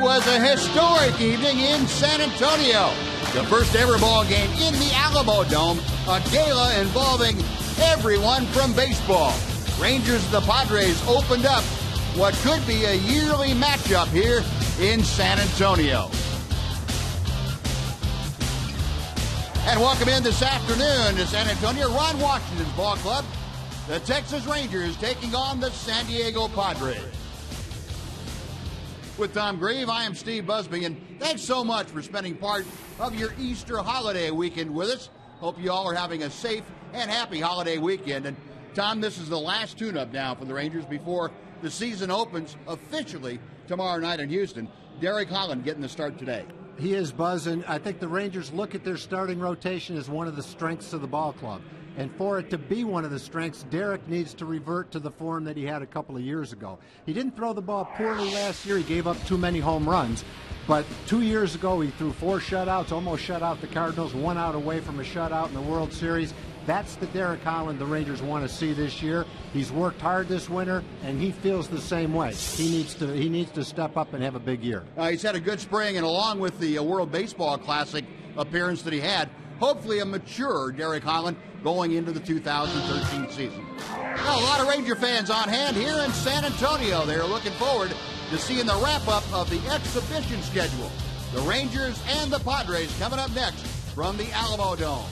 was a historic evening in San Antonio. The first ever ball game in the ALAMODOME, a gala involving everyone from baseball. Rangers and the Padres opened up what could be a yearly matchup here in San Antonio. And welcome in this afternoon to San Antonio, Ron Washington's ball club. The Texas Rangers taking on the San Diego Padres. With Tom Grieve, I am Steve Busby, and thanks so much for spending part of your Easter holiday weekend with us. Hope you all are having a safe and happy holiday weekend. And Tom, this is the last tune-up now for the Rangers before the season opens officially tomorrow night in Houston. Derek Holland getting the start today. He is buzzing. I think the Rangers look at their starting rotation as one of the strengths of the ball club. And for it to be one of the strengths, Derek needs to revert to the form that he had a couple of years ago. He didn't throw the ball poorly last year. He gave up too many home runs. But 2 years ago, he threw 4 shutouts, almost shut out the Cardinals, 1 out away from a shutout in the World Series. That's the Derek Holland the Rangers want to see this year. He's worked hard this winter, and he feels the same way. He needs to step up and have a big year. He's had a good spring, and along with the World Baseball Classic appearance that he had, hopefully a mature Derek Holland going into the 2013 season. Now, a lot of Ranger fans on hand here in San Antonio. They're looking forward to seeing the wrap-up of the exhibition schedule. The Rangers and the Padres coming up next from the ALAMODOME.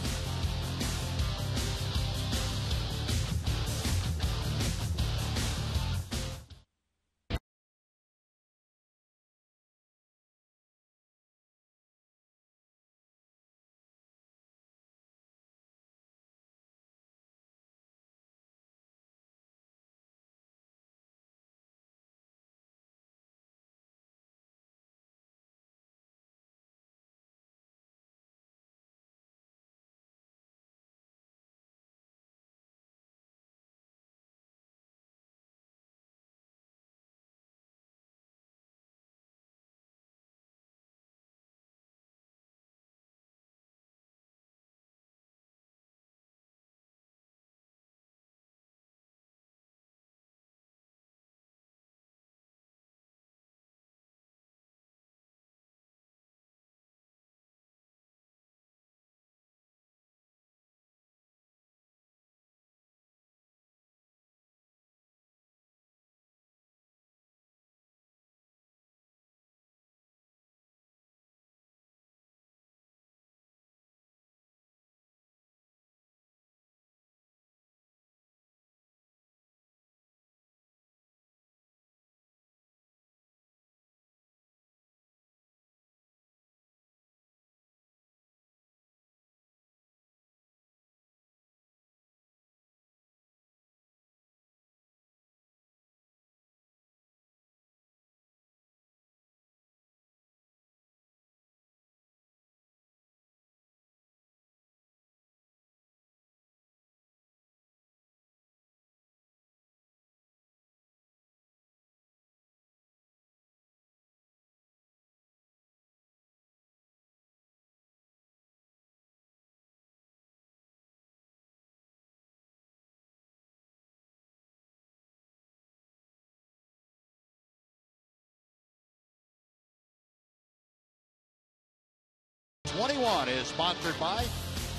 #21 is sponsored by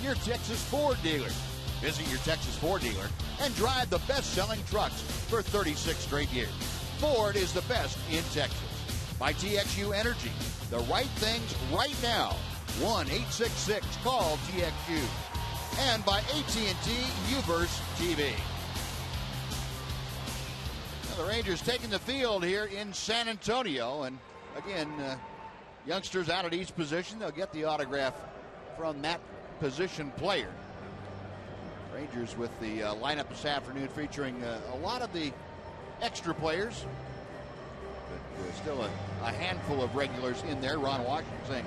your Texas Ford dealer. Visit your Texas Ford dealer and drive the best-selling trucks for 36 straight years. Ford is the best in Texas. By TXU Energy, the right things right now. 1-866-CALL-TXU. And by AT&T Uverse TV. Now the Rangers taking the field here in San Antonio, and again, youngsters out at each position. They'll get the autograph from that position player. Rangers with the lineup this afternoon featuring a lot of the extra players, but still a handful of regulars in there. Ron Washington saying,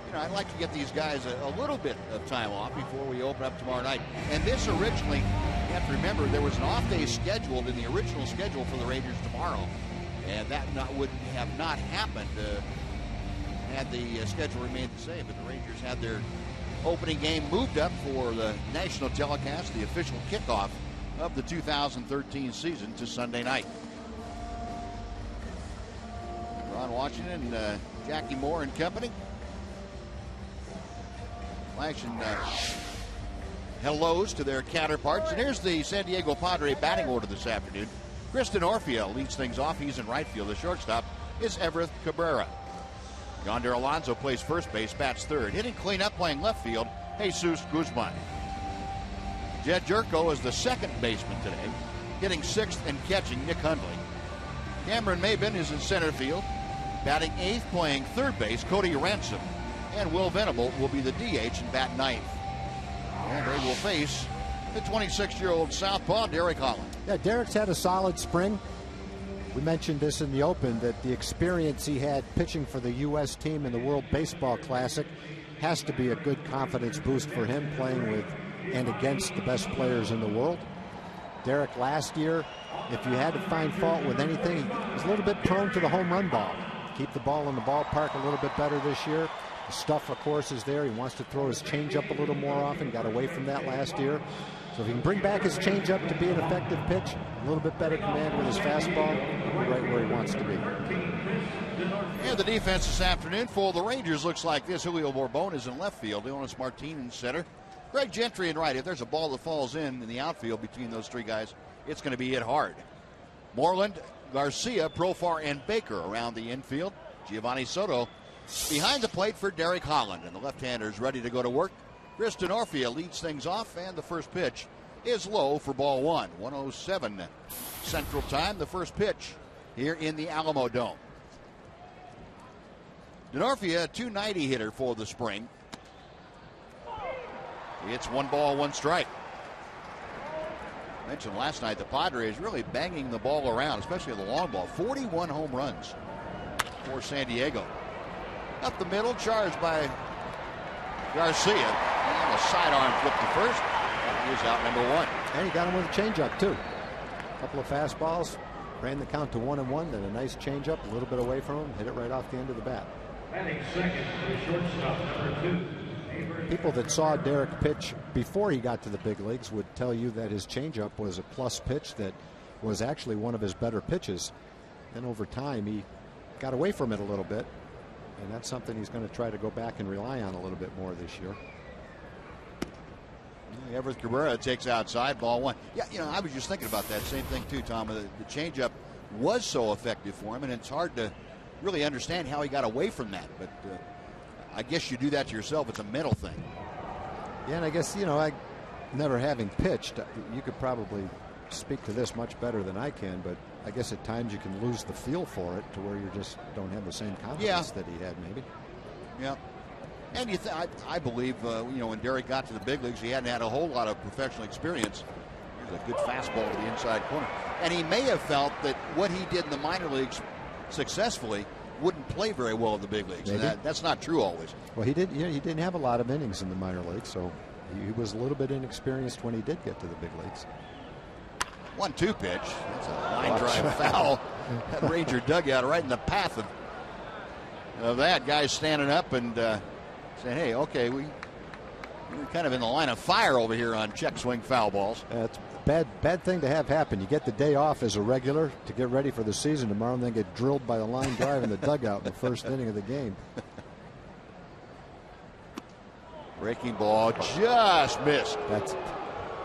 you know, I'd like to get these guys a little bit of time off before we open up tomorrow night. And this originally, you have to remember, there was an off day scheduled in the original schedule for the Rangers tomorrow, and that would have not happened had the schedule remained the same. But the Rangers had their opening game moved up for the national telecast, the official kickoff of the 2013 season, to Sunday night. Ron Washington, Jackie Moore and company. Flashing hellos to their counterparts. And here's the San Diego Padre batting order this afternoon. Kristen Orfia leads things off. He's in right field. The shortstop is Everett Cabrera. Yonder Alonso plays first base, bats third. Hitting cleanup, playing left field, Jesus Guzman. Jed Jerko is the second baseman today, hitting sixth and catching Nick Hundley. Cameron Maben is in center field, batting eighth, playing third base, Cody Ransom. And Will Venable will be the DH and bat ninth. And they will face the 26-year-old southpaw, Derek Holland. Yeah, Derek's had a solid spring. We mentioned this in the open, that the experience he had pitching for the U.S. team in the World Baseball Classic has to be a good confidence boost for him, playing with and against the best players in the world. Derek last year, if you had to find fault with anything, he was a little bit prone to the home run ball. Keep the ball in the ballpark a little bit better this year. The stuff, of course, is there. He wants to throw his changeup a little more often. Got away from that last year. So if he can bring back his changeup to be an effective pitch, a little bit better command with his fastball, right where he wants to be. And the defense this afternoon for the Rangers looks like this. Julio Bourbon is in left field. Leonis Martin in center. Greg Gentry in right. If there's a ball that falls in the outfield between those three guys, it's going to be hit hard. Moreland, Garcia, Profar, and Baker around the infield. Giovanni Soto behind the plate for Derek Holland. And the left-hander is ready to go to work. Kristen Orfia leads things off, and the first pitch is low for ball one. 1:07 Central Time, the first pitch here in the Alamodome. Denorfia, a .290 hitter for the spring. It's 1-1 strike. I mentioned last night the Padres really banging the ball around, especially the long ball. 41 home runs for San Diego. Up the middle, charged by Garcia. And a sidearm flip to first. He is out number one. And he got him with a changeup, too. A couple of fastballs. Ran the count to 1-1. Then a nice changeup, a little bit away from him. Hit it right off the end of the bat. Batting second for the shortstop, number 2. People that saw Derek pitch before he got to the big leagues would tell you that his changeup was a plus pitch that was actually one of his better pitches. And over time, he got away from it a little bit. And that's something he's going to try to go back and rely on a little bit more this year. Everett Cabrera takes outside, ball one. Yeah, I was just thinking about that same thing too, Tom. The changeup was so effective for him, and it's hard to really understand how he got away from that. But I guess you do that to yourself. It's a mental thing. Yeah, and I guess, I never having pitched, you could probably speak to this much better than I can, but I guess at times you can lose the feel for it to where you just don't have the same confidence that he had, maybe. Yeah. And I believe, when Derek got to the big leagues, he hadn't had a whole lot of professional experience. Here's a good fastball to the inside corner. And he may have felt that what he did in the minor leagues successfully wouldn't play very well in the big leagues. And that's not true always. Well, he didn't have a lot of innings in the minor leagues, so he was a little bit inexperienced when he did get to the big leagues. 1-2 pitch. That's a line drive foul. That Ranger dugout right in the path of that. Guys standing up and saying, hey, okay, we're kind of in the line of fire over here on check swing foul balls. It's a bad thing to have happen. You get the day off as a regular to get ready for the season tomorrow, and then get drilled by the line drive in the dugout in the first inning of the game. Breaking ball just missed.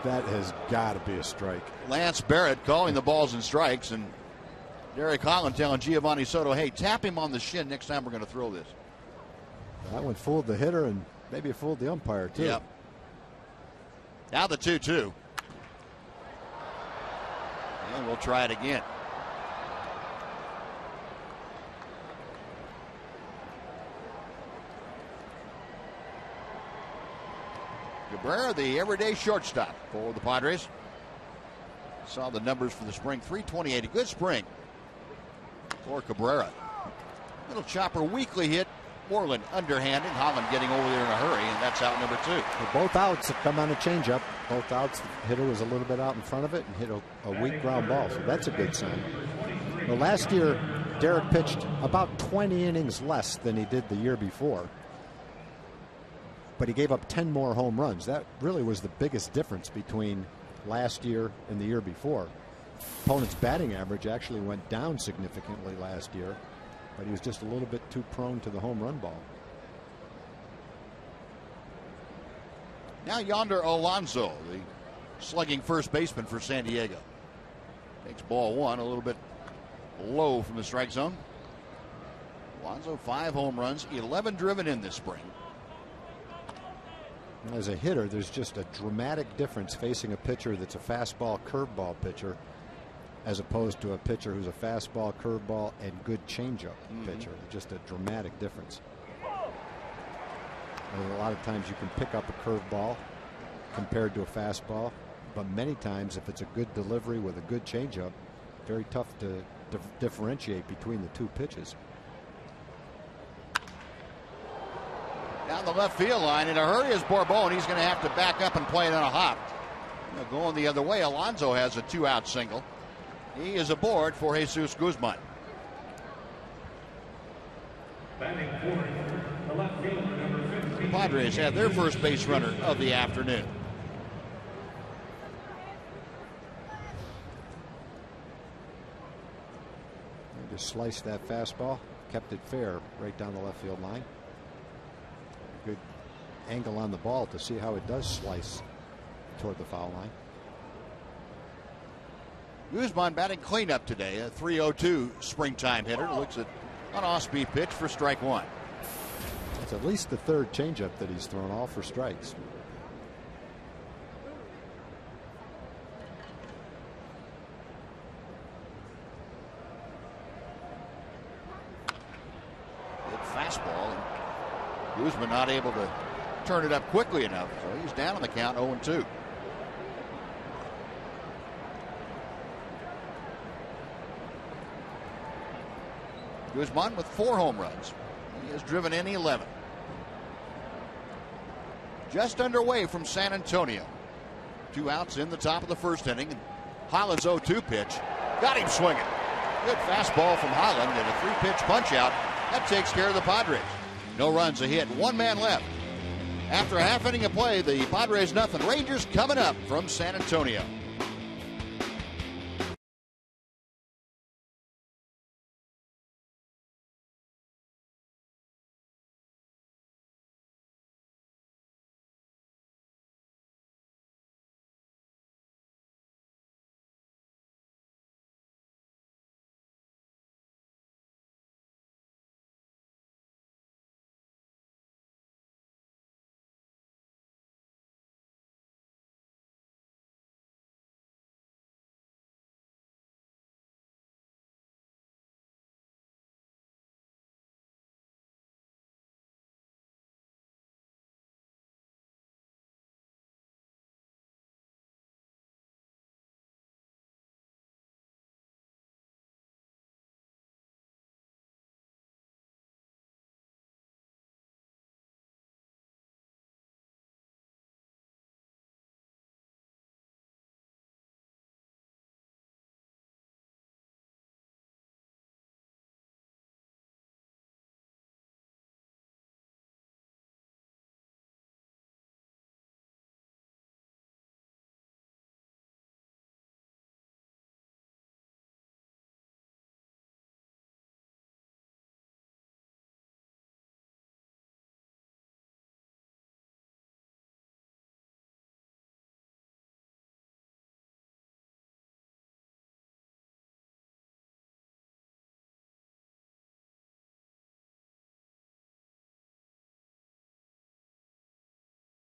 That has got to be a strike. Lance Barrett calling the balls and strikes, and Derek Holland telling Giovanni Soto, hey, tap him on the shin next time we're going to throw this. That one fooled the hitter, and maybe it fooled the umpire, too. Yep. Now the 2-2. And we'll try it again. Cabrera, the everyday shortstop for the Padres. Saw the numbers for the spring. 328, a good spring for Cabrera. Little chopper, weakly hit. Moreland underhanded. Holland getting over there in a hurry, and that's out number 2. Well, both outs have come on a changeup. Both outs, the hitter was a little bit out in front of it and hit a weak ground ball, so that's a good sign. Well, last year, Derek pitched about 20 innings less than he did the year before, but he gave up 10 more home runs. That really was the biggest difference between last year and the year before. Opponent's batting average actually went down significantly last year. but he was just a little bit too prone to the home run ball. Now Yonder Alonso, the slugging first baseman for San Diego. Takes ball one, a little bit low from the strike zone. Alonso, 5 home runs, 11 driven in this spring. As a hitter, there's just a dramatic difference facing a pitcher that's a fastball curveball pitcher as opposed to a pitcher who's a fastball curveball and good changeup pitcher. Just a dramatic difference. And a lot of times you can pick up a curveball compared to a fastball, but many times if it's a good delivery with a good changeup, very tough to differentiate between the two pitches. Down the left field line in a hurry is Bourbon. He's going to have to back up and play it on a hop. Going the other way, Alonso has a 2-out single. He is aboard for Jesus Guzman. Batting fourth, the left fielder, number 15. The Padres have their first base runner of the afternoon. They just sliced that fastball, kept it fair right down the left field line. Good angle on the ball to see how it does slice toward the foul line. Guzman batting cleanup today, a 3-0-2 springtime hitter. Looks at an off-speed pitch for strike one. It's at least the third changeup that he's thrown, all for strikes. Good fastball. And Guzman not able to turn it up quickly enough, so he's down on the count, 0-2. Guzman with 4 home runs. He has driven in 11. Just underway from San Antonio. 2 outs in the top of the first inning. And Holland's 0-2 pitch got him swinging. Good fastball from Holland and a 3-pitch punch out. That takes care of the Padres. No runs, a hit, 1 man left. After a half inning of play, the Padres nothing. Rangers coming up from San Antonio.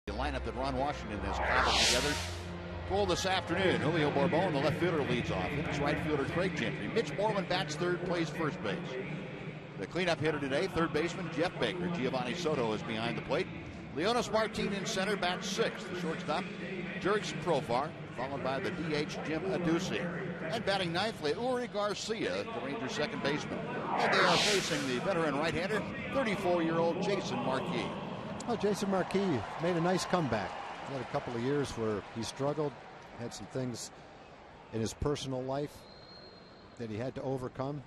The lineup that Ron Washington has cobbled together for this afternoon. Julio Bourbon, the left fielder, leads off. It's right fielder Craig Gentry. Mitch Moreland bats third, plays first base. The cleanup hitter today, third baseman Jeff Baker. Giovanni Soto is behind the plate. Leonis Martin in center, bats sixth. The shortstop, Jurickson Profar, followed by the DH Jim Adduci. And batting ninth, Uri Garcia, the Rangers' second baseman. And they are facing the veteran right-hander, 34-year-old Jason Marquis. Well, Jason Marquis made a nice comeback. He had a couple of years where he struggled, had some things in his personal life that he had to overcome,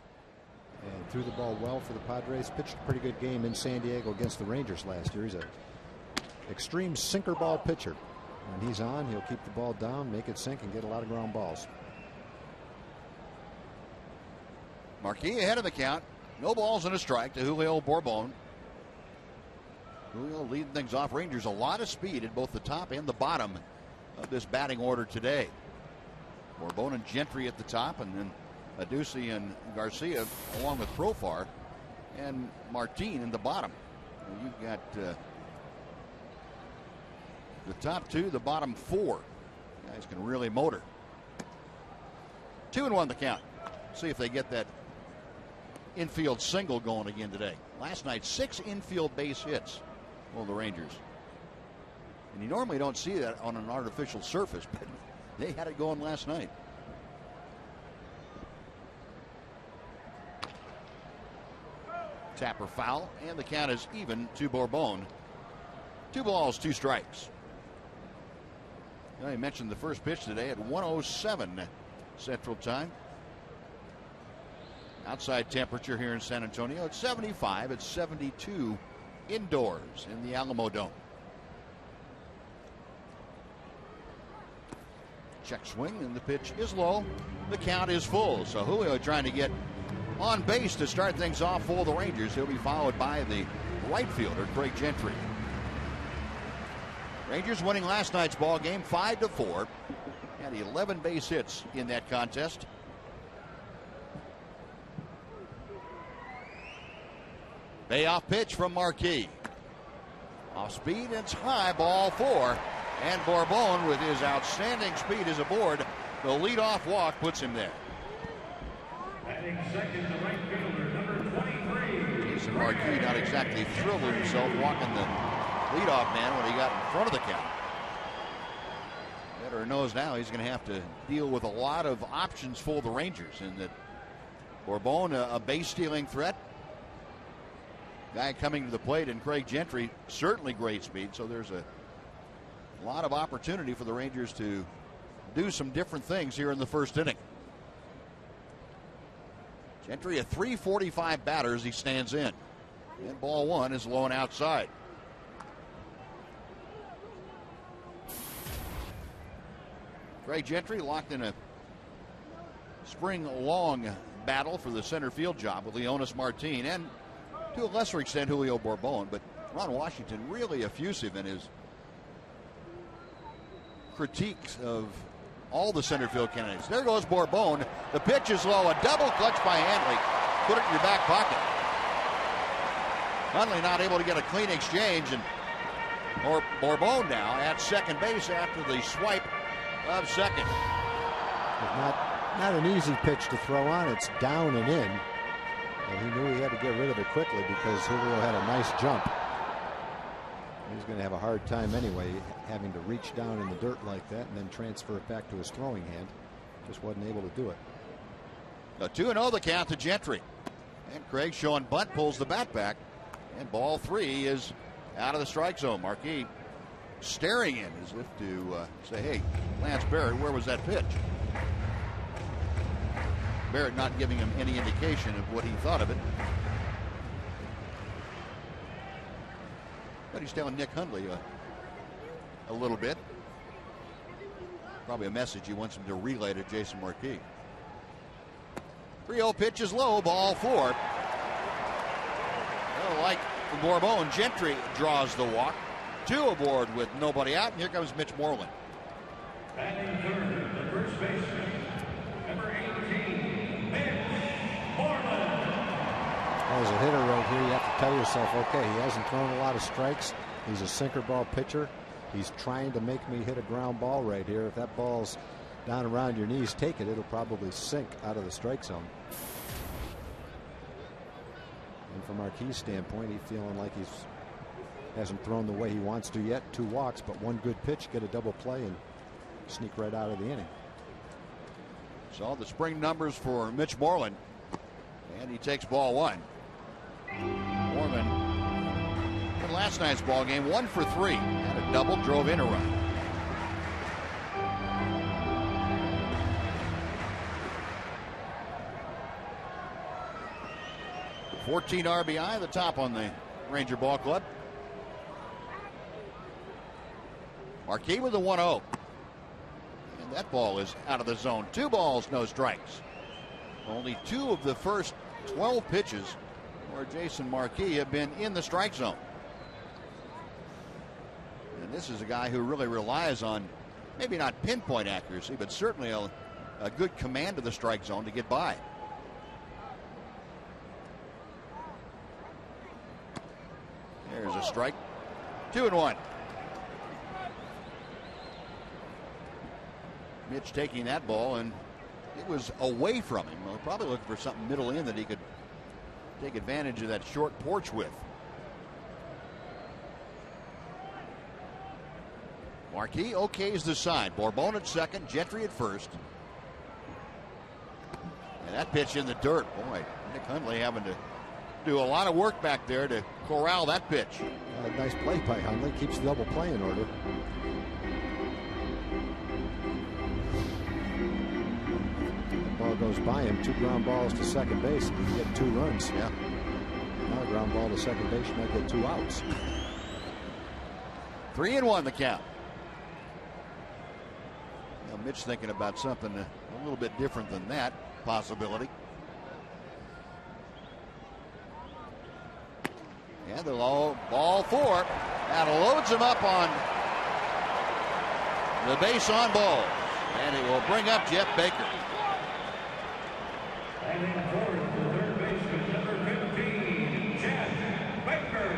and threw the ball well for the Padres. Pitched a pretty good game in San Diego against the Rangers last year. He's an extreme sinker ball pitcher. When he's on, he'll keep the ball down, make it sink, and get a lot of ground balls. Marquis ahead of the count. No balls and a strike to Julio Bourbon. Julio leading things off. Rangers a lot of speed at both the top and the bottom of this batting order today. Bourbon and Gentry at the top, and then Aducey and Garcia along with Profar and Martin in the bottom. And you've got the top two, the bottom four. Guys can really motor. 2-1 the count. See if they get that infield single going again today. Last night, 6 infield base hits for the Rangers. And you normally don't see that on an artificial surface, but they had it going last night. Tapper foul, and the count is even to Bourbon. 2 balls, 2 strikes. I mentioned the first pitch today at 1:07 Central Time. Outside temperature here in San Antonio, it's 75. It's 72 indoors in the ALAMODOME. Check swing, and the pitch is low. The count is full. So Julio trying to get on base to start things off for the Rangers. He'll be followed by the right fielder, Craig Gentry. Rangers winning last night's ball game 5-4. Had 11 base hits in that contest. Payoff pitch from Marquis. Off speed, it's high, ball 4. And Bourbon, with his outstanding speed, is aboard. The leadoff walk puts him there. Batting second, the right fielder, number 23. Jason Marquis not exactly thrilled with himself walking the leadoff man when he got in front of the count. Better knows now he's going to have to deal with a lot of options for the Rangers, and that Bourbon, a base stealing threat. Guy coming to the plate, and Craig Gentry, certainly great speed. So there's a lot of opportunity for the Rangers to do some different things here in the first inning. Gentry, a .345 batter as he stands in. And ball 1 is low and outside. Craig Gentry locked in a spring-long battle for the center field job with Leonis Martin, and to a lesser extent Julio Bourbon, but Ron Washington really effusive in his critiques of all the center field candidates. There goes Bourbon. The pitch is low. A double clutch by Hanley. Put it in your back pocket. Hanley not able to get a clean exchange, and Bourbon now at second base after the swipe of second. Not an easy pitch to throw on. It's down and in. And he knew he had to get rid of it quickly because Julio had a nice jump. He's going to have a hard time anyway, having to reach down in the dirt like that and then transfer it back to his throwing hand. Just wasn't able to do it. A 2-0 the count to Gentry. And Craig showing bunt, pulls the bat back. And ball 3 is out of the strike zone. Marquis staring in as if to say, hey, Lance Barrett, where was that pitch? Barrett not giving him any indication of what he thought of it. But he's telling Nick Hundley a little bit. Probably a message he wants him to relay to Jason Marquis. 3-0 pitch is low, ball 4. Well, like Bourbon, Gentry draws the walk. 2 aboard with nobody out, and here comes Mitch Moreland. Batting third, the first baseman, number 18, Mitch Moreland. As a hitter right here, you have to tell yourself, okay, he hasn't thrown a lot of strikes. He's a sinker ball pitcher. He's trying to make me hit a ground ball right here. If that ball's down around your knees, take it. It'll probably sink out of the strike zone. And from Marquis' standpoint, he's feeling like he hasn't thrown the way he wants to yet. 2 walks, but 1 good pitch, get a double play, and sneak right out of the inning. Saw the spring numbers for Mitch Moreland, and he takes ball 1. Moreland in last night's ball game 1 for 3, had a double, drove in a run. .14 RBI, the top on the Ranger Ball Club. Marquis with the 1-0. And that ball is out of the zone. 2 balls, no strikes. Only 2 of the first 12 pitches or Jason Marquis have been in the strike zone. And this is a guy who really relies on maybe not pinpoint accuracy, but certainly a good command of the strike zone to get by. There's a strike. 2-1. Mitch taking that ball, and it was away from him. Well, probably looking for something middle in that he could take advantage of that short porch with. Marquis okays the side. Bourbon at second, Gentry at first. And that pitch in the dirt. Boy, Nick Hundley having to do a lot of work back there to corral that pitch. Nice play by Hundley. Keeps the double play in order. The ball goes by him. 2 ground balls to second base. He can get 2 runs. Yeah. Now a ground ball to second base. You might get 2 outs. 3-1 the count. Now Mitch thinking about something a little bit different than that possibility. And the low ball 4. That loads him up on the base on balls. And it will bring up Jeff Baker. And in fourth, the third baseman, number 15, Jeff Baker.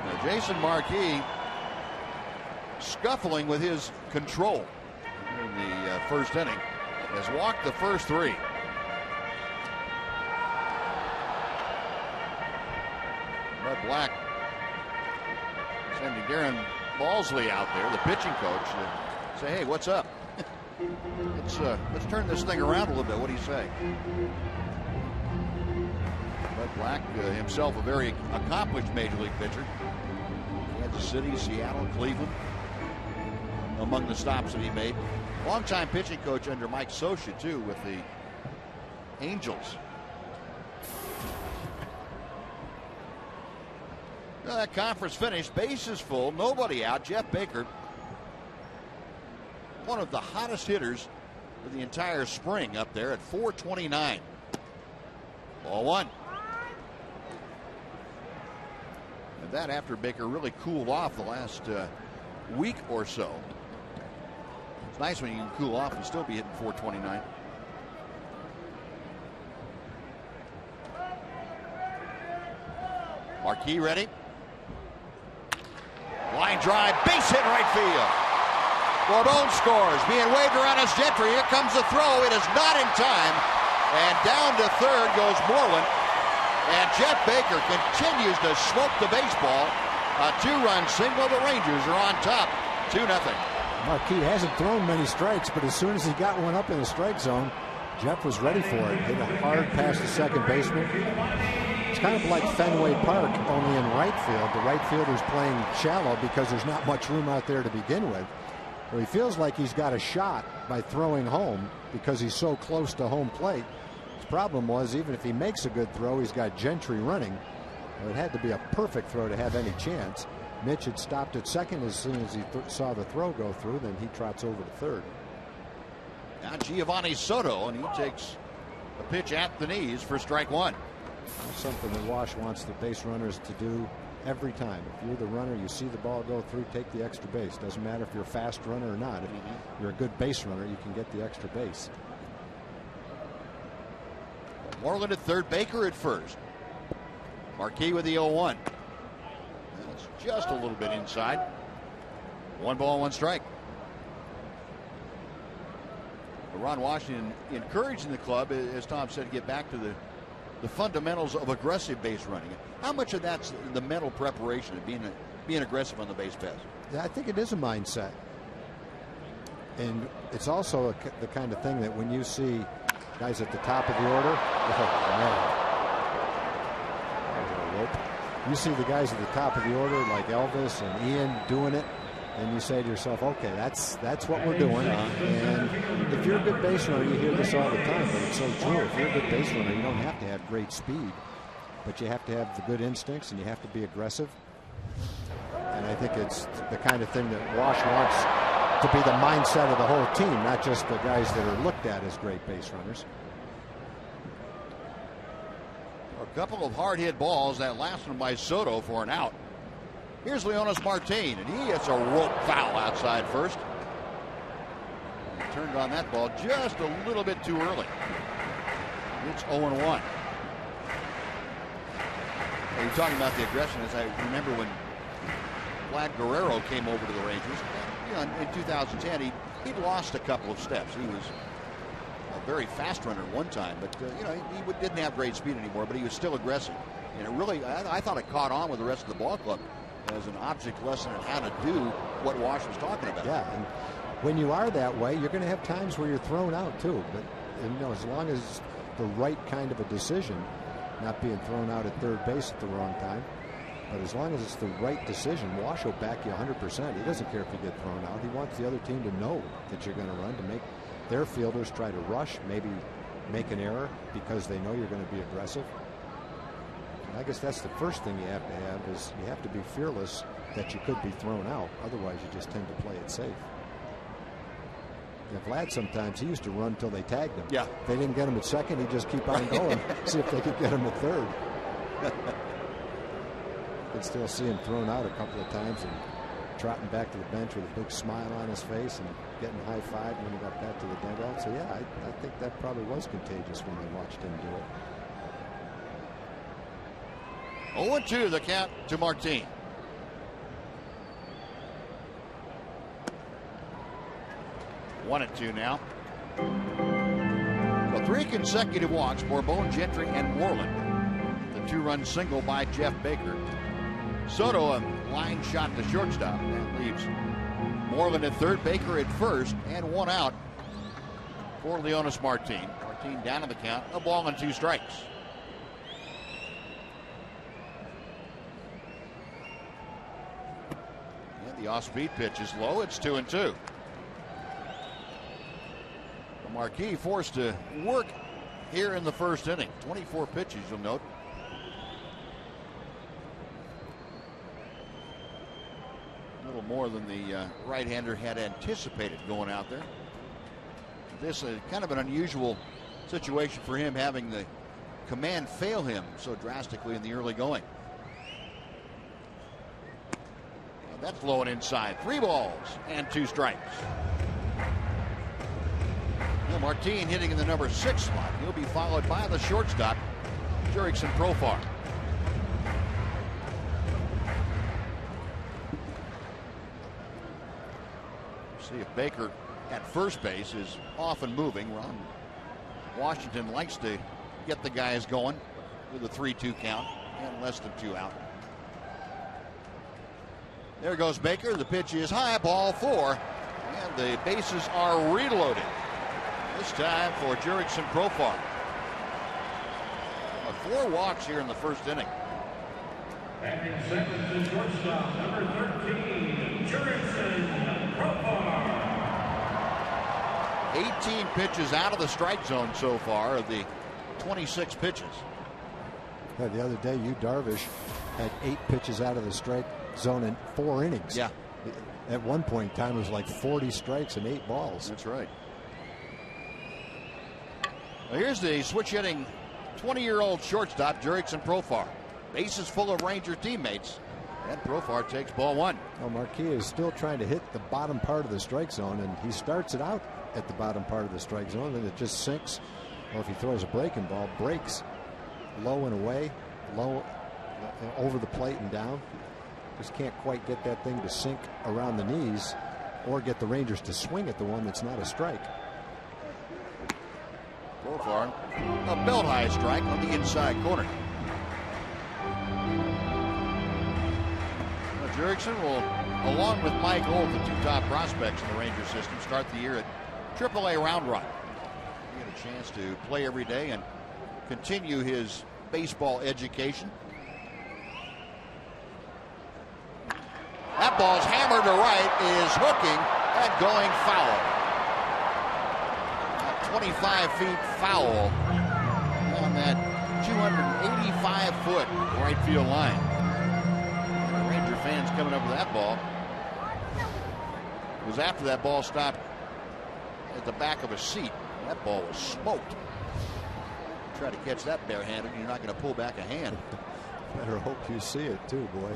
Now Jason Marquis scuffling with his control in the first inning. Has walked the first 3. Bud Black sending Darren Balsley out there, the pitching coach, to say, hey, what's up? Let's turn this thing around a little bit. What do you say? Bud Black, himself a very accomplished major league pitcher. Kansas City, Seattle, Cleveland, among the stops that he made. Longtime pitching coach under Mike Scioscia, too, with the Angels. Well, that conference finished, bases full, nobody out. Jeff Baker, one of the hottest hitters of the entire spring up there at 429. Ball 1. And that after Baker really cooled off the last week or so. It's nice when you can cool off and still be hitting 429. Marquis ready. Line drive, base hit right field. Bourbon scores, being waved around as Gentry. Here comes the throw. It is not in time. And down to third goes Moreland. And Jeff Baker continues to smoke the baseball. A 2-run single. The Rangers are on top, 2-0. Marquis hasn't thrown many strikes, but as soon as he got one up in the strike zone, Jeff was ready for it. Hit a hard pass to second baseman. It's kind of like Fenway Park, only in right field. The right fielder's playing shallow because there's not much room out there to begin with. So he feels like he's got a shot by throwing home because he's so close to home plate. His problem was, even if he makes a good throw, he's got Gentry running. It had to be a perfect throw to have any chance. Mitch had stopped at second as soon as he saw the throw go through. Then he trots over to third. Now Giovanni Soto, and he takes a pitch at the knees for strike 1. That's something that Wash wants the base runners to do every time. If you're the runner, you see the ball go through, take the extra base. Doesn't matter if you're a fast runner or not. If you're a good base runner, you can get the extra base. Moreland at third, Baker at first. Marquis with the 0-1. That's just a little bit inside. 1 ball, 1 strike. Ron Washington encouraging the club, as Tom said, to get back to the fundamentals of aggressive base running. How much of that's the mental preparation of being aggressive on the base pass? Yeah, I think it is a mindset. And it's also the kind of thing that when you see guys at the top of the order, you see the guys at the top of the order like Elvis and Ian doing it, and you say to yourself, okay, that's what we're doing. And if you're a good base runner, you hear this all the time, but it's so true. If you're a good base runner, you don't have to have great speed, but you have to have the good instincts and you have to be aggressive. And I think it's the kind of thing that Wash wants to be the mindset of the whole team, not just the guys that are looked at as great base runners. couple of hard hit balls, that last one by Soto for an out. Here's Leonis Martin, and he hits a rope foul outside first. He turned on that ball just a little bit too early. It's 0-1. You're talking about the aggression. As I remember when Vlad Guerrero came over to the Rangers, you know, in 2010, he'd lost a couple of steps. He was a very fast runner at one time, but you know, he didn't have great speed anymore, but he was still aggressive. And it really, I thought it caught on with the rest of the ball club as an object lesson on how to do what Wash was talking about. Yeah, and when you are that way, you're going to have times where you're thrown out too. But you know, as long as it's the right kind of a decision, not being thrown out at third base at the wrong time, but as long as it's the right decision, Wash will back you 100%. He doesn't care if you get thrown out. He wants the other team to know that you're going to run, to make their fielders try to rush, maybe make an error because they know you're going to be aggressive. And I guess that's the first thing you have to have, is you have to be fearless that you could be thrown out. Otherwise, you just tend to play it safe. Yeah, Vlad, sometimes he used to run until they tagged him. Yeah. If they didn't get him at second, he'd just keep on going, see if they could get him at third. You could still see him thrown out a couple of times and trotting back to the bench with a big smile on his face and getting high-fived when he got back to the dugout. So, yeah, I think that probably was contagious when they watched him do it. 0-2 the count to Martin. One and two now. So 3 consecutive walks for Bone Gentry and Moreland. The 2-run single by Jeff Baker. Soto a line shot to shortstop. That leaves Moreland at third, Baker at first, and 1 out for Leonis Martin. Martin down to the count, a ball and 2 strikes. And the off-speed pitch is low. It's 2-2. Marquis forced to work here in the first inning. 24 pitches, you'll note. A little more than the right-hander had anticipated going out there. This is kind of an unusual situation for him, having the command fail him so drastically in the early going. And that's low and inside. 3 balls and 2 strikes. Martin hitting in the number 6 slot. He'll be followed by the shortstop, Jurickson Profar. See if Baker at first base is often moving. Ron Washington likes to get the guys going with a 3-2 count and less than 2 out. There goes Baker. The pitch is high, ball 4, and the bases are reloaded. This time for Jurickson Profar. 4 walks here in the first inning. Batting second to shortstop, number 13, Jurickson Profar. 18 pitches out of the strike zone so far of the 26 pitches. Yeah, the other day, Darvish had 8 pitches out of the strike zone in 4 innings. Yeah. At one point in time, it was like 40 strikes and 8 balls. That's right. Well, here's the switch hitting 20-year-old shortstop, Jurickson Profar. Bases full of Ranger teammates, and Profar takes ball 1. Well, Marquis is still trying to hit the bottom part of the strike zone, and he starts it out at the bottom part of the strike zone, and it just sinks. Or if he throws a breaking ball, breaks low and away, low over the plate and down. Just can't quite get that thing to sink around the knees or get the Rangers to swing at the one that's not a strike. Profar, a belt high strike on the inside corner. Jurickson will, along with Mike Holt, the 2 top prospects in the Ranger system, start the year at AAA Round Rock. He had a chance to play every day and continue his baseball education. That ball's hammered to right, is hooking and going foul. 25 feet foul on that 285-foot right field line. Ranger fans coming up with that ball. It was after that ball stopped at the back of a seat. That ball was smoked. try to catch that barehanded, you're not going to pull back a hand. Better hope you see it too, boy.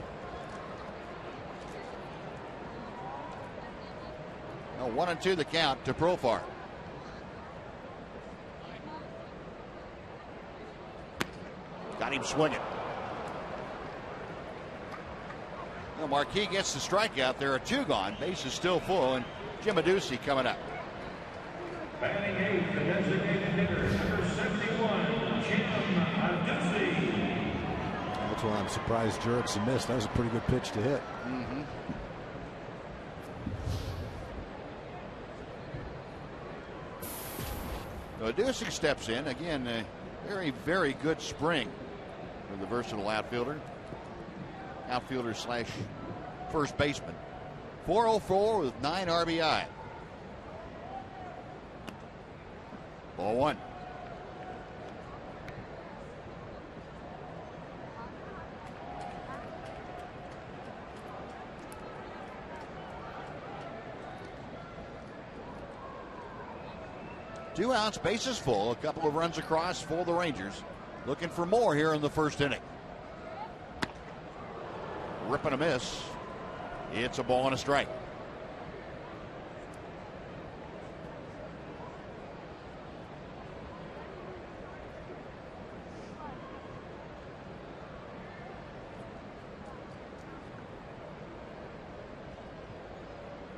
Well, 1-2 the count to Profar. Got him swinging. Well, Marquis gets the strikeout. There are 2 gone. Base is still full, and Jim Aducey coming up. Batting eighth, the designated hitter, number 71, Jim Aducey. That's why I'm surprised Jurickson missed. That was a pretty good pitch to hit. So Aducey steps in again. A very, very good spring for the versatile outfielder slash first baseman. 404 with 9 RBI. Ball 1. Two outs, bases full, a couple of runs across for the Rangers. Looking for more here in the first inning. Rip and a miss. It's a ball and a strike.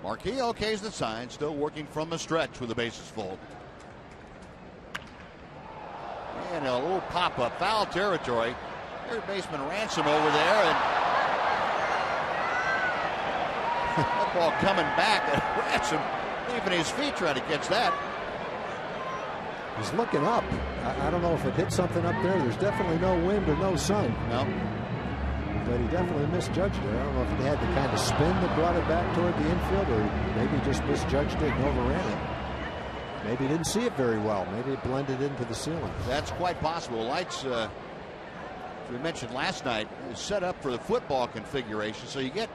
Marquis okays the sign, still working from the stretch with the bases full. And a little pop-up, foul territory. Third baseman Ransom over there, and that ball coming back. Ransom leaving his feet trying to catch that. He's looking up. I don't know if it hit something up there. There's definitely no wind or no sun. No. But he definitely misjudged it. I don't know if he had the kind of spin that brought it back toward the infield, or maybe he just misjudged it and overran it. Maybe he didn't see it very well. Maybe it blended into the ceiling. That's quite possible. Lights, as we mentioned last night, is set up for the football configuration. So you get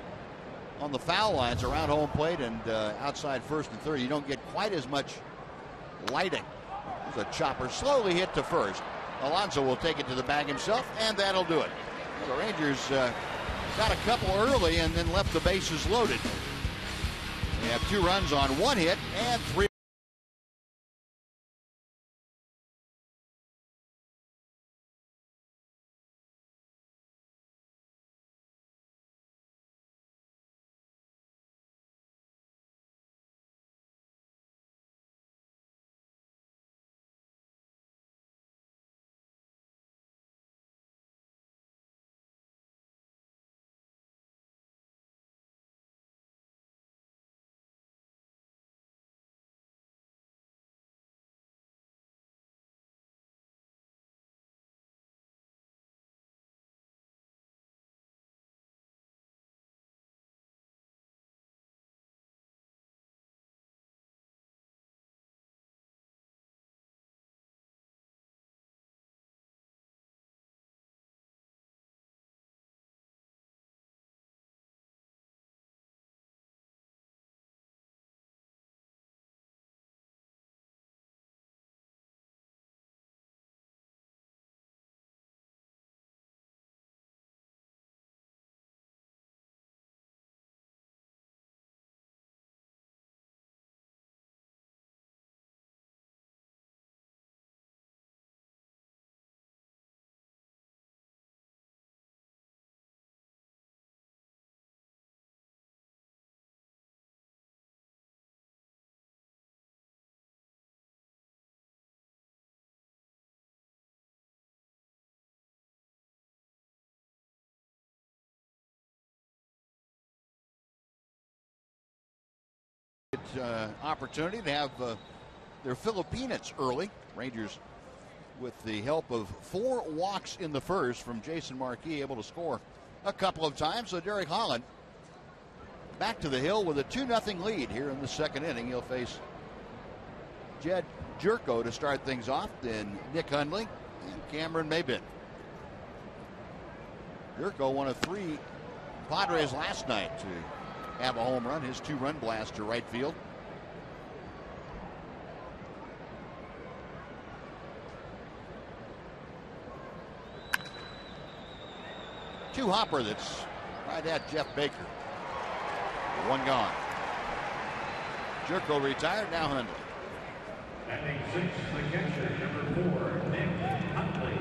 on the foul lines around home plate and outside first and third, you don't get quite as much lighting. There's a chopper slowly hit to first. Alonso will take it to the bag himself, and that'll do it. Well, the Rangers got a couple early and then left the bases loaded. They have 2 runs on 1 hit and 3. Opportunity to have their Filipinas early. Rangers, with the help of 4 walks in the first from Jason Marquis, able to score a couple of times. So Derek Holland back to the hill with a 2-0 lead here in the second inning. He'll face Jed Jerko to start things off, then Nick Hundley and Cameron Maybin. Jerko, one of 3 Padres last night to have a home run, his 2-run blast to right field. 2 hopper that's right at Jeff Baker. 1 gone. Jerko retired, now Hundley. Batting 6, the catcher, number 4, Nick Hundley.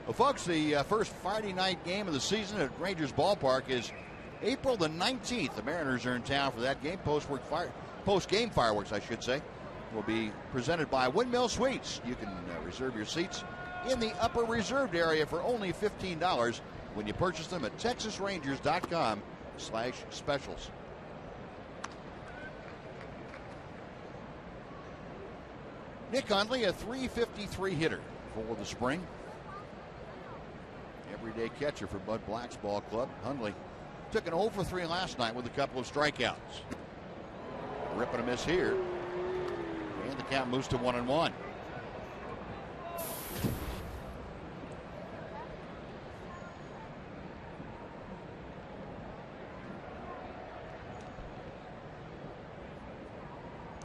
Well, folks, the first Friday night game of the season at Rangers Ballpark is April the 19th. The Mariners are in town for that game. Post-game fireworks, I should say, will be presented by Windmill Suites. You can reserve your seats in the upper reserved area for only $15 when you purchase them at texasrangers.com/specials. Nick Hundley, a .353 hitter for the spring. Everyday catcher for Bud Black's ball club. Hundley took an 0 for 3 last night with a couple of strikeouts. Rip and a miss here. And the count moves to 1-1.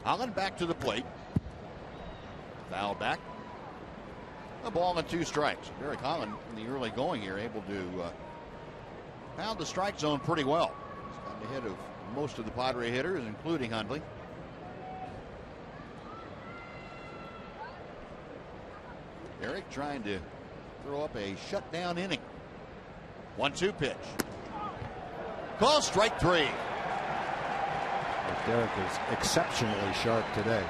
Holland back to the plate. Foul back. A ball and 2 strikes. Derek Holland in the early going here able to pound the strike zone pretty well. He's gotten ahead of most of the Padre hitters, including Hundley. Derek trying to throw up a shutdown inning. 1-2 pitch. Call strike 3. Derek is exceptionally sharp today.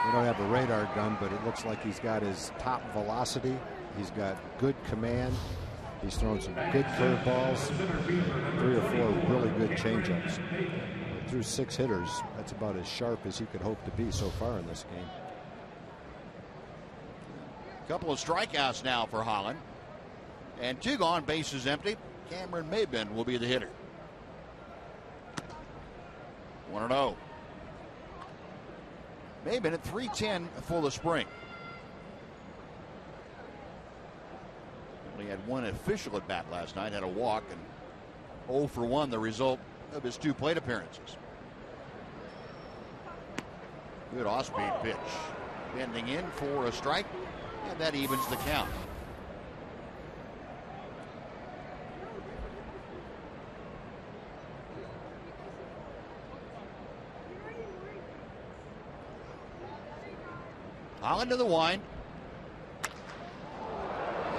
We don't have a radar gun, but it looks like he's got his top velocity. He's got good command. He's thrown some good curveballs, 3 or 4 really good changeups. Through 6 hitters, that's about as sharp as he could hope to be so far in this game. Couple of strikeouts now for Holland. And 2 gone, bases empty. Cameron Maben will be the hitter. 1-0. Maben at .310 for the spring. Only had 1 official at bat last night, had a walk, and 0 for 1 the result of his 2 plate appearances. Good off-speed pitch. Bending in for a strike, and that evens the count. Holland to the wind.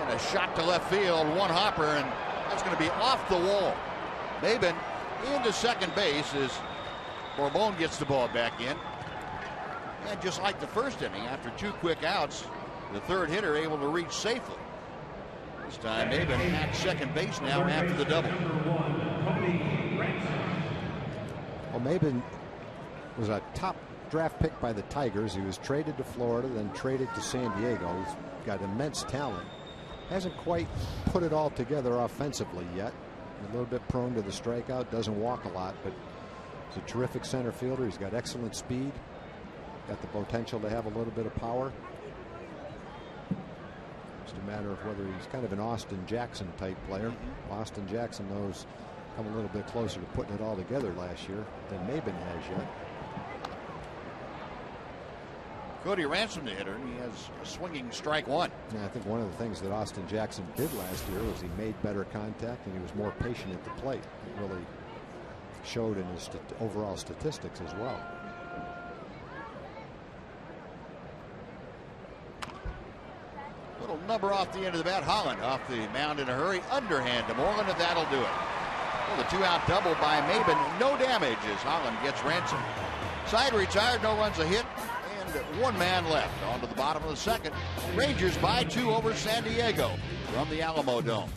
And a shot to left field. 1 hopper, and that's going to be off the wall. Maben into second base as Bourbon gets the ball back in. And just like the first inning, after 2 quick outs, the 3rd hitter able to reach safely. This time Maben at second base now after the double. Well, Maben was a top draft pick by the Tigers. He was traded to Florida, then traded to San Diego. He's got immense talent. Hasn't quite put it all together offensively yet. A little bit prone to the strikeout, doesn't walk a lot, but he's a terrific center fielder. He's got excellent speed, got the potential to have a little bit of power. Just a matter of whether he's kind of an Austin Jackson type player. Austin Jackson knows come a little bit closer to putting it all together last year than Maben has yet. Cody Ransom the hitter, and he has a swinging strike 1. Yeah, I think one of the things that Austin Jackson did last year was he made better contact and he was more patient at the plate. It really showed in his overall statistics as well. Little number off the end of the bat. Holland off the mound in a hurry. Underhand to Moreland, and that'll do it. Well, the 2-out double by Maben. No damage as Holland gets Ransom. Side retired, no runs, a hit. 1 man left. On to the bottom of the 2nd. Rangers by 2 over San Diego from the Alamodome.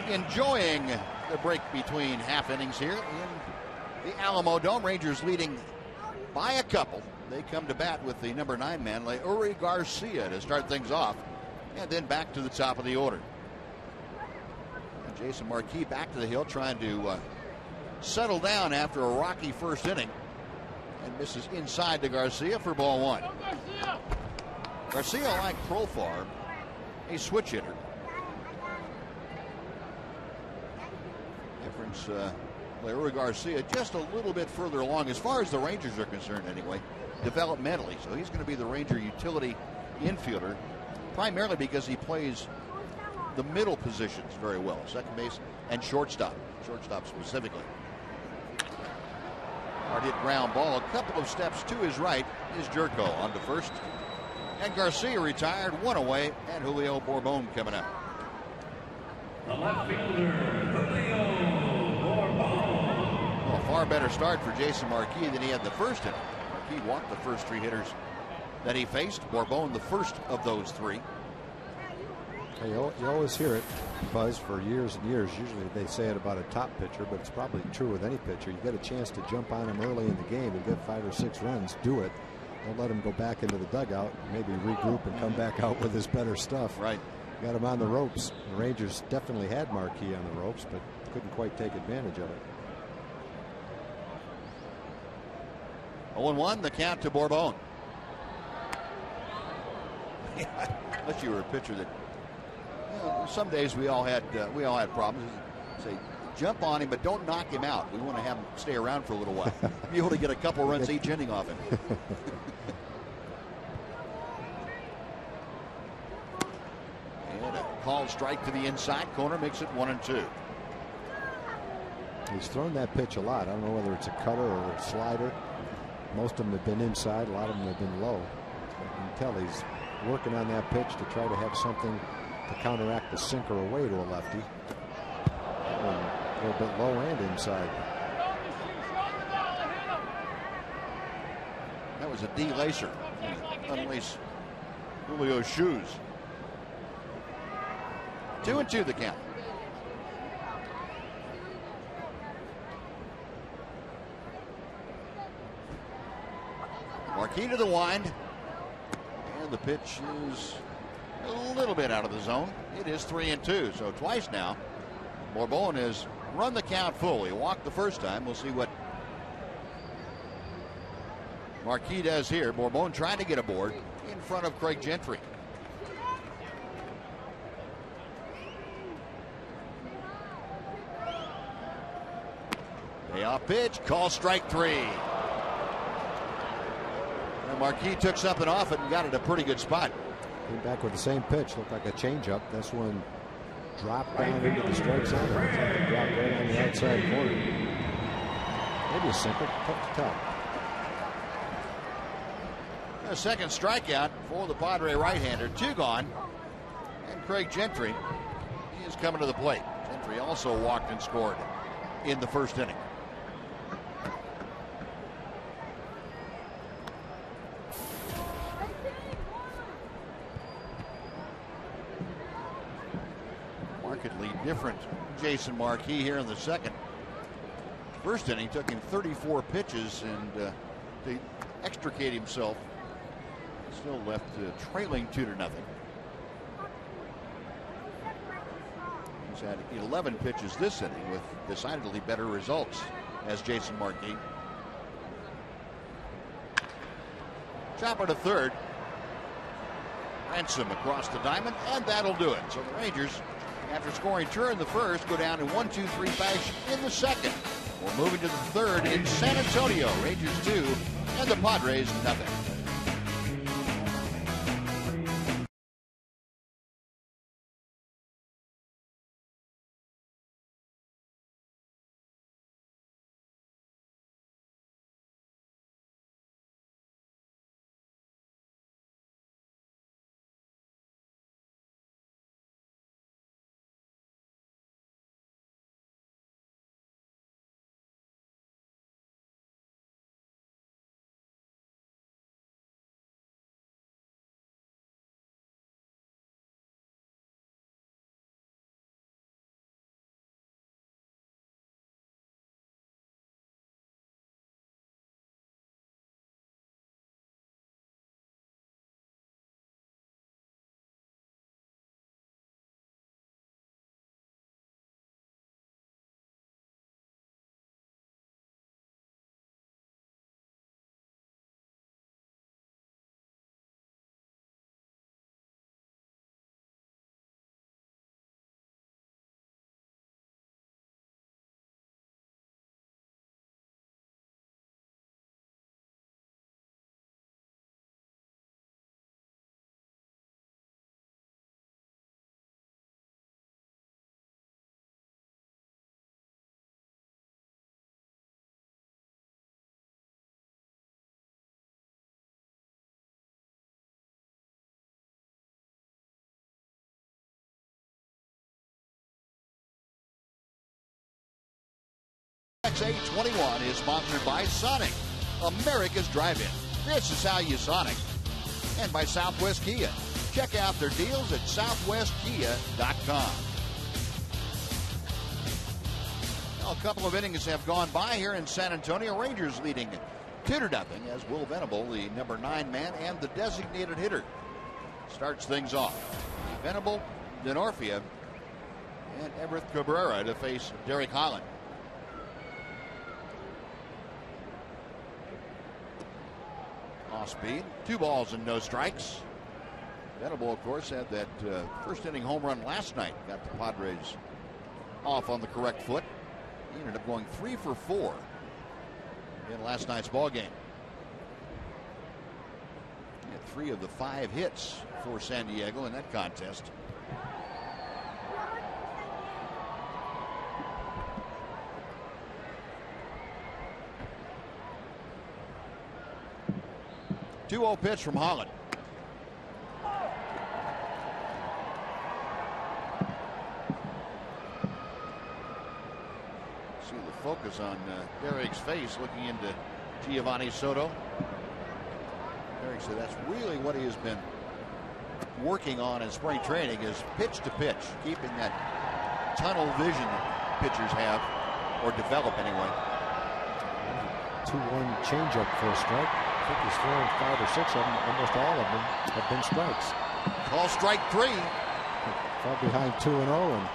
Enjoying the break between half innings here in the ALAMODOME. Rangers leading by a couple. They come to bat with the number 9 man, Garcia, to start things off, and then back to the top of the order. And Jason Marquis back to the hill, trying to settle down after a rocky first inning, and misses inside to Garcia for ball 1. Garcia, like Profar, a switch hitter. Difference, Garcia just a little bit further along as far as the Rangers are concerned anyway, developmentally. So he's going to be the Ranger utility infielder, primarily because he plays the middle positions very well, second base and shortstop specifically. Hard hit ground ball, a couple of steps to his right is Jerko on to first. And Garcia retired, 1 away, and Julio Bourbon coming up. The left fielder, Julio Bourbon. Well, a far better start for Jason Marquis than he had the first inning. Marquis walked the first 3 hitters that he faced. Bourbon the first of those 3. You always hear it, Buzz, for years and years. Usually they say it about a top pitcher, but it's probably true with any pitcher. You get a chance to jump on him early in the game and get 5 or 6 runs, do it. Don't let him go back into the dugout, maybe regroup and come back out with his better stuff. Right. Got him on the ropes. The Rangers definitely had Marquis on the ropes, but couldn't quite take advantage of it. 0-1, the count to Bourbon. Unless you were a pitcher that, some days we all had problems. Say, jump on him, but don't knock him out. We want to have him stay around for a little while. Be able to get a couple runs each inning off him. And a called strike to the inside corner makes it 1-2. He's thrown that pitch a lot. I don't know whether it's a cutter or a slider. Most of them have been inside. A lot of them have been low. You can tell he's working on that pitch to try to have something to counteract the sinker away to a lefty. A little bit low and inside. That was a delacer. Unlace Julio's shoes. 2-2 the count. Marquis to the wind. And the pitch is a little bit out of the zone. It is 3-2. So twice now, Bourbon has run the count full. He walked the first time. We'll see what Marquis does here. Bourbon trying to get aboard in front of Craig Gentry. Payoff pitch, call strike 3. And Marquis took something off it and got it a pretty good spot. Came back with the same pitch, looked like a changeup. That's one dropped down into the strike zone. It looked like it dropped right on the outside corner. Maybe a sinker, tough to tell. A second strikeout for the Padre right-hander. 2 gone. And Craig Gentry is coming to the plate. Gentry also walked and scored in the first inning. Markedly different Jason Marquis here in the second. First inning took him 34 pitches and to extricate himself. Still left trailing 2-0. He's had 11 pitches this inning with decidedly better results as Jason Marquis. Chopper to third. Ransom across the diamond, and that'll do it. So the Rangers, after scoring 2 in the first, go down in 1-2-3 fashion in the second. We're moving to the third in San Antonio. Rangers 2 and the Padres nothing. XA21 is sponsored by Sonic, America's Drive-In. This is how you Sonic. And by Southwest Kia. Check out their deals at southwestkia.com. Well, a couple of innings have gone by here in San Antonio. Rangers leading 2-0 as Will Venable, the number 9 man and the designated hitter, starts things off. Venable, Denorfia, and Everett Cabrera to face Derek Holland. Off speed, 2 balls and no strikes. Venable, of course, had that first inning home run last night. Got the Padres off on the correct foot. He ended up going 3 for 4 in last night's ball game. He had 3 of the 5 hits for San Diego in that contest. Two-0 pitch from Holland. See the focus on Derek's face looking into Giovanni Soto. Derek said that's really what he has been working on in spring training, is pitch to pitch, keeping that tunnel vision that pitchers have, or develop anyway. 2-1 changeup for a strike. I think he's throwing 5 or 6 of them. Almost all of them have been strikes. Call strike 3. Fell behind 2-0, and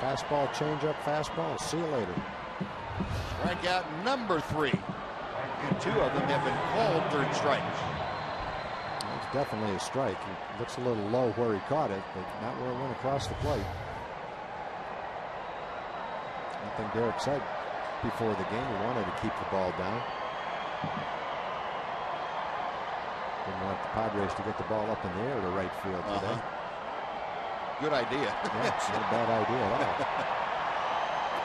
fastball, changeup, fastball. See you later. Strikeout number 3. And 2 of them have been called third strikes. It's definitely a strike. It looks a little low where he caught it, but not where it went across the plate. I think Derek said before the game he wanted to keep the ball down. Didn't want the Padres to get the ball up in the air to right field today. Good idea. Yeah, it's not a bad idea at all.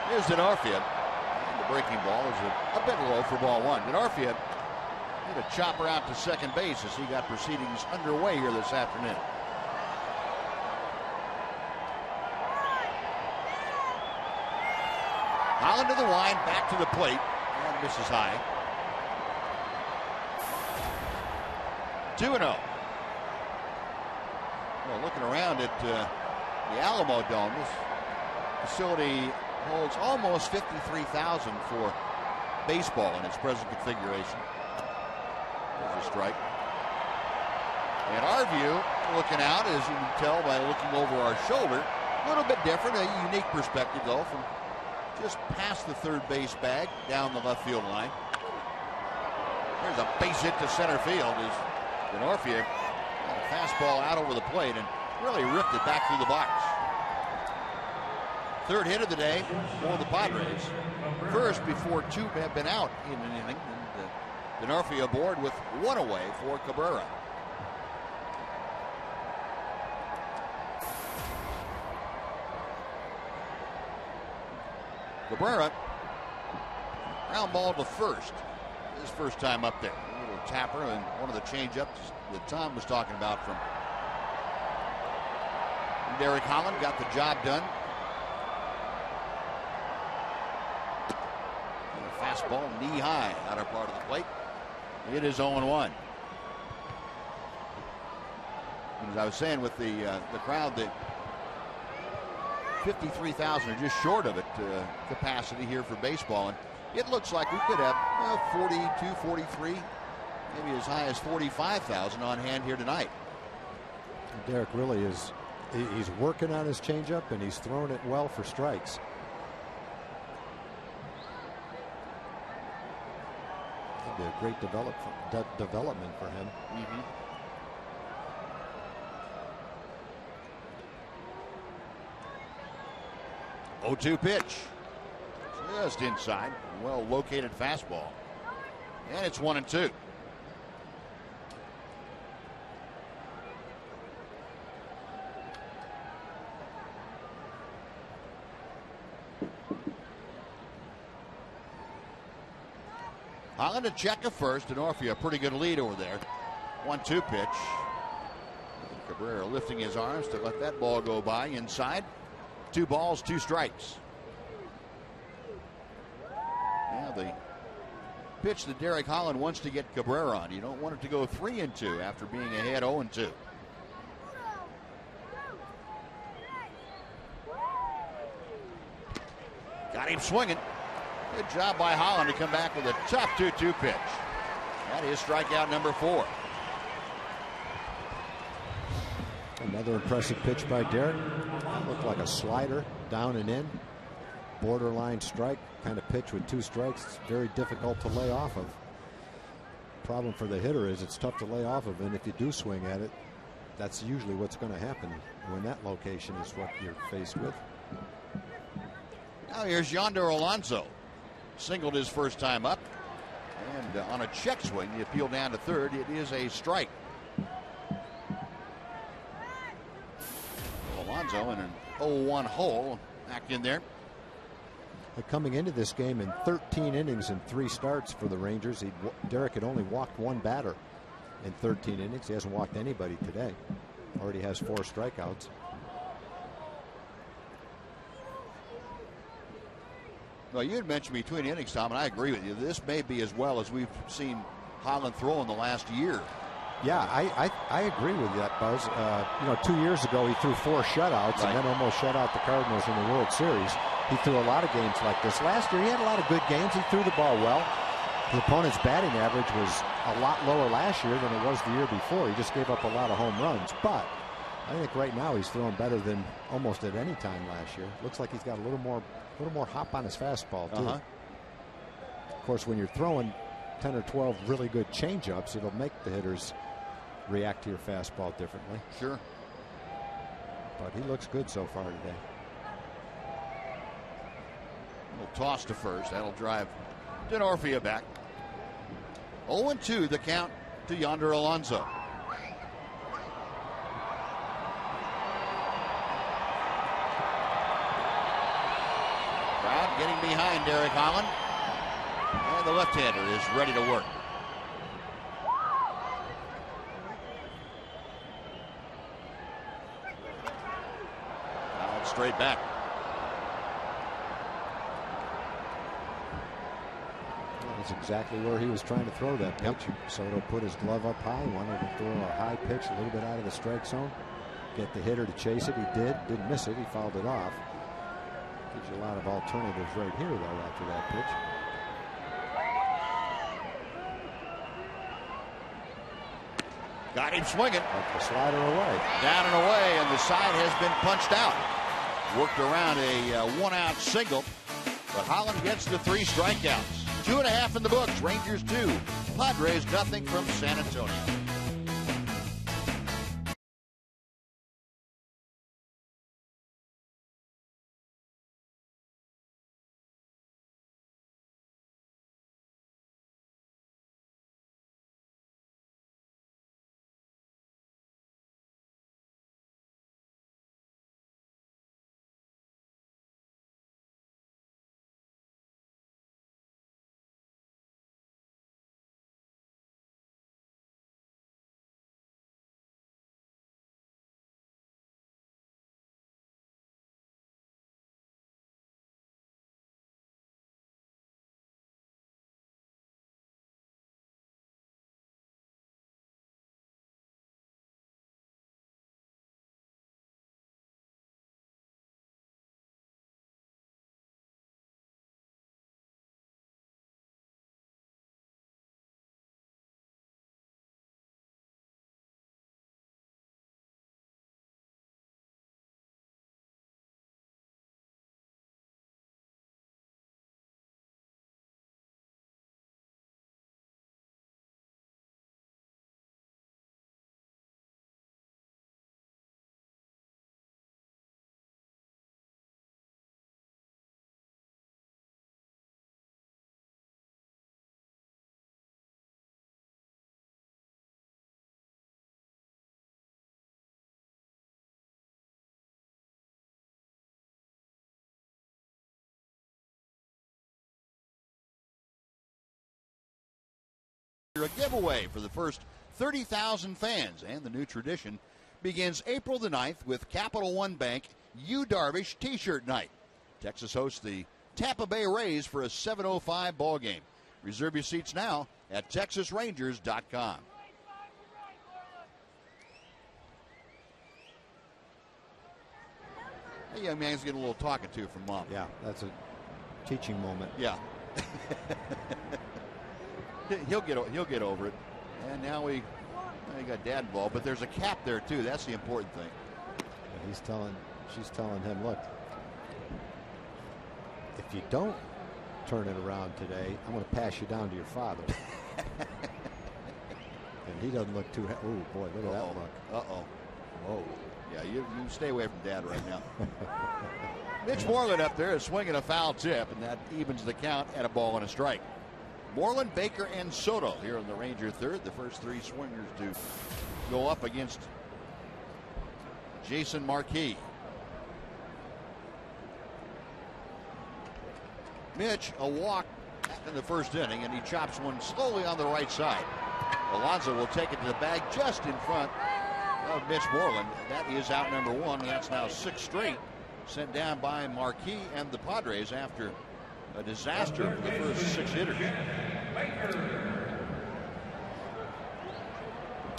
Here's Denorfia. And the breaking ball is a bit low for ball 1. Denorfia hit a chopper out to second base as he got proceedings underway here this afternoon. Holland to the line, back to the plate, and misses high. 2-0. Well, looking around at the ALAMODOME, this facility holds almost 53,000 for baseball in its present configuration. There's a strike. And our view, looking out, as you can tell by looking over our shoulder, a little bit different, a unique perspective though, from just past the third base bag down the left field line. There's a base hit to center field as Denorfia got a fastball out over the plate and really ripped it back through the box. Third hit of the day for the Padres. First before 2 have been out in an inning. And Denorfia aboard with 1 away for Cabrera. Cabrera, ground ball to first. His first time up there. A little tapper and one of the changeups that Tom was talking about from Derek Holland got the job done. And a fastball knee high outer part of the plate. It is 0-1. As I was saying with the crowd, that 53,000 are just short of it capacity here for baseball, and it looks like we could have 42, 43, maybe as high as 45,000 on hand here tonight. Derek really is, he's working on his changeup and he's thrown it well for strikes. That'd be a great development for him. Mm-hmm. 0-2 pitch. Just inside. Well located fastball. And it's 1-2. Holland to check at first. Denorfia, a pretty good lead over there. 1-2 pitch. Cabrera lifting his arms to let that ball go by inside. 2 balls, 2 strikes. Now the pitch that Derek Holland wants to get Cabrera on. You don't want it to go 3-2 after being ahead 0-2. Got him swinging. Good job by Holland to come back with a tough 2-2 pitch. That is strikeout number 4. Another impressive pitch by Derek. Looked like a slider, down and in. Borderline strike kind of pitch with 2 strikes. It's very difficult to lay off of. Problem for the hitter is it's tough to lay off of, and if you do swing at it, that's usually what's going to happen when that location is what you're faced with. Now here's Yonder Alonso. Singled his first time up, and on a check swing, the appeal down to third. It is a strike. Alonso in an 0-1 hole, back in there. Coming into this game in 13 innings and 3 starts for the Rangers, Derek had only walked 1 batter in 13 innings. He hasn't walked anybody today. Already has 4 strikeouts. Well, you had mentioned between innings, Tom, and I agree with you. This may be as well as we've seen Holland throw in the last year. Yeah, I agree with that, Buzz. 2 years ago he threw 4 shutouts, right, and then almost shut out the Cardinals in the World Series. He threw a lot of games like this. Last year he had a lot of good games. He threw the ball well. The opponent's batting average was a lot lower last year than it was the year before. He just gave up a lot of home runs. But I think right now he's throwing better than almost at any time last year. Looks like he's got a little more hop on his fastball too. Of course, when you're throwing 10 or 12 really good changeups, it'll make the hitters react to your fastball differently. Sure. But he looks good so far today. Little toss to first. That'll drive Denorfia back. 0-2 the count to Yonder Alonso. Crowd getting behind Derek Holland. And the left-hander is ready to work. Now it's straight back. That's exactly where he was trying to throw that pitch. Yep. Soto put his glove up high, wanted to throw a high pitch a little bit out of the strike zone, get the hitter to chase it. He didn't miss it. He fouled it off. Gives you a lot of alternatives right here, though, after that pitch. Got him swinging. Like the slider away. Down and away, and the side has been punched out. Worked around a 1-out single, but Holland gets the 3 strikeouts. 2.5 in the books. Rangers 2, Padres nothing from San Antonio. A giveaway for the first 30,000 fans, and the new tradition begins April the 9th with Capital One Bank U Darvish T-shirt night. Texas hosts the Tampa Bay Rays for a 7:05 ball game. Reserve your seats now at TexasRangers.com. That young man's getting a little talking to from Mom. Yeah, that's a teaching moment. Yeah. he'll get over it. And now he got Dad involved, but there's a cap there too. That's the important thing. Yeah, she's telling him, look, if you don't turn it around today, I'm going to pass you down to your father. And he doesn't look too. Oh boy, look at that look. Whoa. Yeah, you stay away from Dad right now. Mitch Moreland up there is swinging a foul tip, and that evens the count at a ball and a strike. Moreland, Baker, and Soto here in the Ranger third. The first three swingers to go up against Jason Marquis. Mitch, a walk in the first inning, and he chops one slowly on the right side. Alonso will take it to the bag just in front of Mitch Moreland. That is out number one, and that's now 6 straight sent down by Marquis and the Padres after a disaster for the first 6 hitters.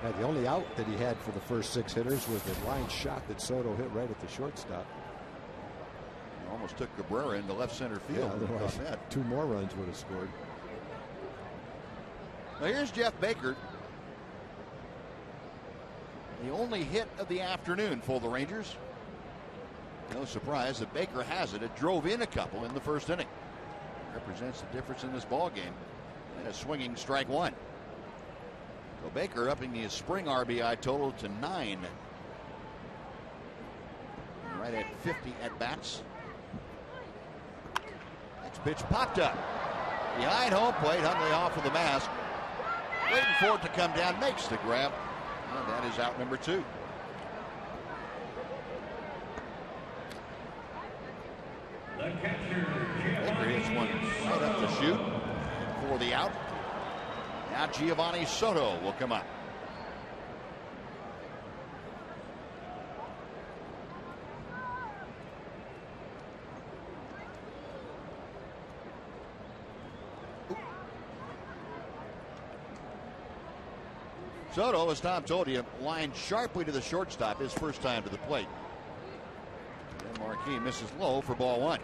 Yeah, the only out that he had for the first 6 hitters was the line shot that Soto hit right at the shortstop. He almost took Cabrera into left center field. Yeah, otherwise 2 more runs would have scored. Now here's Jeff Baker. The only hit of the afternoon for the Rangers. No surprise that Baker has it. It drove in a couple in the first inning. Represents the difference in this ball game. And a swinging strike one. So Baker upping his spring RBI total to 9. And right at 50 at bats. Next pitch popped up. Behind home plate, Hundley off of the mask. Waiting for it to come down, makes the grab. And that is out number 2. Baker hits one right up the chute for the out. Now Giovanni Soto will come up. Soto, as Tom told you, lined sharply to the shortstop his first time to the plate. And Marquis misses low for ball 1.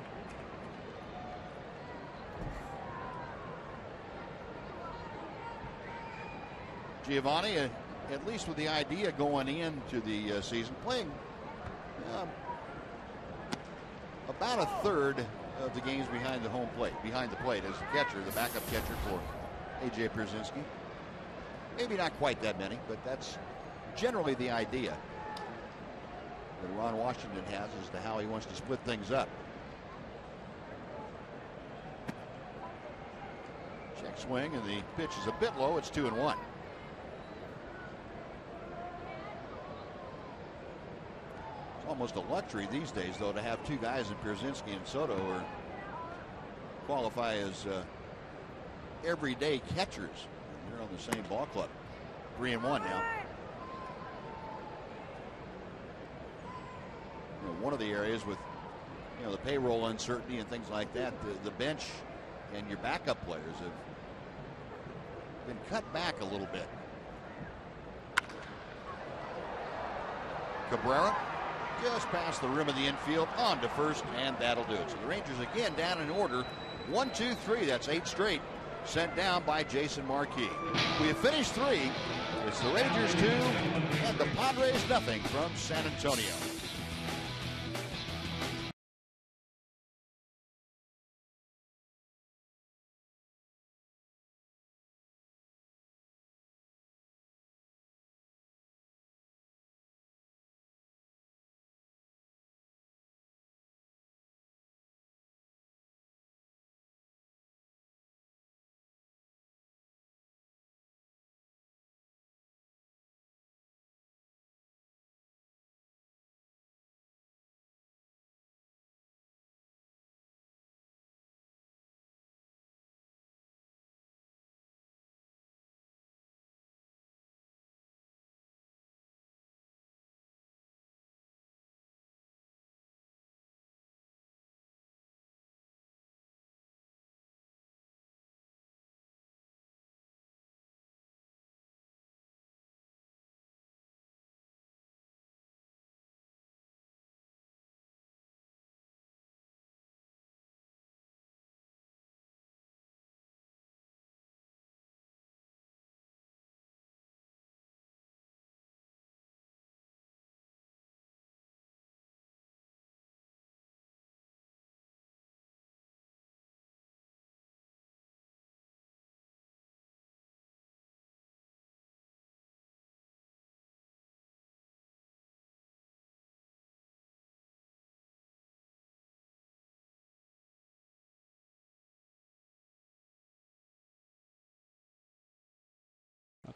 Giovanni, at least with the idea going into the season, playing about a third of the games behind the plate as the catcher, the backup catcher for A.J. Pierzynski. Maybe not quite that many, but that's generally the idea that Ron Washington has as to how he wants to split things up. Check swing, and the pitch is a bit low. It's 2-1. It's almost a luxury these days, though, to have 2 guys in Pierzynski and Soto or qualify as everyday catchers. They're on the same ball club. 3-1 now. One of the areas with the payroll uncertainty and things like that, the bench and your backup players have been cut back a little bit. Cabrera just past the rim of the infield on to first, and that'll do it. So the Rangers again down in order. 1, 2, 3. That's 8 straight. Sent down by Jason Marquis. We have finished 3. It's the Rangers 2 and the Padres nothing from San Antonio.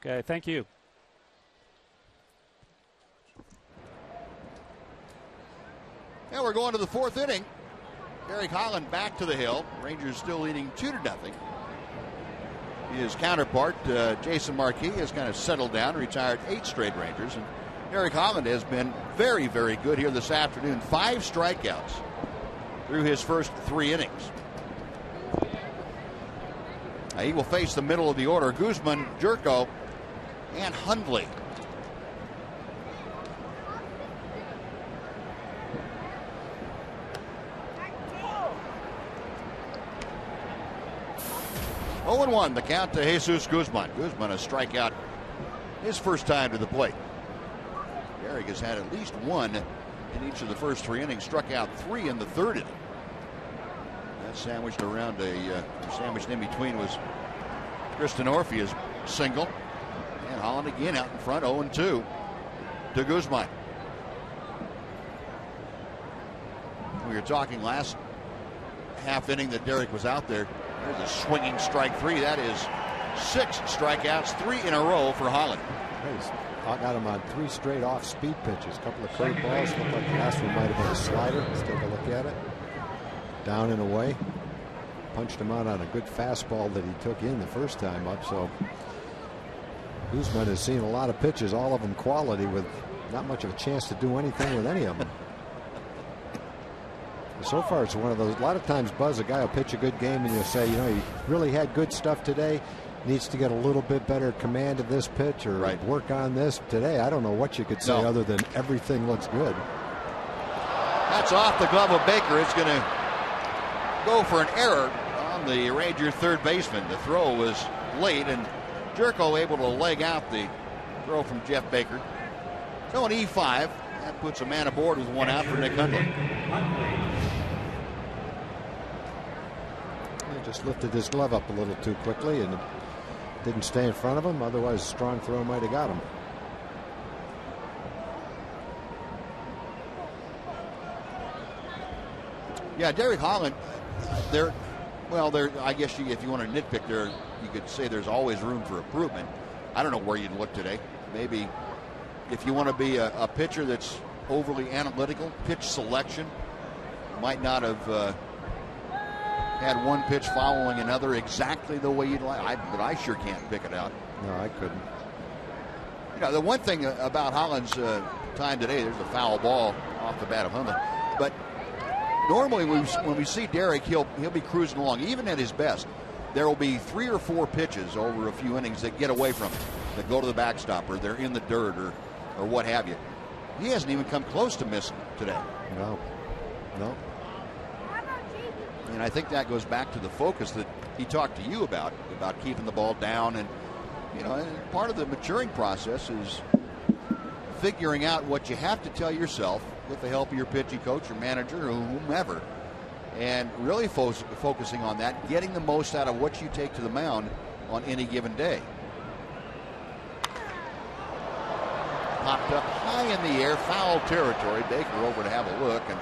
Okay, thank you. Now we're going to the fourth inning. Derek Holland back to the hill. Rangers still leading 2-0. His counterpart, Jason Marquis, has kind of settled down, retired 8 straight Rangers. And Derek Holland has been very, very good here this afternoon. 5 strikeouts through his first 3 innings. Now he will face the middle of the order. Guzman, Jerko, and Hundley. Oh, 0-1 the count to Jesus Guzman. Guzman a strikeout his first time to the plate. Derek has had at least 1 in each of the first 3 innings. Struck out 3 in the 3rd inning. That sandwiched around sandwiched in between was Tristan Orphea's single. And Holland again out in front, 0-2 to Guzman. We were talking last half inning that Derek was out there. There's a swinging strike 3. That is 6 strikeouts, 3 in a row for Holland. I got him on 3 straight off-speed pitches. A couple of curveballs. Looked like the last one might have been a slider. Let's take a look at it. Down and away. Punched him out on a good fastball that he took in the first time up. So Guzman has seen a lot of pitches, all of them quality, with not much of a chance to do anything with any of them. So far, it's one of those. A lot of times, Buzz, a guy will pitch a good game, and you'll say, you know, he really had good stuff today. Needs to get a little bit better command of this pitch or work on this. Today, I don't know what you could say other than everything looks good. That's off the glove of Baker. It's going to go for an error on the Ranger third baseman. The throw was late, and Jerko able to leg out the throw from Jeff Baker. So an E5. That puts a man aboard with 1 out for Nick Hundley. He just lifted his glove up a little too quickly and didn't stay in front of him. Otherwise, a strong throw might have got him. Yeah, Derek Holland, I guess if you want to nitpick there, you could say there's always room for improvement. I don't know where you'd look today. Maybe if you want to be a pitcher that's overly analytical, pitch selection, might not have had one pitch following another exactly the way you'd like. But I sure can't pick it out. No, I couldn't. You know, the one thing about Holland's time today, there's a foul ball off the bat of Hundley. But normally when we see Derek, he'll be cruising along. Even at his best, there will be 3 or 4 pitches over a few innings that get away from him, that go to the backstop, or they're in the dirt, or what have you. He hasn't even come close to missing today. No. And I think that goes back to the focus that he talked to you about keeping the ball down. And, you know, part of the maturing process is figuring out what you have to tell yourself with the help of your pitching coach or manager or whomever, and really focusing on that, getting the most out of what you take to the mound on any given day. Popped up high in the air, foul territory. Baker over to have a look, and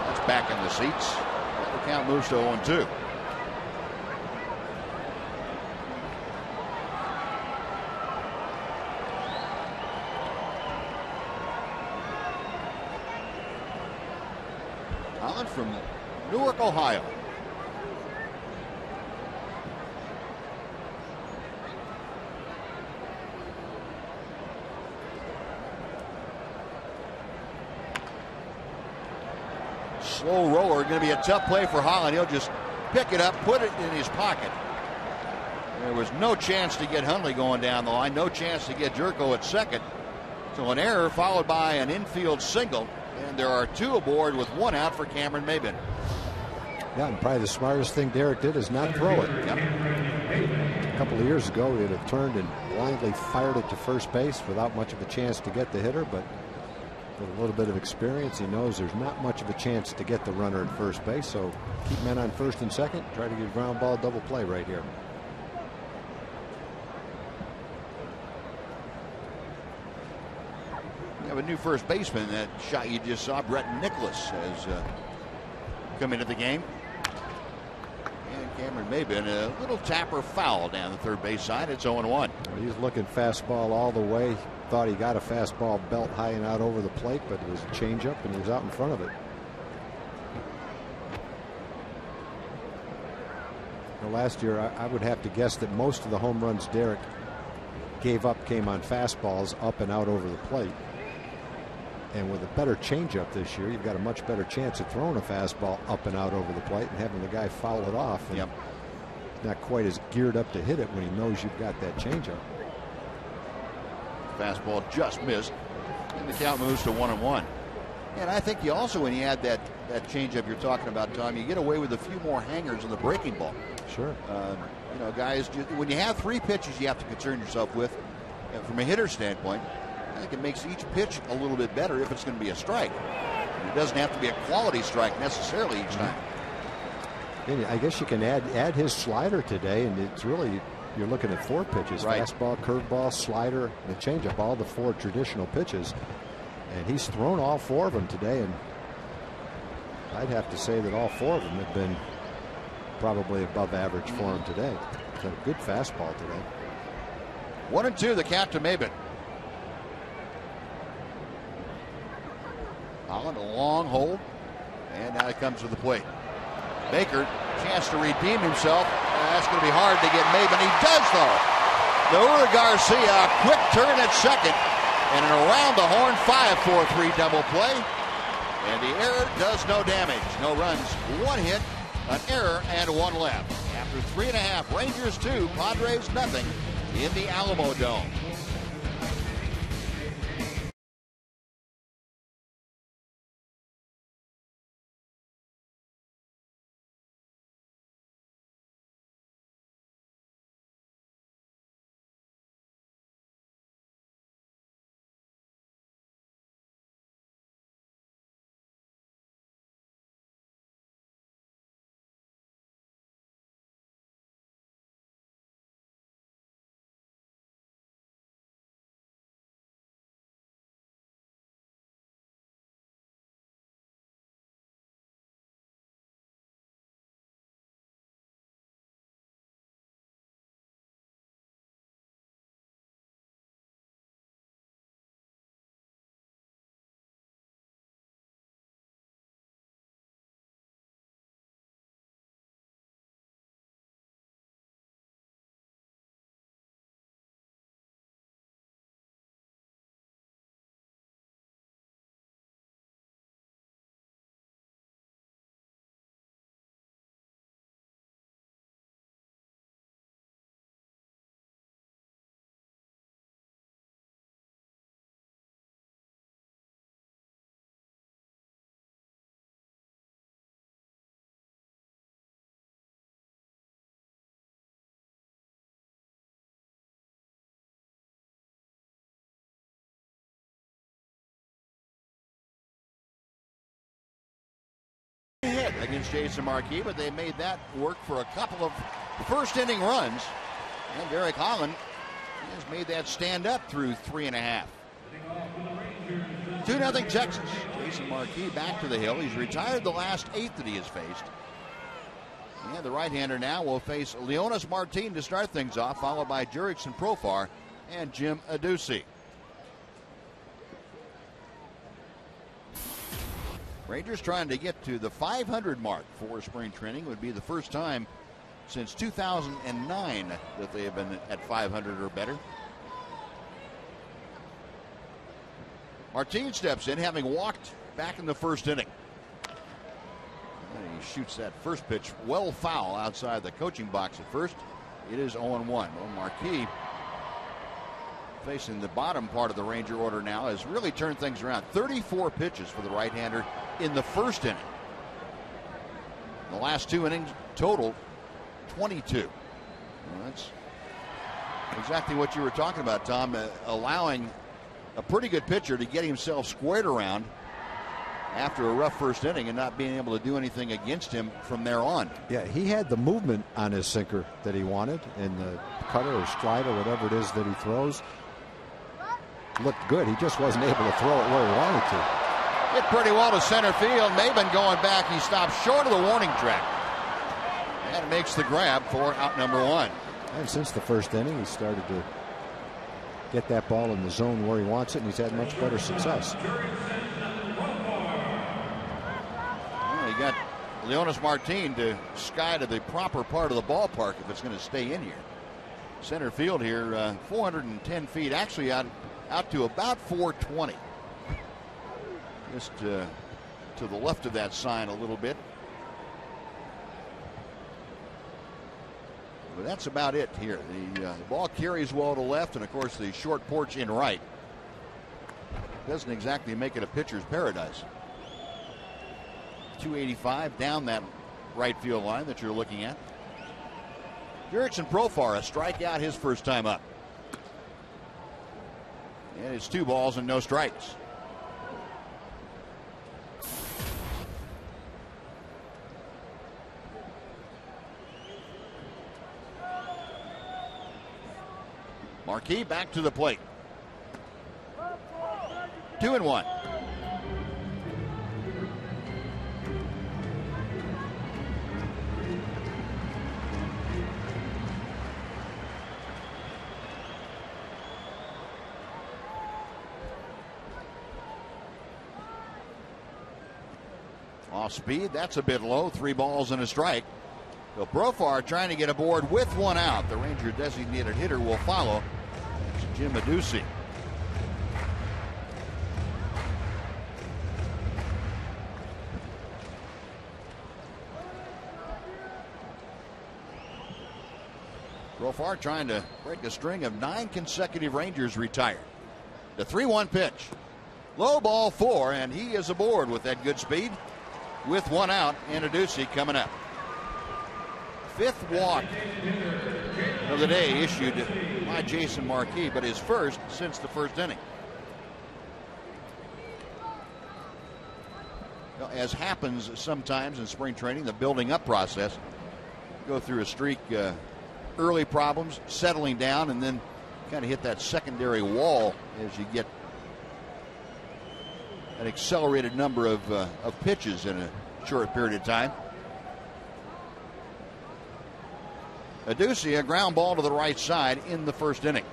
that's back in the seats. The count moves to 0-2. Holland from Newark, Ohio. Slow roller, going to be a tough play for Holland. He'll just pick it up, put it in his pocket. There was no chance to get Hundley going down the line, no chance to get Jerko at second. So an error followed by an infield single, and there are 2 aboard with 1 out for Cameron Maybin. Yeah, and probably the smartest thing Derek did is not throw it. Yep. A couple of years ago, he would have turned and blindly fired it to first base without much of a chance to get the hitter, but with a little bit of experience, he knows there's not much of a chance to get the runner at first base. So keep men on first and second. Try to get a ground ball double play right here. We have a new first baseman. That shot you just saw, Brett Nicholas, has come into the game. And Cameron Maben. A little tapper foul down the third base side. It's 0-1. He's looking fastball all the way. Thought he got a fastball belt high and out over the plate, but it was a changeup and he was out in front of it. Well, last year, I would have to guess that most of the home runs Derek gave up came on fastballs up and out over the plate. And with a better changeup this year, you've got a much better chance of throwing a fastball up and out over the plate and having the guy foul it off. And yep. Not quite as geared up to hit it when he knows you've got that changeup. Fastball just missed, and the count moves to 1-1. And I think you also, when you add that changeup you're talking about, Tom, you get away with a few more hangers on the breaking ball. Sure. You know, guys, when you have 3 pitches you have to concern yourself with, from a hitter standpoint, I think it makes each pitch a little bit better if it's going to be a strike. It doesn't have to be a quality strike necessarily each time. And I guess you can add his slider today, and it's really, you're looking at 4 pitches. Right. Fastball, curveball, slider, and a changeup, all the 4 traditional pitches. And he's thrown all 4 of them today, and I'd have to say that all 4 of them have been probably above average for him today. He's had a good fastball today. 1-2, the count to Maben. Holland, a long hold, and now he comes to the plate. Baker, chance to redeem himself. That's going to be hard to get Maben. He does, though. The Garcia, a quick turn at second, and an around the horn 5-4-3 double play. And the error does no damage. No runs, 1 hit, an error, and 1 left. After 3.5, Rangers 2, Padres nothing in the ALAMODOME. Hit against Jason Marquis, but they made that work for a couple of first inning runs. And Derek Holland has made that stand up through 3.5. 2-0 Texas. Jason Marquis back to the hill. He's retired the last 8 that he has faced. And the right-hander now will face Leonis Martin to start things off, followed by Jurickson Profar and Jim Adduci. Rangers trying to get to the 500 mark for spring training. It would be the first time since 2009 that they have been at 500 or better. Martin steps in, having walked back in the first inning. And he shoots that first pitch well foul outside the coaching box at first. It is 0-1. Well, Marquis, facing the bottom part of the Ranger order now, has really turned things around. 34 pitches for the right-hander in the first inning. The last 2 innings total 22. Well, that's exactly what you were talking about, Tom, allowing a pretty good pitcher to get himself squared around after a rough first inning and not being able to do anything against him from there on. Yeah, he had the movement on his sinker that he wanted, and the cutter or slider, whatever it is that he throws, looked good. He just wasn't able to throw it where he wanted to. Hit pretty well to center field. Maben going back. He stopped short of the warning track. And makes the grab for out number 1. And since the first inning, he started to get that ball in the zone where he wants it, and he's had much better success. Well, he got Leonis Martin to sky to the proper part of the ballpark if it's going to stay in here. Center field here, 410 feet, actually out to about 420. Just to the left of that sign a little bit. But that's about it here. The ball carries well to left, and of course the short porch in right. Doesn't exactly make it a pitcher's paradise. 285 down that right field line that you're looking at. Jurickson Profar, a strikeout his first time up. And it's 2 balls and no strikes. Marquis back to the plate. 2-1. Off speed, that's a bit low. 3 balls and a strike. So Profar trying to get aboard with 1 out. The Ranger designated hitter will follow. It's Jim Adduci. Profar trying to break a string of 9 consecutive Rangers retired. The 3-1 pitch. Low ball 4, and he is aboard with that good speed. With 1 out, and Adduci coming up. 5th walk of the day issued by Jason Marquis, but his first since the first inning. Now, as happens sometimes in spring training, the building up process, go through a streak, early problems, settling down, and then kind of hit that secondary wall as you get an accelerated number of pitches in a short period of time. Adduci, a ground ball to the right side in the first inning.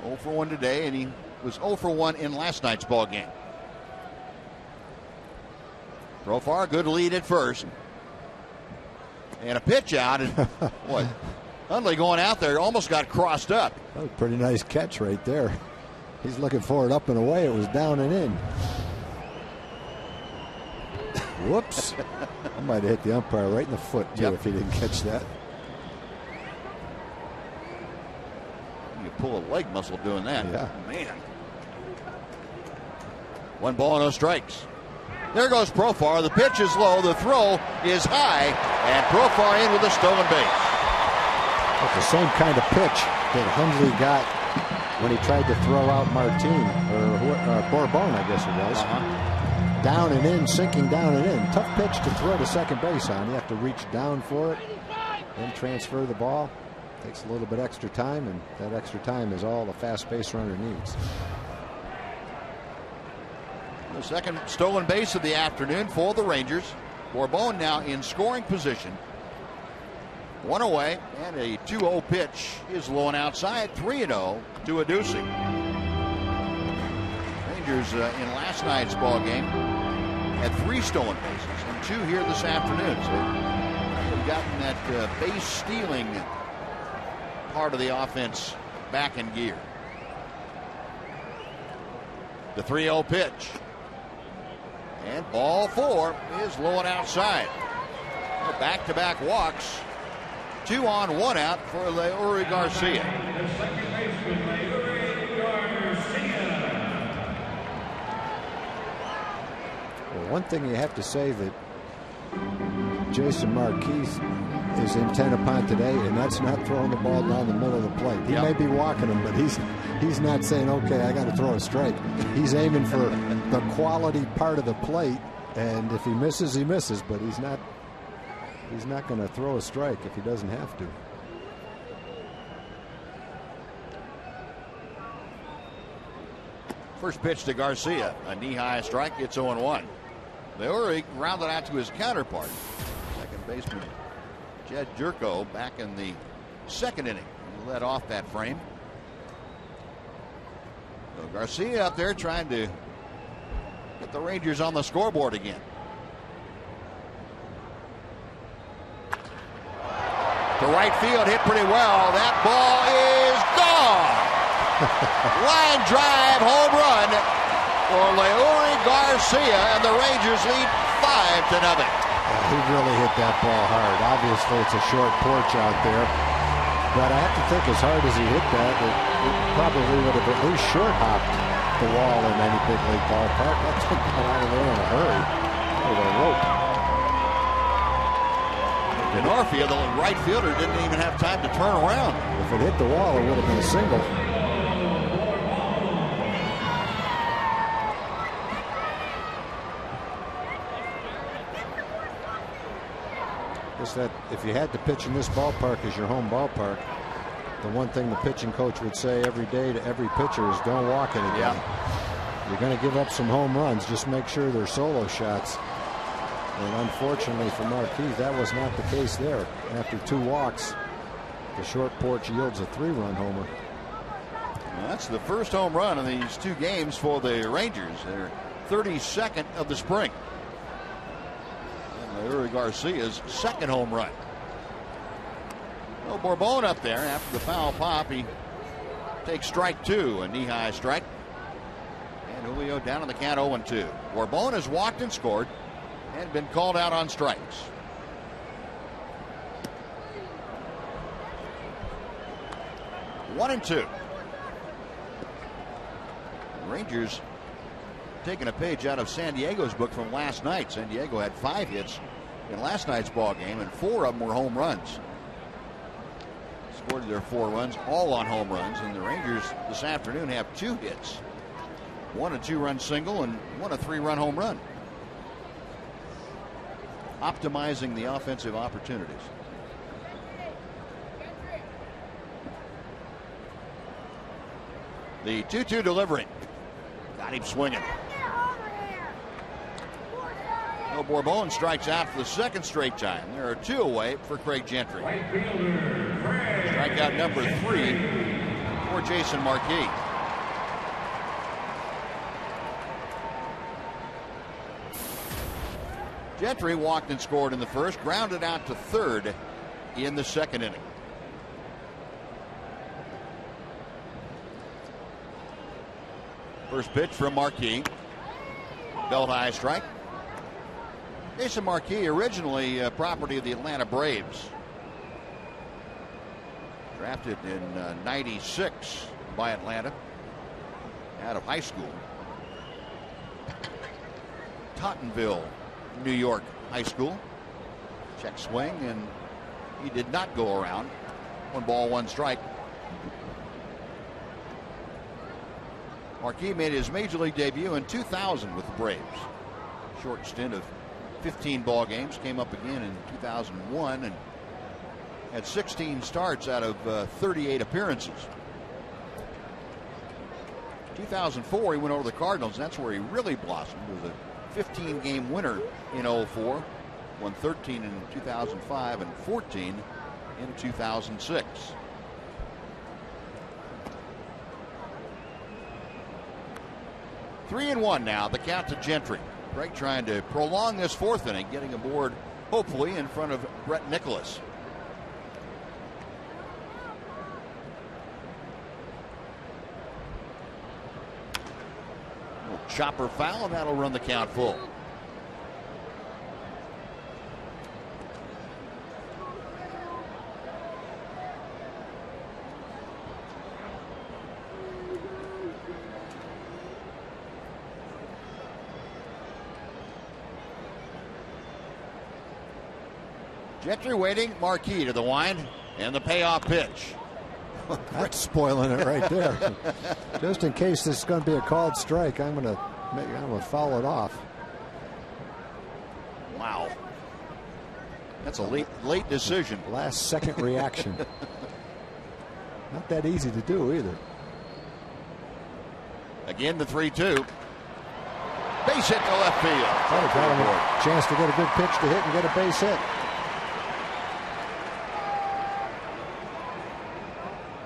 Oh for 1 today, and he was 0 for 1 in last night's ball game. Profar, good lead at first. And a pitch out, and boy, Hundley going out there almost got crossed up. That was a pretty nice catch right there. He's looking for it up and away. It was down and in. Whoops. I might have hit the umpire right in the foot, too, if he didn't catch that. You pull a leg muscle doing that. Yeah. Man. 1 ball, no strikes. There goes Profar. The pitch is low. The throw is high. And Profar in with a stolen base. That's the same kind of pitch that Hundley got when he tried to throw out Martin, or Bourbon, I guess it was. Down and in, sinking down and in. Tough pitch to throw to second base on. You have to reach down for it, then transfer the ball. Takes a little bit extra time, and that extra time is all a fast base runner needs. The second stolen base of the afternoon for the Rangers. Bourbon now in scoring position. 1 away, and a 2-0 pitch is low and outside. 3-0 to Adduci. Rangers in last night's ball game had 3 stolen bases and 2 here this afternoon. So they've gotten that base stealing part of the offense back in gear. The 3-0 pitch. And ball 4 is low and outside. Back-to-back walks. 2 on, 1 out for Leury Garcia. Well, one thing you have to say that Jason Marquis is intent upon today, and that's not throwing the ball down the middle of the plate. He may be walking him, but he's not saying, okay, I got to throw a strike. He's aiming for the quality part of the plate, and if he misses, he misses, but he's not going to throw a strike if he doesn't have to. First pitch to Garcia, a knee-high strike. It's 0-1. Leori rounded out to his counterpart, second baseman Jed Jerko, back in the second inning. He led off that frame. So Garcia up there trying to get the Rangers on the scoreboard again. To right field, hit pretty well. That ball is gone. Line drive, home run for Leori Garcia, and the Rangers lead 5-0. He really hit that ball hard. Obviously, it's a short porch out there, but I have to think as hard as he hit that, it probably would have at least short hopped the wall in any big league ballpark. That thing got out of there in a hurry with a rope. In our field, the right fielder didn't even have time to turn around. If it hit the wall, it would have been a single. Just that if you had to pitch in this ballpark as your home ballpark, the one thing the pitching coach would say every day to every pitcher is don't walk it again. Yeah. You're going to give up some home runs. Just make sure they're solo shots. And unfortunately for Marquis, that was not the case there. After 2 walks, the short porch yields a 3-run homer. Well, that's the first home run in these 2 games for the Rangers. They're 32nd of the spring. And Leori Garcia's second home run. No Bourbon up there after the foul pop. He takes strike 2, a knee-high strike. And Julio down on the count 0-2. Bourbon has walked and scored and been called out on strikes. One and 2. Rangers taking a page out of San Diego's book from last night. San Diego had 5 hits in last night's ball game, and 4 of them were home runs. Scored their 4 runs, all on home runs, and the Rangers this afternoon have 2 hits. 1 a 2-run single and 1 a 3-run home run. Optimizing the offensive opportunities. The 2-2 delivery. Got him swinging. No, Bourbon strikes out for the second straight time. There are 2 away for Craig Gentry. Strikeout number 3 for Jason Marquis. Gentry walked and scored in the first, grounded out to third in the second inning. First pitch from Marquis. Belt high strike. Jason Marquis, originally property of the Atlanta Braves. Drafted in '96 by Atlanta out of high school. Tottenville, New York high school. Check swing, and he did not go around. 1 ball, 1 strike. Marquis made his major league debut in 2000 with the Braves. Short stint of 15 ball games. Came up again in 2001 and had 16 starts out of 38 appearances. 2004 he went over to the Cardinals, and that's where he really blossomed. He was a 15-game winner in 04. Won 13 in 2005 and 14 in 2006. Three and 1 now, the count to Gentry. Craig trying to prolong this 4th inning, getting aboard hopefully in front of Brett Nicholas. Chopper foul, and that'll run the count full. Gentry waiting, Marquis to the wind, and the payoff pitch. That's spoiling it right there. Just in case this is going to be a called strike, I'm going to foul it off. Wow. That's a late decision. Last second reaction. Not that easy to do either. Again, the 3-2. Base hit to left field. Got him a chance to get a good pitch to hit and get a base hit.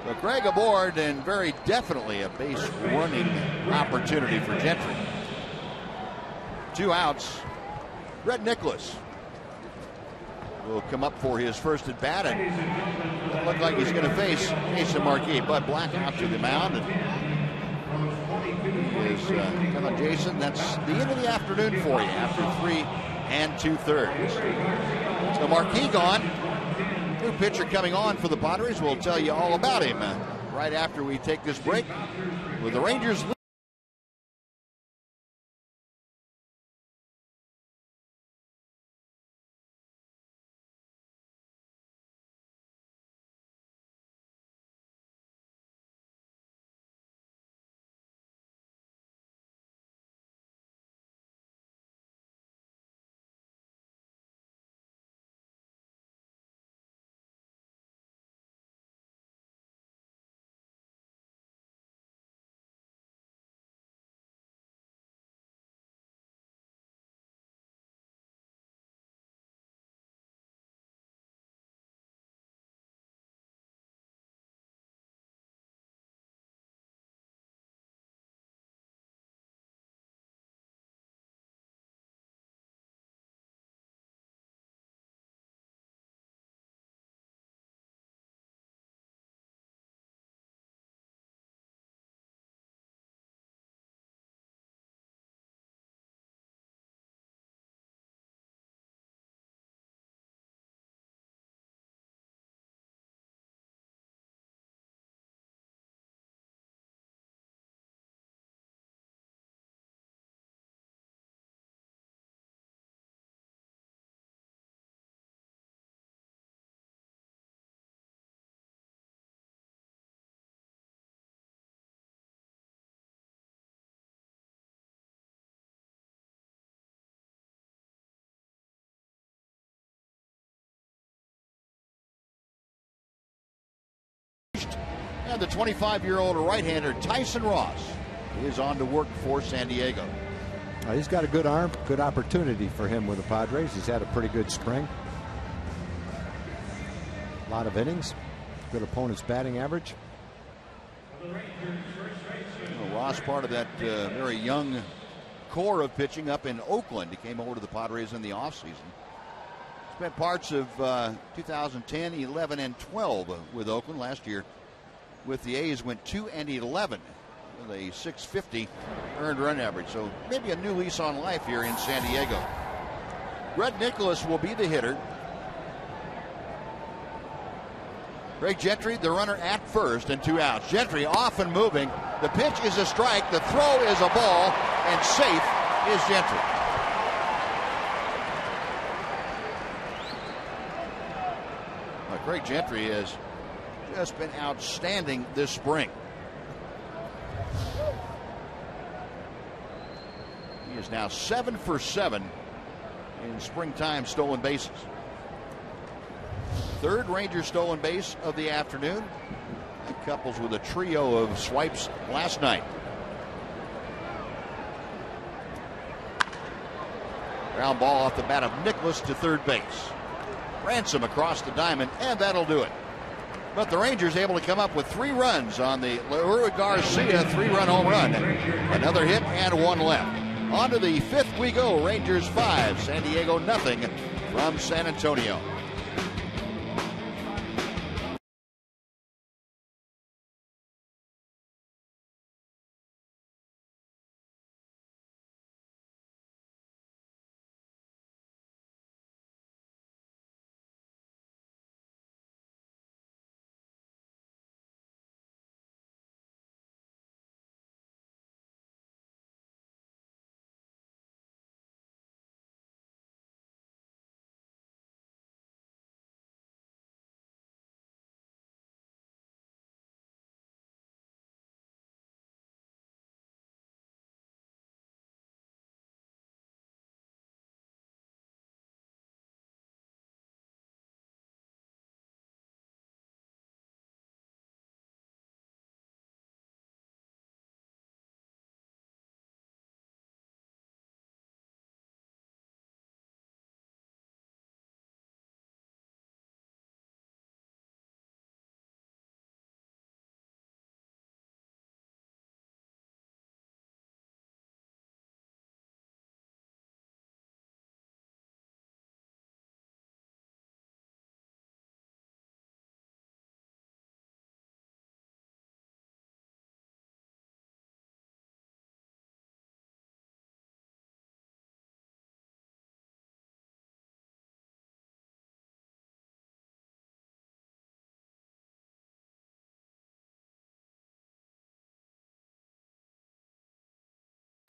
So Greg aboard, and very definitely a base running opportunity for Gentry. 2 outs. Red Nicholas will come up for his first at bat, and it looked like he's going to face Jason Marquis. Bud Black out to the mound, and he is come on, Jason. That's the end of the afternoon for you after 3 2/3. So Marquis gone. New pitcher coming on for the Padres. We'll tell you all about him right after we take this break with the Rangers. And the 25-year-old right-hander Tyson Ross is on to work for San Diego. He's got a good arm, good opportunity for him with the Padres. He's had a pretty good spring. A lot of innings, good opponent's batting average. Ross, part of that very young core of pitching up in Oakland. He came over to the Padres in the offseason. Spent parts of 2010, 11, and 12 with Oakland. Last year with the A's went 2-11 with a .650 earned run average. So maybe a new lease on life here in San Diego. Red Nicholas will be the hitter. Greg Gentry, the runner at first, and 2 outs. Gentry off and moving. The pitch is a strike. The throw is a ball, and safe is Gentry. Greg Gentry has just been outstanding this spring. He is now 7 for 7 in springtime stolen bases. Third Rangers stolen base of the afternoon. It couples with a trio of swipes last night. Ground ball off the bat of Nicholas to third base. Ransom across the diamond, and that'll do it. But the Rangers able to come up with 3 runs on the Garcia 3-run home run. Another hit and 1 left. On to the 5th we go. Rangers 5, San Diego nothing from San Antonio.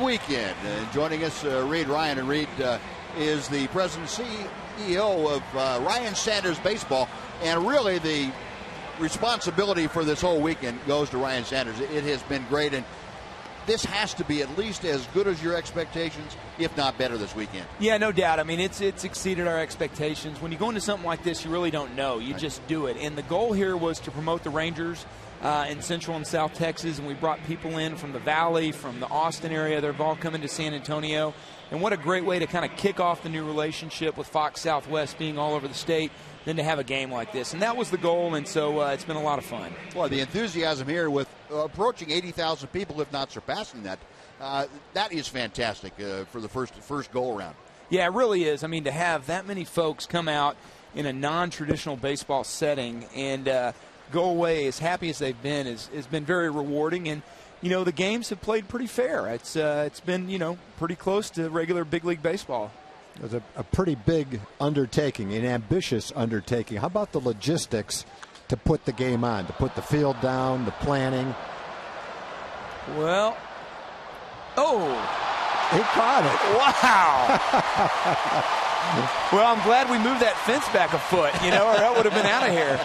Weekend. Joining us, Reed Ryan. And Reed is the president and CEO of Ryan Sanders Baseball. And really the responsibility for this whole weekend goes to Ryan Sanders. It has been great. And this has to be at least as good as your expectations, if not better, this weekend. Yeah, no doubt. I mean, it's exceeded our expectations. When you go into something like this, you really don't know. You just do it. And the goal here was to promote the Rangers in Central and South Texas, and we brought people in from the Valley, from the Austin area. They've all come into San Antonio. And what a great way to kind of kick off the new relationship with Fox Southwest being all over the state than to have a game like this. And that was the goal, and so it's been a lot of fun. Well, the enthusiasm here with approaching 80,000 people, if not surpassing that, that is fantastic for the first go-around. Yeah, it really is. I mean, to have that many folks come out in a non-traditional baseball setting and go away as happy as they've been has been very rewarding. And, you know, the games have played pretty fair. It's been, you know, pretty close to regular big league baseball. It was a pretty big undertaking, an ambitious undertaking. How about the logistics to put the game on, to put the field down, the planning? Well, he caught it. Wow. Well, I'm glad we moved that fence back a foot, you know, or that would have been out of here.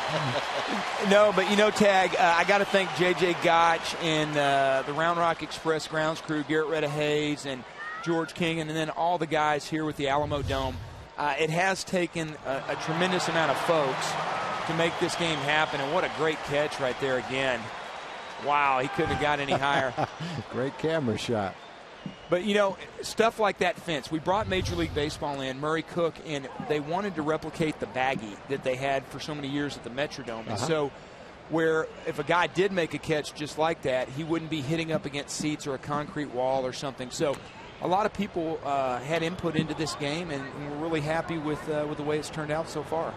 No, but, you know, Tag, I got to thank J.J. Gotch and the Round Rock Express grounds crew, Garrett Retta-Hayes and George King, and then all the guys here with the ALAMODOME. It has taken a tremendous amount of folks to make this game happen, and what a great catch right there again. Wow, he couldn't have got any higher. Great camera shot. But, you know, stuff like that fence. We brought Major League Baseball in, Murray Cook, and they wanted to replicate the baggie that they had for so many years at the Metrodome. And so where if a guy did make a catch just like that, he wouldn't be hitting up against seats or a concrete wall or something. So a lot of people had input into this game, and we're really happy with the way it's turned out so far.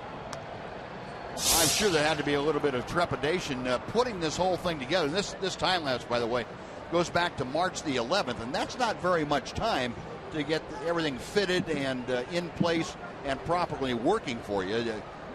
I'm sure there had to be a little bit of trepidation putting this whole thing together. And this time lapse, by the way, goes back to March the 11th, and that's not very much time to get everything fitted and in place and properly working for you.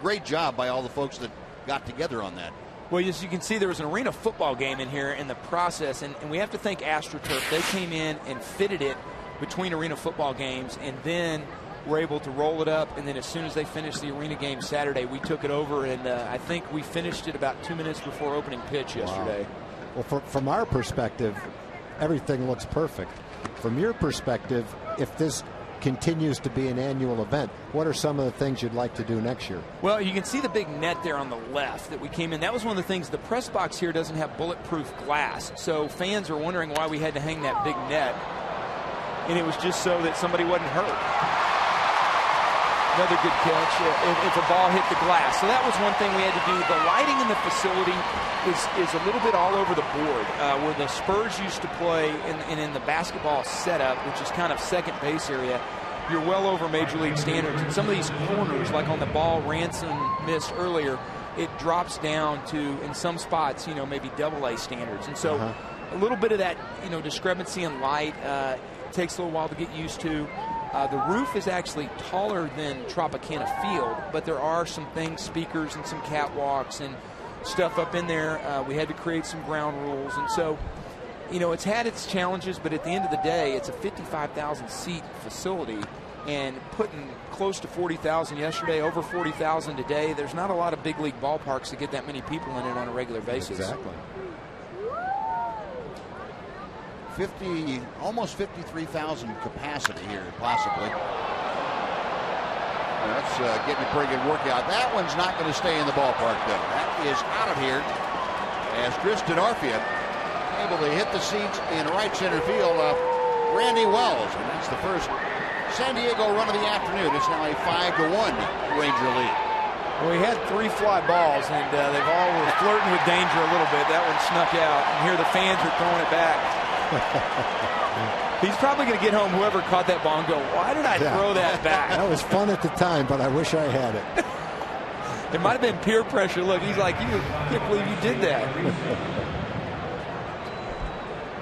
Great job by all the folks that got together on that. Well, as you can see, there was an arena football game in here in the process, and we have to thank AstroTurf. They came in and fitted it between arena football games, and then were able to roll it up. And then as soon as they finished the arena game Saturday, we took it over, and I think we finished it about 2 minutes before opening pitch yesterday. Wow. Well, from our perspective, everything looks perfect. From your perspective, if this continues to be an annual event, what are some of the things you'd like to do next year? Well, you can see the big net there on the left that we came in. That was one of the things. The press box here doesn't have bulletproof glass, so fans are wondering why we had to hang that big net, and it was just so that somebody wasn't hurt. Another good catch if a ball hit the glass. So that was one thing we had to do. The lighting in the facility is a little bit all over the board. Where the Spurs used to play in the basketball setup, which is kind of second base area, you're well over Major League standards. And some of these corners, like on the ball Ransom missed earlier, it drops down to, in some spots, you know, maybe AA standards. And so a little bit of that, you know, discrepancy in light takes a little while to get used to. The roof is actually taller than Tropicana Field, but there are some things, speakers and some catwalks and stuff up in there. We had to create some ground rules. And so, you know, it's had its challenges, but at the end of the day, it's a 55,000 seat facility, and putting close to 40,000 yesterday, over 40,000 today, there's not a lot of big league ballparks that get that many people in it on a regular basis. Exactly. Almost 53,000 capacity here, possibly. That's getting a pretty good workout. That one's not going to stay in the ballpark, though. That is out of here as Chris Denarfia able to hit the seats in right center field off Randy Wells. And that's the first San Diego run of the afternoon. It's now a 5-1 Ranger lead. Well, he had 3 fly balls, and they've all were flirting with danger a little bit. That one snuck out, and here the fans are throwing it back. He's probably going to get home, whoever caught that ball, and go, why did I throw that back? That was fun at the time, but I wish I had it. It might have been peer pressure. Look, he's like, I can't believe you did that.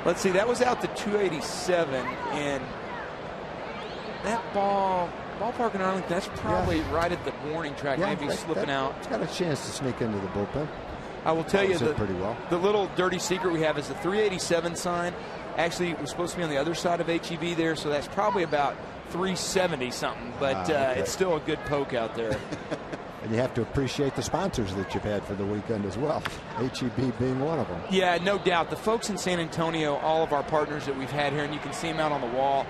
Let's see, that was out to 287, and that ballpark in Arlington, that's probably right at the warning track, maybe slipping out. It's got a chance to sneak into the bullpen. I will tell you pretty well. The little dirty secret we have is the 387 sign actually was supposed to be on the other side of HEB there, so that's probably about 370 something, but okay. It's still a good poke out there. And you have to appreciate the sponsors that you've had for the weekend as well, HEB being one of them. Yeah, no doubt. The folks in San Antonio, all of our partners that we've had here, and you can see them out on the wall,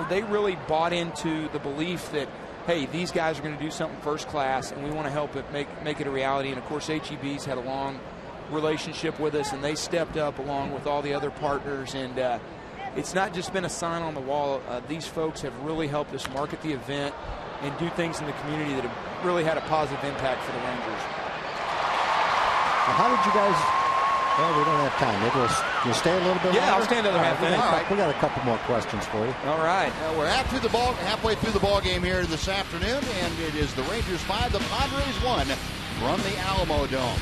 they really bought into the belief that, hey, these guys are going to do something first class, and we want to help it make it a reality. And, of course, HEB's had a long relationship with us, and they stepped up along with all the other partners. And it's not just been a sign on the wall. These folks have really helped us market the event and do things in the community that have really had a positive impact for the Rangers. Well, how did you guys... Well, we don't have time. Maybe you'll stay a little bit longer? Yeah, I'll stay another half minute. We got a couple more questions for you. All right. We're halfway through the ball game here this afternoon, and it is the Rangers 5, the Padres 1 from the ALAMODOME.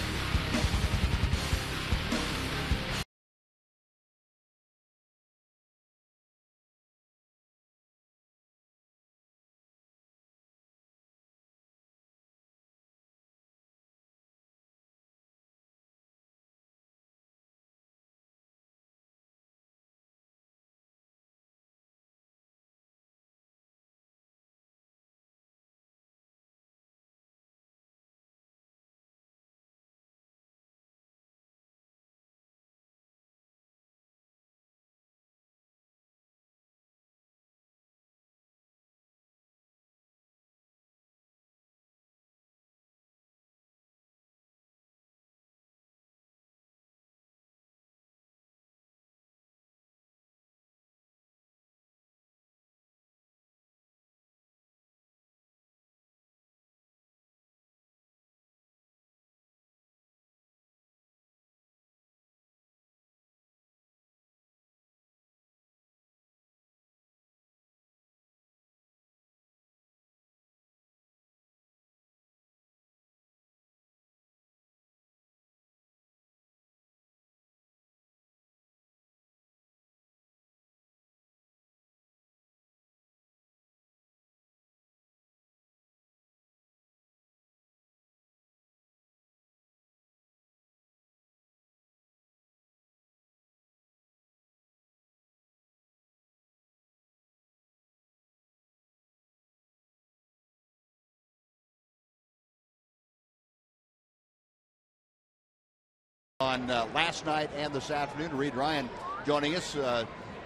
On last night and this afternoon, Reed Ryan joining us.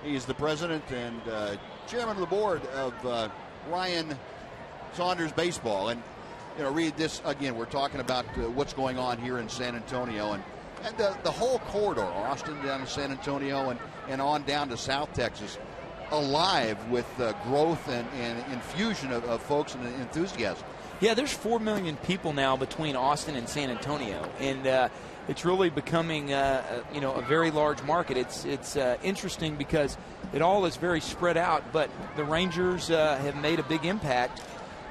He's the president and chairman of the board of Ryan Saunders Baseball. And, Reed, this, again, we're talking about what's going on here in San Antonio. And the whole corridor, Austin down to San Antonio and on down to South Texas, alive with growth and infusion of folks and enthusiasm. Yeah, there's 4 million people now between Austin and San Antonio. And it's really becoming, a very large market. It's interesting because it all is very spread out, but the Rangers have made a big impact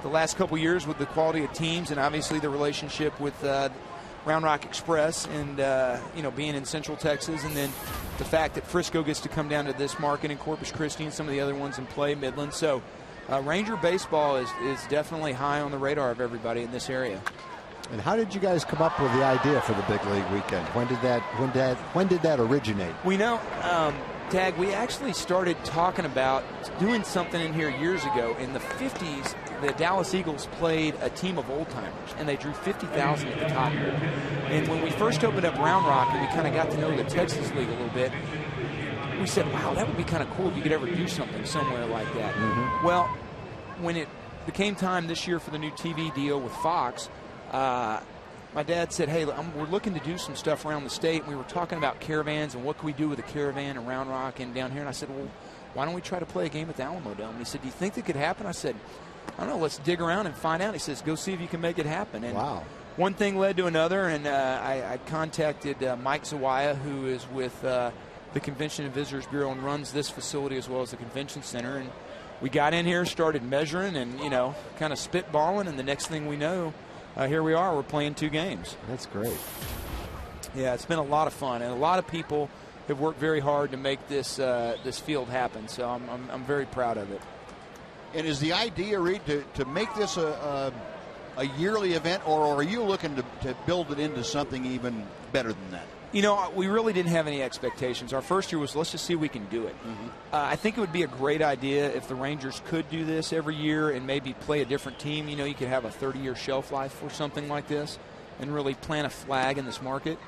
the last couple years with the quality of teams and obviously the relationship with Round Rock Express and, being in Central Texas, and then the fact that Frisco gets to come down to this market and Corpus Christi and some of the other ones in play, Midland. So Ranger baseball is definitely high on the radar of everybody in this area. And how did you guys come up with the idea for the big league weekend? When did that originate? We know, Tag, we actually started talking about doing something in here years ago. In the 50s, the Dallas Eagles played a team of old-timers, and they drew 50,000 at the top. And when we first opened up Round Rock and we kind of got to know the Texas League a little bit, we said, wow, that would be kind of cool if you could ever do something somewhere like that. Mm-hmm. Well, when it became time this year for the new TV deal with Fox, my dad said, hey, we're looking to do some stuff around the state. We were talking about caravans and what can we do with a caravan in Round Rock and down here. And I said, well, why don't we try to play a game at the ALAMODOME? And he said, do you think that could happen? I said, I don't know, let's dig around and find out. He says, go see if you can make it happen. And wow. One thing led to another, and I contacted Mike Zawaya, who is with the Convention and Visitors Bureau and runs this facility as well as the convention center. And we got in here, started measuring and, kind of spitballing, and the next thing we know, here we are. We're playing 2 games. That's great. Yeah, it's been a lot of fun, and a lot of people have worked very hard to make this this field happen. So I'm very proud of it. And is the idea, Reed, to make this a yearly event, or are you looking to build it into something even better than that? You know, we really didn't have any expectations. Our first year was, let's just see if we can do it. I think it would be a great idea if the Rangers could do this every year and maybe play a different team. You know, you could have a 30-year shelf life for something like this and really plant a flag in this market.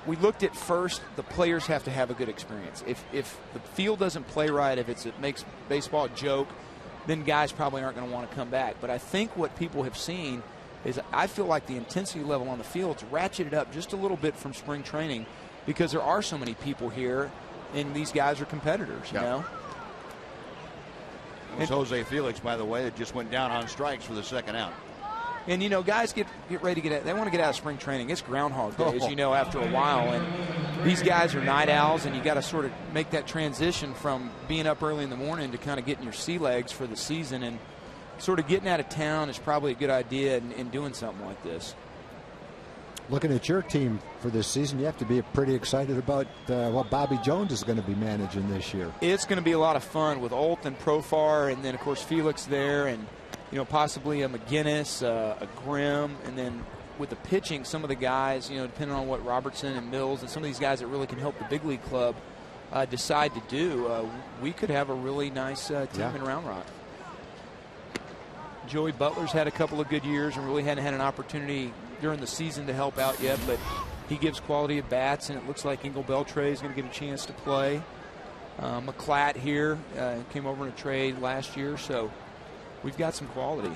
We looked at first, the players have to have a good experience. If the field doesn't play right, if it makes baseball a joke, then guys probably aren't going to want to come back. But I think what people have seen is I feel like the intensity level on the field's ratcheted up just a little bit from spring training because there are so many people here, and these guys are competitors, you know? It was Jose Felix, by the way, that just went down on strikes for the second out. And, you know, guys get ready to get out. They want to get out of spring training. It's Groundhog Day, as you know, after a while. And these guys are night owls, and you got to sort of make that transition from being up early in the morning to kind of getting your sea legs for the season. And sort of getting out of town is probably a good idea in doing something like this. Looking at your team for this season, you have to be pretty excited about what Bobby Jones is going to be managing this year. It's going to be a lot of fun with Olt and Profar, and then, of course, Felix there, and, you know, possibly a McGinnis, a Grimm, and then with the pitching, some of the guys, you know, depending on what Robertson and Mills and some of these guys that really can help the big league club decide to do, we could have a really nice team in Round Rock. Joey Butler's had a couple of good years and really hadn't had an opportunity during the season to help out yet, but he gives quality at bats, and it looks like Engel Beltre is going to get a chance to play. McClatt here came over in a trade last year, so we've got some quality.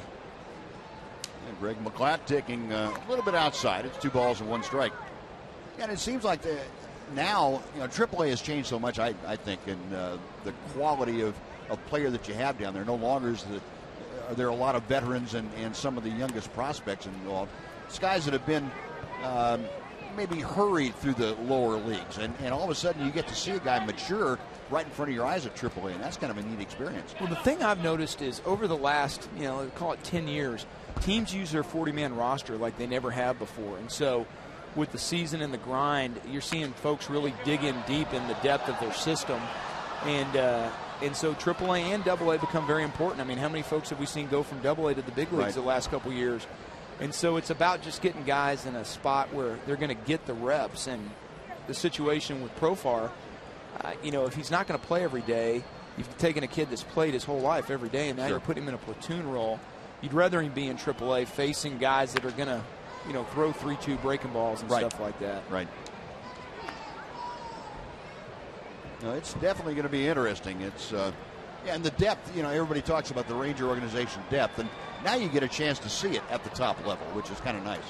And Greg McClatt taking a little bit outside. It's 2 balls and 1 strike. And it seems like now, you know, AAA has changed so much, I think, and the quality of player that you have down there. No longer is there are a lot of veterans and some of the youngest prospects involved. It's guys that have been maybe hurried through the lower leagues, and all of a sudden you get to see a guy mature right in front of your eyes at AAA, and that's kind of a neat experience. Well, the thing I've noticed is over the last, you know, call it 10 years, teams use their 40-man roster like they never have before, and so with the season and the grind, you're seeing folks really dig in deep in the depth of their system, and so AAA and AA become very important. I mean, how many folks have we seen go from AA to the big leagues the last couple of years? And so it's about just getting guys in a spot where they're going to get the reps. And the situation with Profar, you know, if he's not going to play every day, you've taken a kid that's played his whole life every day, and now you're putting him in a platoon role. You'd rather him be in AAA facing guys that are going to, you know, throw 3-2 breaking balls and stuff like that. Right. No, it's definitely going to be interesting. It's and the depth. You know, everybody talks about the Ranger organization depth, and now you get a chance to see it at the top level, which is kind of nice.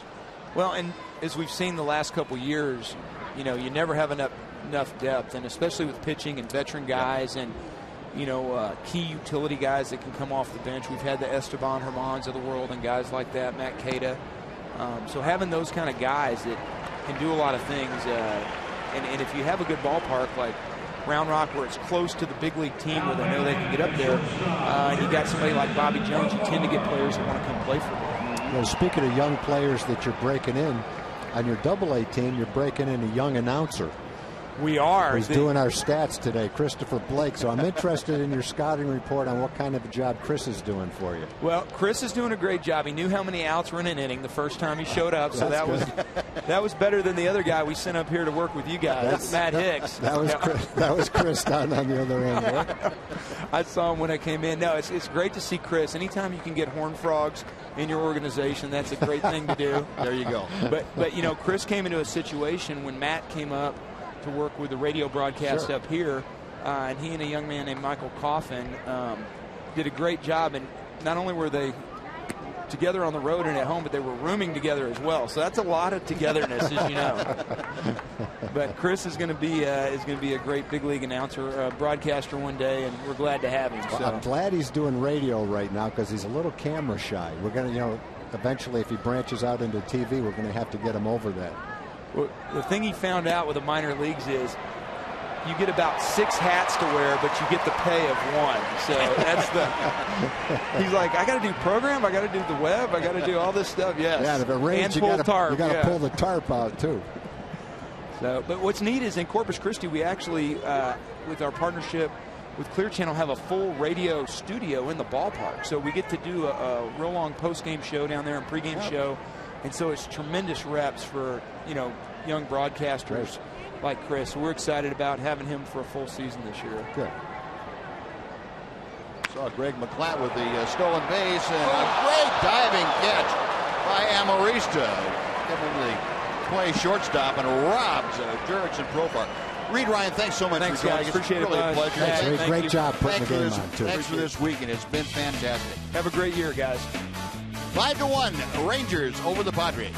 Well, and as we've seen the last couple years, you know, you never have enough depth, and especially with pitching and veteran guys and, you know, key utility guys that can come off the bench. We've had the Esteban Hermans of the world and guys like that, Matt Cada. So having those kind of guys that can do a lot of things, and if you have a good ballpark like Round Rock, where it's close to the big league team where they know they can get up there, and you got somebody like Bobby Jones, you tend to get players that want to come play for them. Well, speaking of young players that you're breaking in, on your AA team, you're breaking in a young announcer. We are. He's doing our stats today, Christopher Blake. So I'm interested in your scouting report on what kind of a job Chris is doing for you. Well, Chris is doing a great job. He knew how many outs were in an inning the first time he showed up, so that was better than the other guy we sent up here to work with you guys, Matt Hicks. That was Chris down on the other end. Right? I saw him when I came in. No, it's great to see Chris. Anytime you can get Horned Frogs in your organization, that's a great thing to do. There you go. But you know, Chris came into a situation when Matt came up to work with the radio broadcast up here, and he and a young man named Michael Coffin did a great job. And not only were they together on the road and at home, but they were rooming together as well. So that's a lot of togetherness, as you know. But Chris is going to be a great big league announcer, broadcaster one day, and we're glad to have him. Well, so I'm glad he's doing radio right now because he's a little camera shy. We're going to, you know, eventually if he branches out into TV, we're going to have to get him over that. Well, the thing he found out with the minor leagues is you get about 6 hats to wear, but you get the pay of 1. So that's he's like, I got to do program, I got to do the web, I got to do all this stuff. Yes. Yeah, if it rains, you got to pull the tarp out too. So, but what's neat is in Corpus Christi, we actually, with our partnership with Clear Channel, have a full radio studio in the ballpark. So we get to do a real long post-game show down there and pregame show. And so it's tremendous reps for, young broadcasters like Chris. So we're excited about having him for a full season this year. Good. Saw Greg McClatt with the stolen base, and a great diving catch by Amarista. Giving the play shortstop and robs Jurickson Profar. Reed, Ryan, thanks so much for joining us. Appreciate really it, a pleasure. Hey, great job putting the game on, too. Thanks for this weekend. It's been fantastic. Have a great year, guys. 5-1 Rangers over the Padres.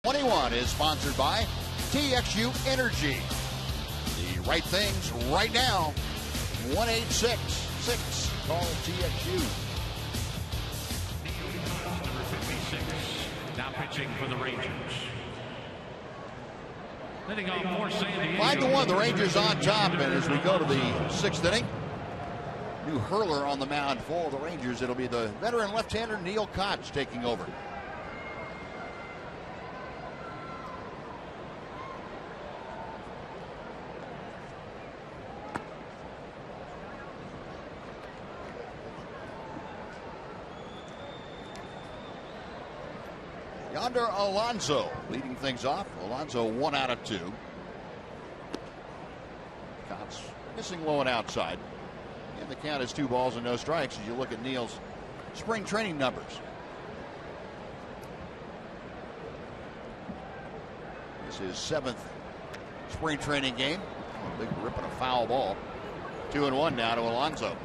#21 is sponsored by TXU Energy. The right things right now. 1-866. Call TXU. Number 56, now pitching for the Rangers. Hitting off for San Diego. 5-1, the Rangers on top, and as we go to the 6th inning, new hurler on the mound for the Rangers. It'll be the veteran left-hander Neil Koch taking over. Yonder Alonso leading things off. Alonso 1 out of 2. Cox missing low and outside. And the count is 2 balls and no strikes as you look at Neil's spring training numbers. This is 7th spring training game. A big rip and a foul ball. 2-1 now to Alonso.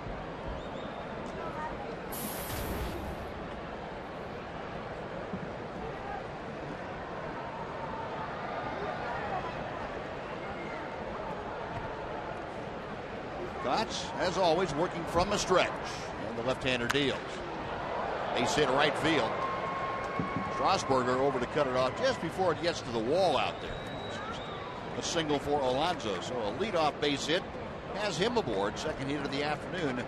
Koch, as always, working from the stretch. And the left-hander deals. Base hit right field. Strasburger over to cut it off just before it gets to the wall out there. It's just a single for Alonso. So a leadoff base hit has him aboard. Second hit of the afternoon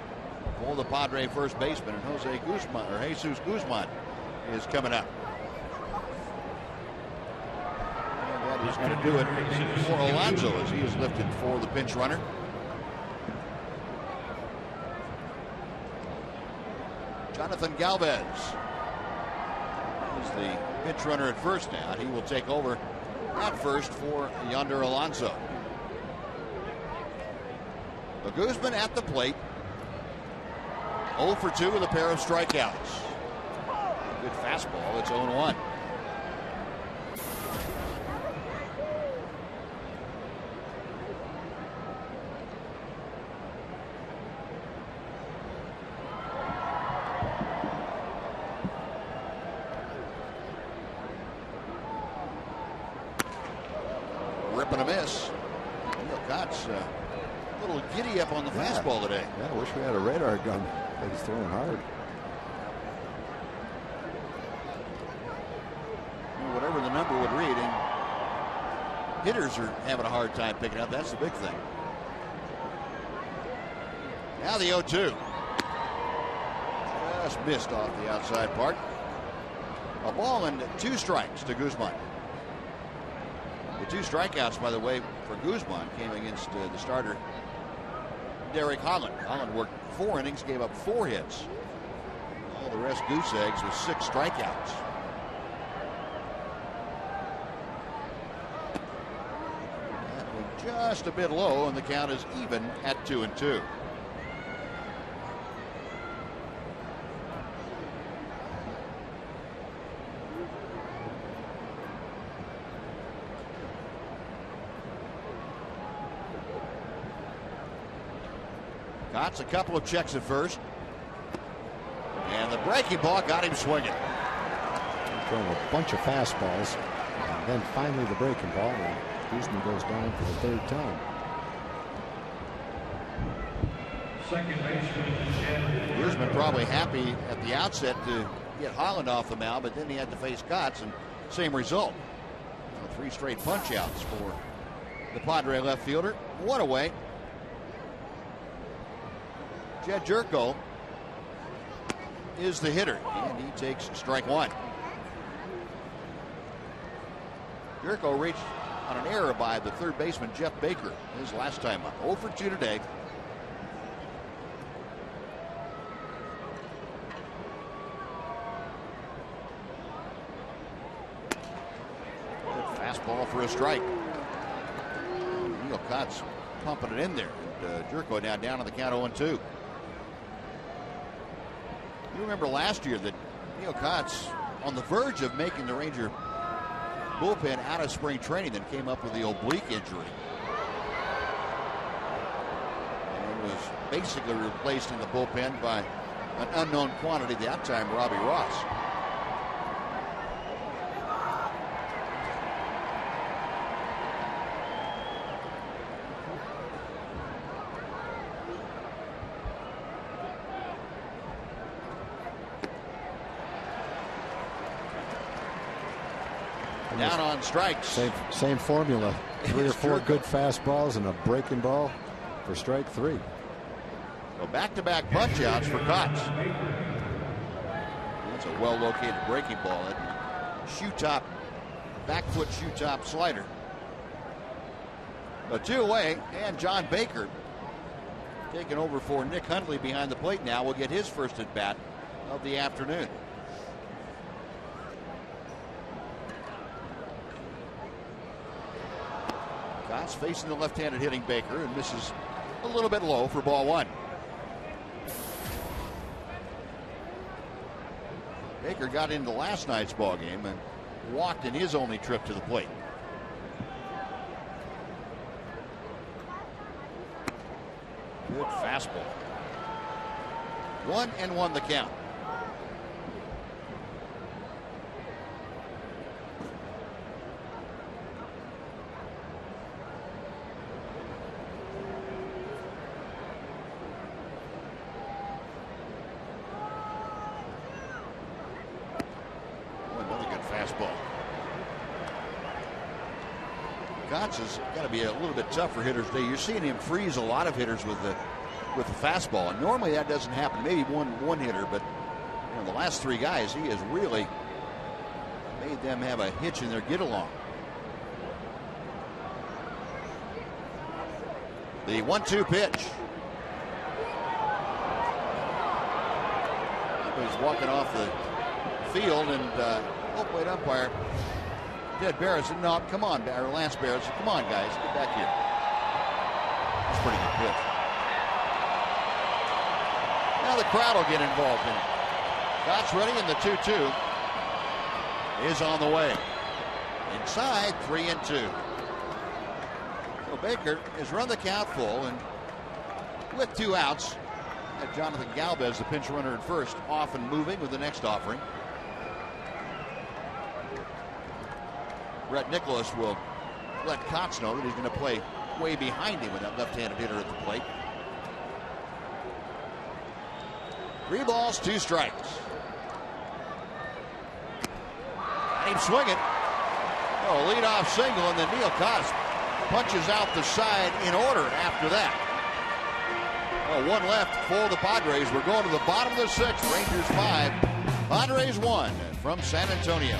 for the Padre first baseman. And Jesus Guzman is coming up. And that is going to do it for Alonso as he is lifted for the pinch runner. Jonathan Galvez is the pinch runner at first now. He will take over at first for Yonder Alonso. But Guzman at the plate. 0 for 2 with a pair of strikeouts. Good fastball. It's 0-1. Rip and a miss. Neil Koch a little giddy up on the fastball today. Yeah, I wish we had a radar gun. He's throwing hard. Whatever the number would read, and hitters are having a hard time picking up. That's the big thing. Now the 0-2. Just missed off the outside part. A ball and 2 strikes to Guzman. The 2 strikeouts, by the way, for Guzman came against the starter, Derek Holland. Holland worked 4 innings, gave up 4 hits. All the rest goose eggs with 6 strikeouts. That was just a bit low, and the count is even at 2-2. Got a couple of checks at first. And the breaking ball got him swinging. Throwing a bunch of fastballs. And then finally the breaking ball. And Guzman goes down for the 3rd time. Second baseman. Guzman probably happy at the outset to get Holland off the mound, but then he had to face Kotz, and same result. 3 straight punch outs for the Padre left fielder. 1 away. Jed Jerko is the hitter, and he takes strike 1. Jerko reached on an error by the 3rd baseman, Jeff Baker, his last time up. 0 for 2 today. Good fastball for a strike. Neil Kotz pumping it in there. And Jerko now down on the count 0-2. You remember last year that Neil Kotz on the verge of making the Ranger bullpen out of spring training, then came up with the oblique injury. And was basically replaced in the bullpen by an unknown quantity at that time, Robbie Ross. Down on strikes. Same formula. 3 or 4 good fastballs and a breaking ball for strike 3. So back-to-back punch outs for Kotz. That's a well-located breaking ball. That shoe top, back foot shoe top slider. So 2 away, and John Baker taking over for Nick Hundley behind the plate now will get his first at bat of the afternoon. Kotz facing the left-handed hitting Baker and misses a little bit low for ball 1. Baker got into last night's ball game and walked in his only trip to the plate. Good fastball. 1-1 the count. Kotz has got to be a little bit tough for hitters today. You're seeing him freeze a lot of hitters with the fastball, and normally that doesn't happen. Maybe one hitter, but the last 3 guys, he has really made them have a hitch in their get along. The 1-2 pitch. He's walking off the field, and plate umpire Ted Barrett said, "No, come on, or Lance Barrett said, come on, guys, get back here." That's a pretty good pitch. Now the crowd will get involved in it. Kotz ready, and the 2-2 is on the way. Inside, 3-2. So Baker has run the count full, and with 2 outs, had Jonathan Galvez, the pinch runner at first, off and moving with the next offering. Brett Nicholas will let Kotz know that he's going to play way behind him with that left-handed hitter at the plate. 3 balls, 2 strikes. And he's swinging. Oh, leadoff single, and then Neil Cosby punches out the side in order after that. Oh, 1 left for the Padres. We're going to the bottom of the 6th. Rangers 5, Padres 1 from San Antonio.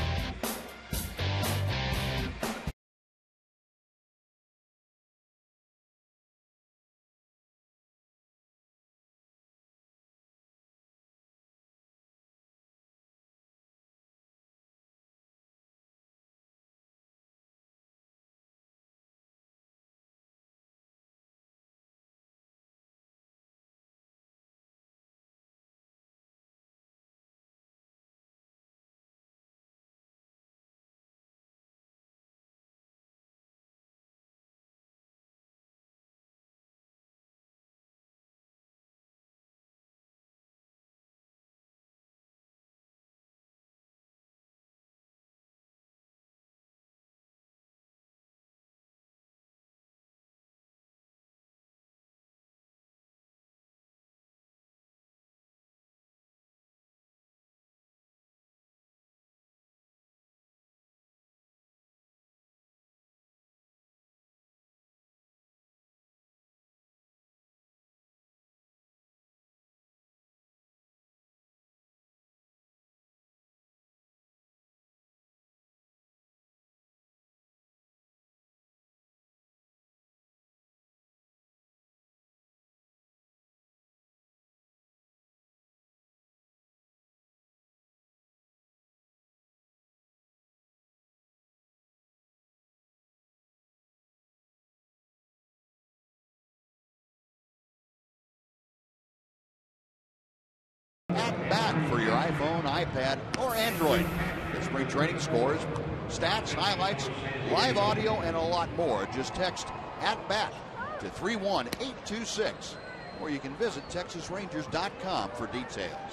At bat for your iPhone, iPad, or Android. Get spring training scores, stats, highlights, live audio, and a lot more. Just text at bat to 31826, or you can visit TexasRangers.com for details.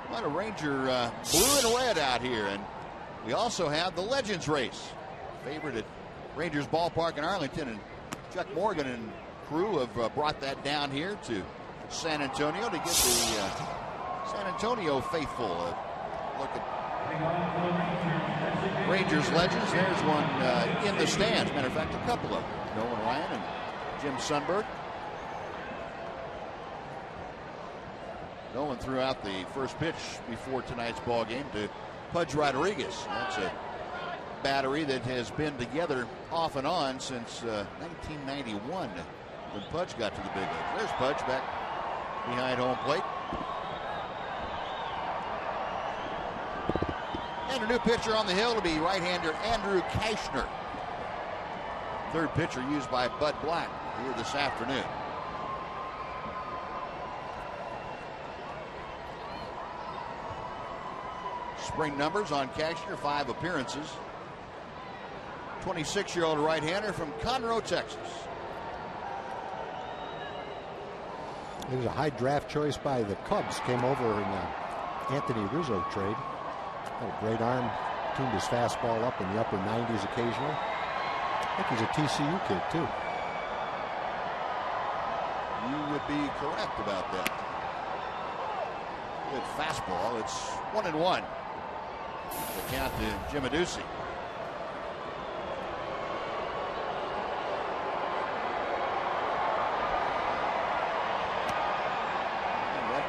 What a Ranger blue and red out here, and we also have the Legends race. Favorite at Rangers Ballpark in Arlington, and Chuck Morgan and crew have brought that down here to San Antonio to get the San Antonio faithful look at Rangers Legends. There's one in the stands. Matter of fact, a couple of them. Nolan Ryan and Jim Sundberg. Nolan threw out the first pitch before tonight's ball game to Pudge Rodriguez. That's a battery that has been together off and on since 1991 when Pudge got to the big leagues. There's Pudge back behind home plate. And a new pitcher on the hill to be right-hander Andrew Kashner. Third pitcher used by Bud Black here this afternoon. Spring numbers on Kashner, 5 appearances. 26-year-old right-hander from Conroe, Texas. It was a high draft choice by the Cubs. Came over in Anthony Rizzo trade. Had a great arm. Tuned his fastball up in the upper 90s occasionally. I think he's a TCU kid, too. You would be correct about that. Good fastball. It's 1-1. The count to Jim Adduci.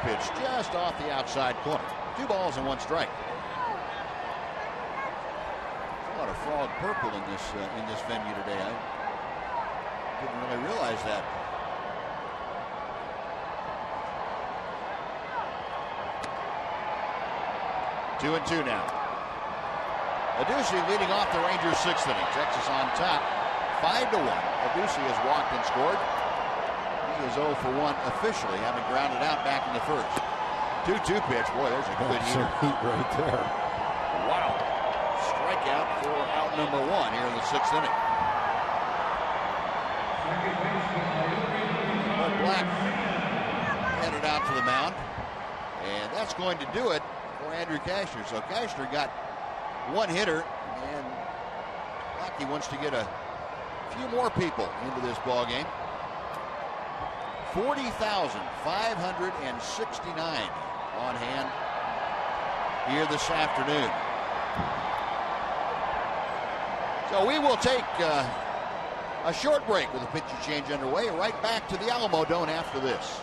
Pitch just off the outside corner. 2 balls and 1 strike. A lot of frog purple in this venue today. I didn't really realize that. Two and 2 now. Adduci leading off the Rangers' 6th inning. Texas on top, 5-1. Adduci has walked and scored. He is 0 for 1 officially, having grounded out back in the first. 2-2 pitch. Boy, there's a good heat right there. Wow. Strikeout for out number 1 here in the 6th inning. Bud Black headed out to the mound. And that's going to do it for Andrew Kashner. So Kashner got 1 hitter and like he wants to get a few more people into this ball game. 40,569 on hand here this afternoon. So we will take a short break with a pitching change underway. Right back to the ALAMODOME after this.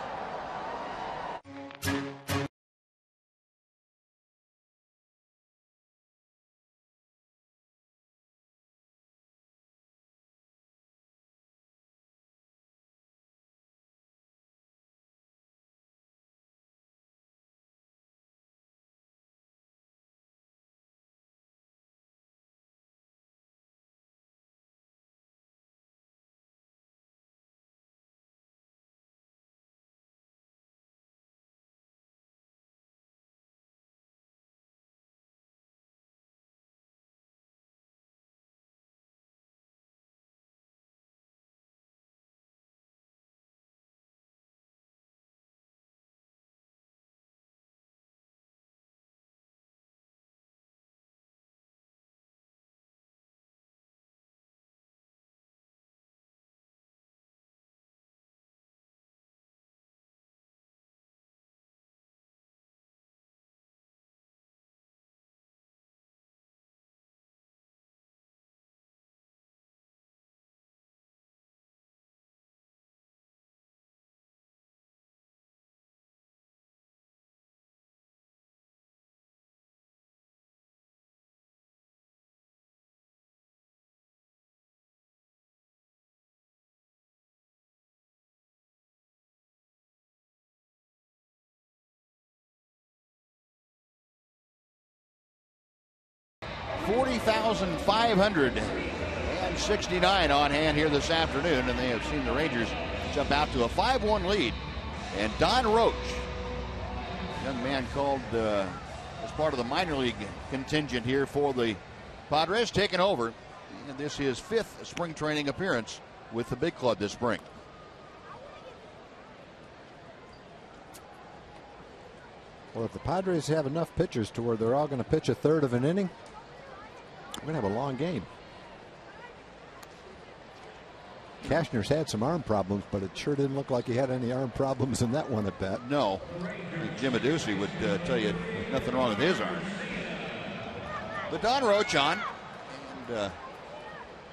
$40,569 on hand here this afternoon, and they have seen the Rangers jump out to a 5-1 lead. And Don Roach, young man called as part of the minor league contingent here for the Padres, taking over. And this is his 5th spring training appearance with the big club this spring. Well, if the Padres have enough pitchers to where they're all going to pitch a third of an inning, we're going to have a long game. Cashner's had some arm problems, but it sure didn't look like he had any arm problems in that one at bat. No. I think Jim Adducey would tell you nothing wrong with his arm. But Don Roach on. And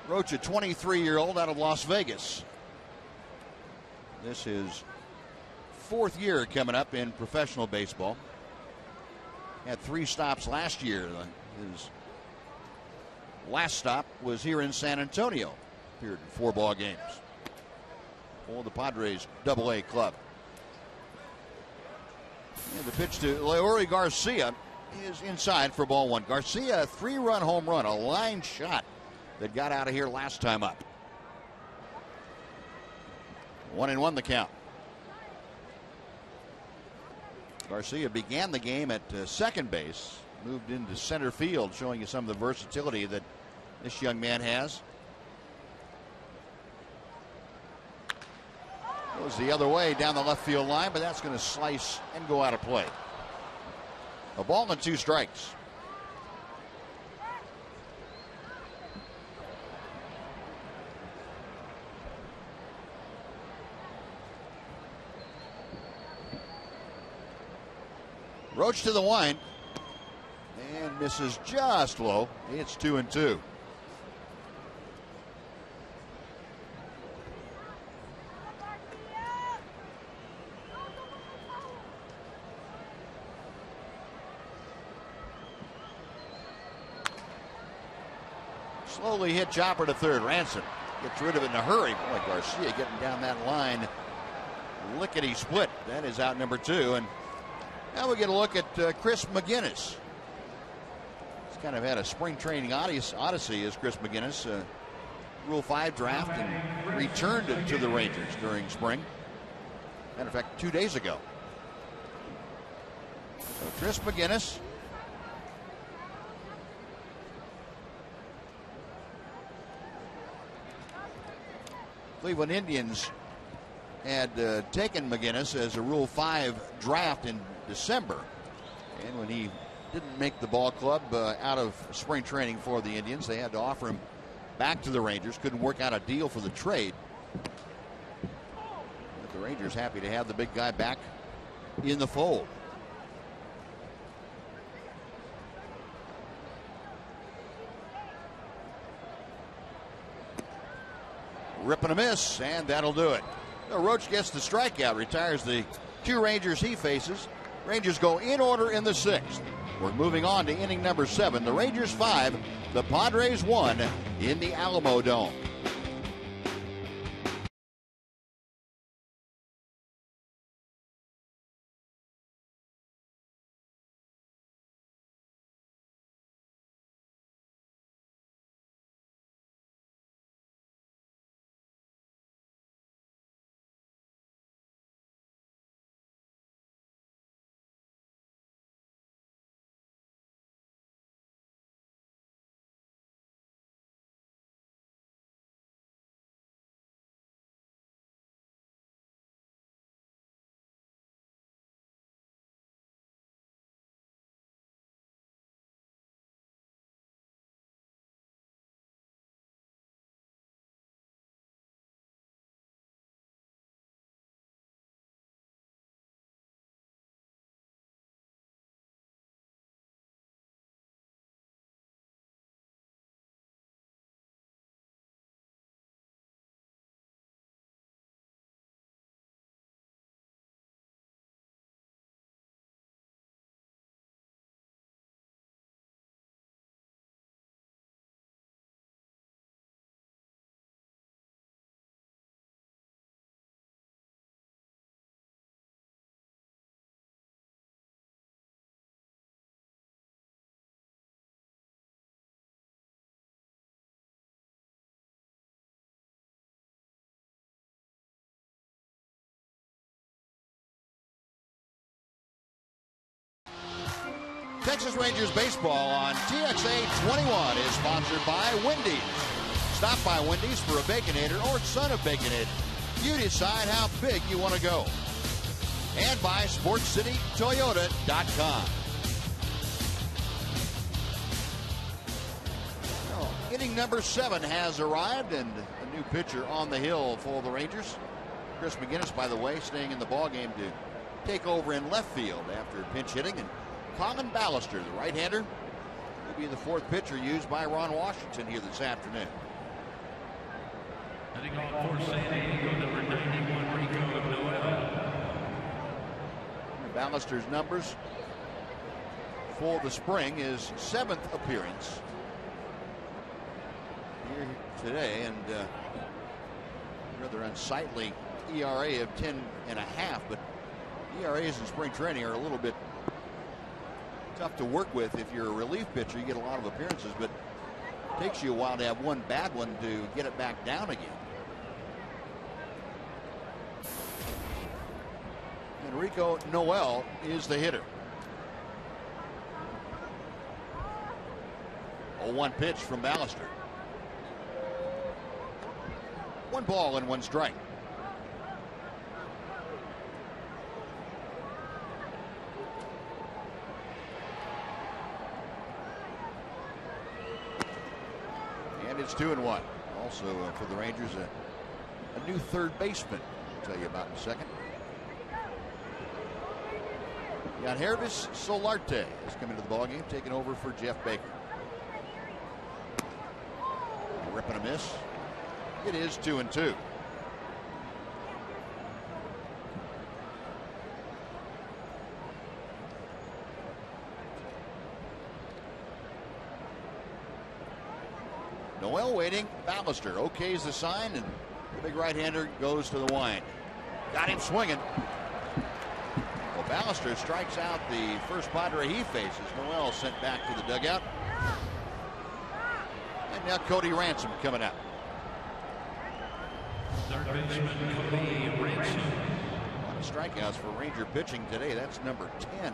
Roach, a 23-year-old out of Las Vegas. This is 4th year coming up in professional baseball. Had 3 stops last year. His last stop was here in San Antonio. Appeared in 4 ball games for the Padres AA club. And the pitch to Leori Garcia is inside for ball 1. Garcia, a 3-run home run, a line shot that got out of here last time up. 1-1 the count. Garcia began the game at second base, moved into center field, showing you some of the versatility that this young man has. Goes the other way down the left field line, but that's going to slice and go out of play. A ball and 2 strikes. Roach to the wind and misses just low. It's 2-2. Slowly hit chopper to third. Ransom gets rid of it in a hurry. Boy, Garcia getting down that line. Lickety split. That is out number 2. And now we get a look at Chris McGinnis. He's kind of had a spring training odyssey as Chris McGinnis. Rule 5 draft and returned it to the Rangers during spring. Matter of fact, 2 days ago. So Chris McGinnis. Cleveland Indians had taken McGinnis as a Rule 5 draft in December. And when he didn't make the ball club out of spring training for the Indians, they had to offer him back to the Rangers. Couldn't work out a deal for the trade. But the Rangers happy to have the big guy back in the fold. Rip and a miss, and that'll do it. So Roach gets the strikeout, retires the 2 Rangers he faces. Rangers go in order in the 6th. We're moving on to inning number 7. The Rangers 5, the Padres 1 in the ALAMODOME. Texas Rangers baseball on TXA 21 is sponsored by Wendy's. Stop by Wendy's for a Baconator or son of Baconator. You decide how big you want to go. And by SportsCityToyota.com. Oh, inning number 7 has arrived, and a new pitcher on the hill for the Rangers. Chris McGinnis, by the way, staying in the ballgame to take over in left field after pinch hitting. And Colin Ballister, the right-hander, will be the 4th pitcher used by Ron Washington here this afternoon. Heading on for San Diego, number 91, Rico Noel. Ballister's numbers for the spring is 7th appearance here today, and rather unsightly ERA of 10.5, but ERAs in spring training are a little bit tough to work with. If you're a relief pitcher, you get a lot of appearances, but it takes you a while to have one bad one to get it back down again. And Rico Noel is the hitter. 0-1 pitch from Ballister. 1 ball and 1 strike. And it's 2-1. Also for the Rangers, a new third baseman. I'll tell you about in a second. Got Hervis Solarte is coming to the ballgame, taking over for Jeff Baker. Rip and a miss. It is 2-2. Noel waiting. Ballister okays the sign, and the big right-hander goes to the wind. Got him swinging. Well, Ballister strikes out the first Padre he faces. Noel sent back to the dugout. And now Cody Ransom coming out. Third baseman Cody Ransom. A lot of strikeouts for Ranger pitching today. That's number 10.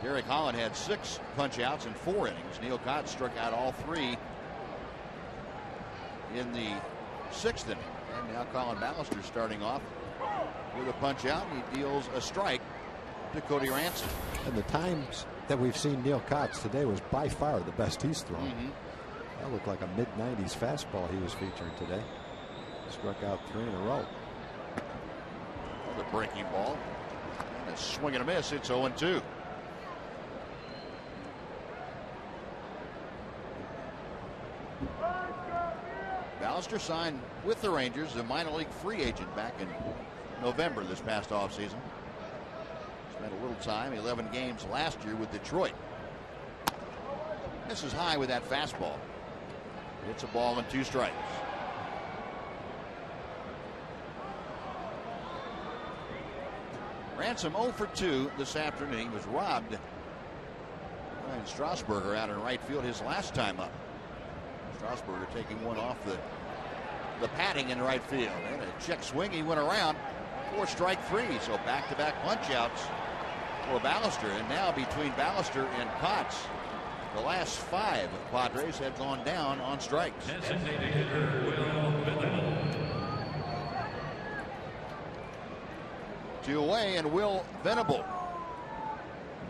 Derek Holland had 6 punch-outs in 4 innings. Neil Cott struck out all 3 in the 6th inning. And now Colin Ballister starting off with a punch-out. He deals a strike to Cody Ransom. And the times that we've seen Neil Cotts today was by far the best he's thrown. That looked like a mid-90s fastball he was featuring today. Struck out 3 in a row. The breaking ball. And a swing and a miss. It's 0-2. Ballister signed with the Rangers as a minor league free agent back in November this past offseason. Spent a little time, 11 games last year with Detroit. This is high with that fastball. It's a ball and 2 strikes. Ransom 0 for 2 this afternoon. He was robbed. Ryan Strasburger out in right field his last time up. Strasburger taking one off the padding in right field. And a check swing. He went around for strike 3. So back-to-back punch-outs for Ballister. And now between Ballister and Potts, the last 5 Padres have gone down on strikes. Two away, and Will Venable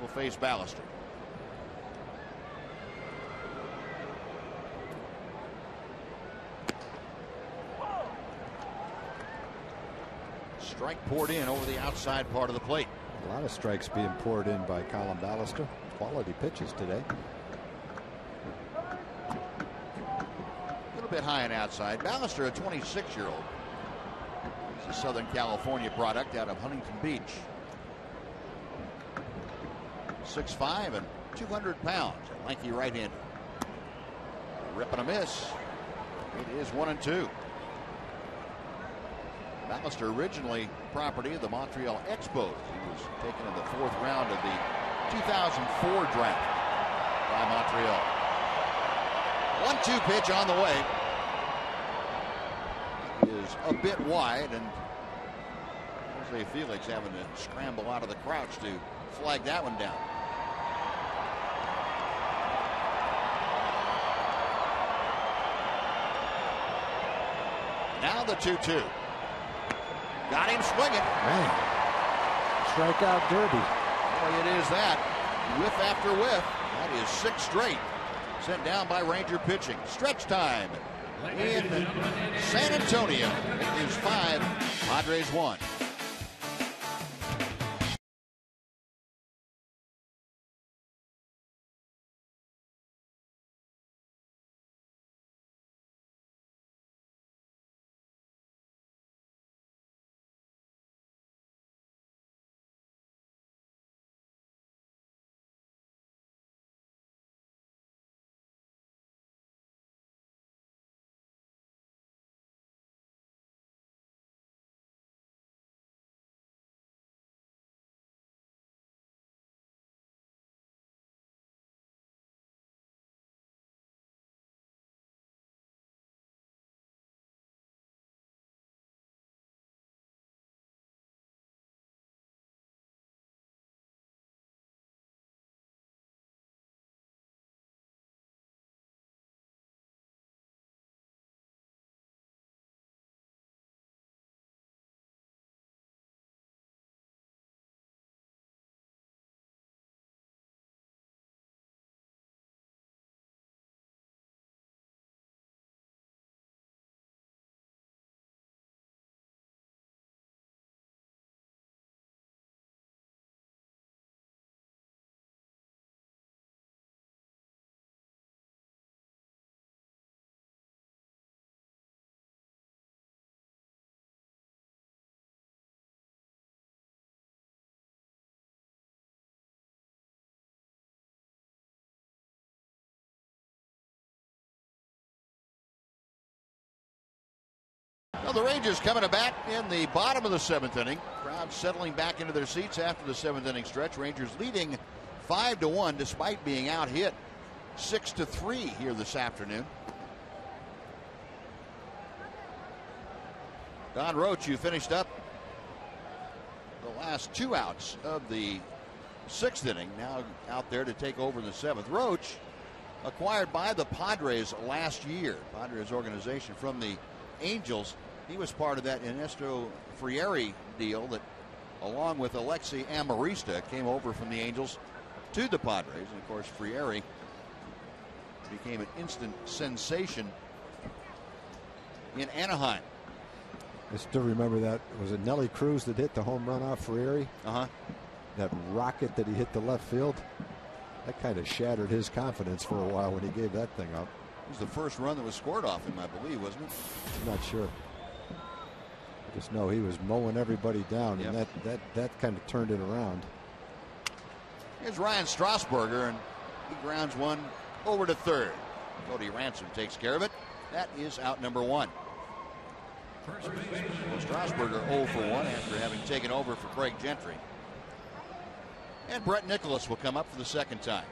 will face Ballister. Strike poured in over the outside part of the plate. A lot of strikes being poured in by Colin Ballister. Quality pitches today. A little bit high and outside. Ballister, a 26-year-old. He's a Southern California product out of Huntington Beach. 6'5" and 200 pounds. A lanky right-hander. Rip and a miss. It is 1-2. Ballister originally property of the Montreal Expos. He was taken in the 4th round of the 2004 draft by Montreal. 1-2 pitch on the way. He is a bit wide, and Jose Felix having to scramble out of the crouch to flag that one down. Now the 2-2. Got him swinging. Man. Strikeout derby. Boy, it is that. Whiff after whiff. That is 6 straight. Sent down by Ranger pitching. Stretch time in San Antonio. It is 5, Padres 1. Well, the Rangers coming to bat in the bottom of the 7th inning. Crowd settling back into their seats after the 7th inning stretch. Rangers leading 5-1 despite being out hit 6-3 here this afternoon. Don Roach, you finished up the last 2 outs of the 6th inning. Now out there to take over the 7th. Roach, acquired by the Padres last year. Padres organization from the Angels. He was part of that Ernesto Frieri deal that, along with Alexi Amarista, came over from the Angels to the Padres. And of course, Frieri became an instant sensation in Anaheim. I still remember that. Was it Nelly Cruz that hit the home run off Frieri? That rocket that he hit the left field. That kind of shattered his confidence for a while when he gave that thing up. It was the first run that was scored off him, I believe, wasn't it? I'm not sure. I just know he was mowing everybody down, and that kind of turned it around. Here's Ryan Strasburger, and he grounds one over to third. Cody Ransom takes care of it. That is out number 1. Strasburger 0 for 1 after having taken over for Craig Gentry. And Brett Nicholas will come up for the second time.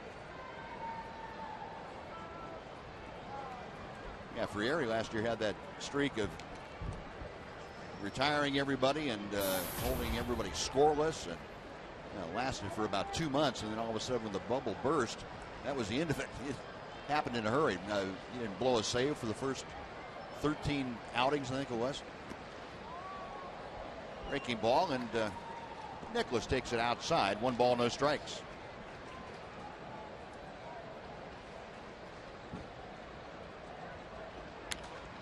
Yeah, Frieri last year had that streak of retiring everybody and holding everybody scoreless, and lasted for about 2 months, and then all of a sudden when the bubble burst, that was the end of it. It happened in a hurry. He didn't blow a save for the first 13 outings, I think it was. Breaking ball, and Nicholas takes it outside. 1 ball, no strikes.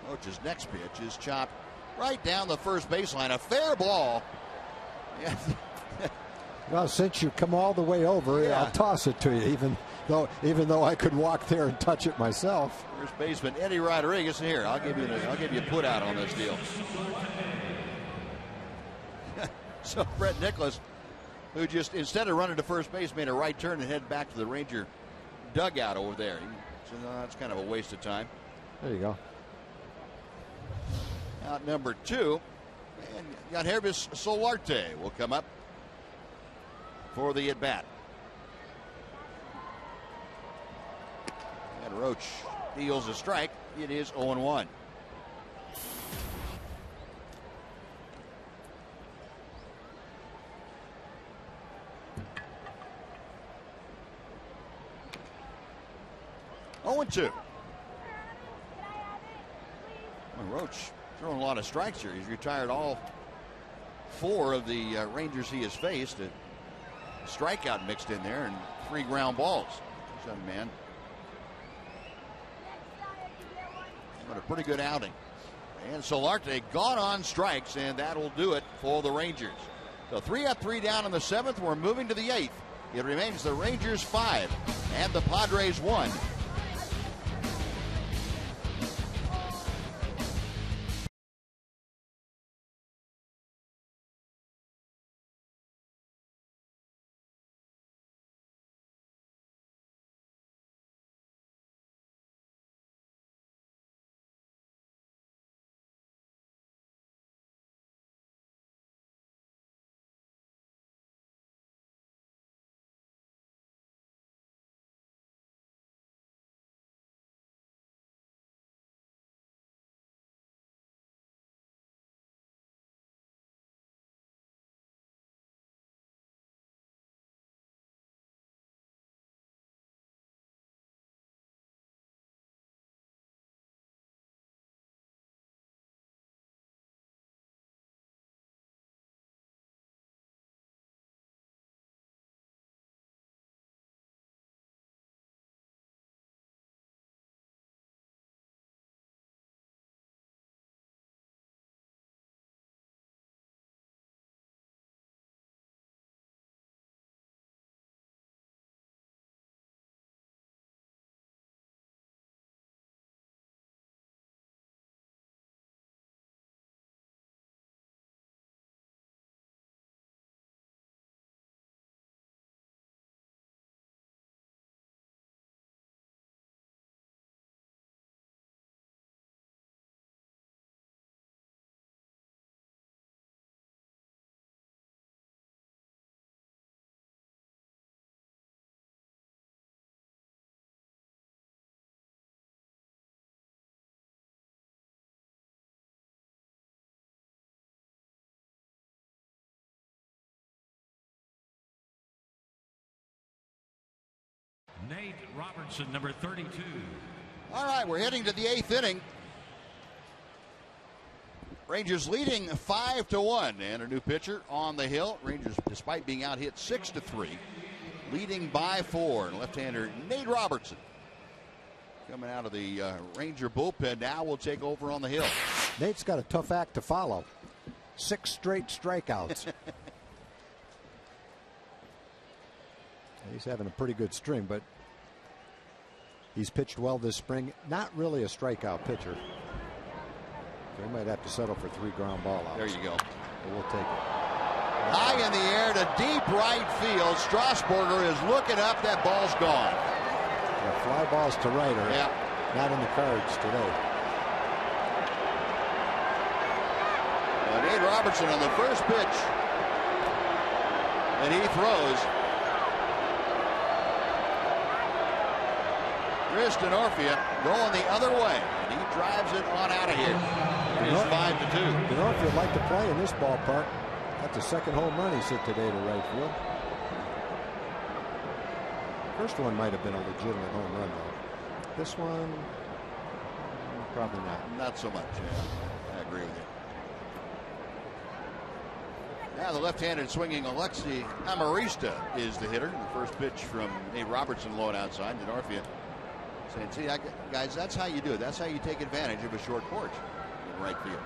Roach's next pitch is chopped right down the first baseline. A fair ball. Yeah. Well, since you come all the way over, I'll toss it to you, even though I could walk there and touch it myself. First baseman Eddie Rodriguez. Here, I'll give you a put out on this deal. So Brett Nicholas, who just instead of running to first base, made a right turn and head back to the Ranger dugout over there. So that's kind of a waste of time. There you go. Out number 2, and Yangervis Solarte will come up for the at-bat. And Roach deals a strike. It is 0-1. Roach throwing a lot of strikes here. He's retired all 4 of the Rangers he has faced. A strikeout mixed in there and 3 ground balls. Young man. But a pretty good outing. And Solarte gone on strikes, and that'll do it for the Rangers. So 3 up, 3 down in the 7th. We're moving to the 8th. It remains the Rangers 5 and the Padres 1. Nate Robertson, number 32. All right, we're heading to the 8th inning. Rangers leading 5-1, and a new pitcher on the hill. Rangers, despite being out hit 6-3, leading by 4. And left-hander Nate Robertson coming out of the Ranger bullpen now will take over on the hill. Nate's got a tough act to follow. 6 straight strikeouts. He's having a pretty good string, but he's pitched well this spring. Not really a strikeout pitcher. So he might have to settle for 3 ground ball outs. There you go. But we'll take it. High in the air to deep right field. Strasburger is looking up. That ball's gone. Yeah, fly balls to right are not in the cards today. Nate Robertson on the first pitch. And he throws. Chris Denorfia going the other way. And he drives it on out of here. It is 5-2. Denorfia would like to play in this ballpark. That's the second home run he's hit today to right field. First one might have been a legitimate home run, though. This one, probably not. Not so much. Yeah, I agree with you. Now the left-handed swinging Alexi Amarista is the hitter. The first pitch from Nate Robertson low and outside. Denorfia saying, see, guys, that's how you do it. That's how you take advantage of a short porch in right field.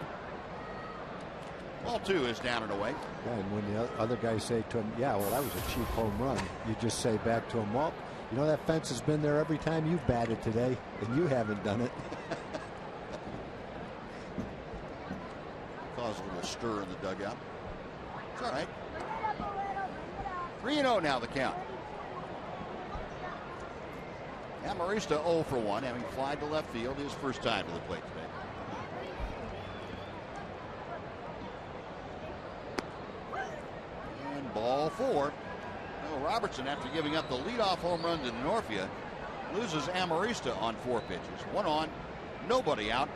Ball 2 is down and away. Yeah, and when the other guys say to him, yeah, well, that was a cheap home run, you just say back to him, well, you know, that fence has been there every time you've batted today, and you haven't done it. Caused a little stir in the dugout. It's all right. 3-0 now the count. Amarista 0 for 1, having flied to left field his first time to the plate today. And ball 4. Well, Robertson, after giving up the leadoff home run to Denorfia, loses Amarista on 4 pitches. 1 on, nobody out,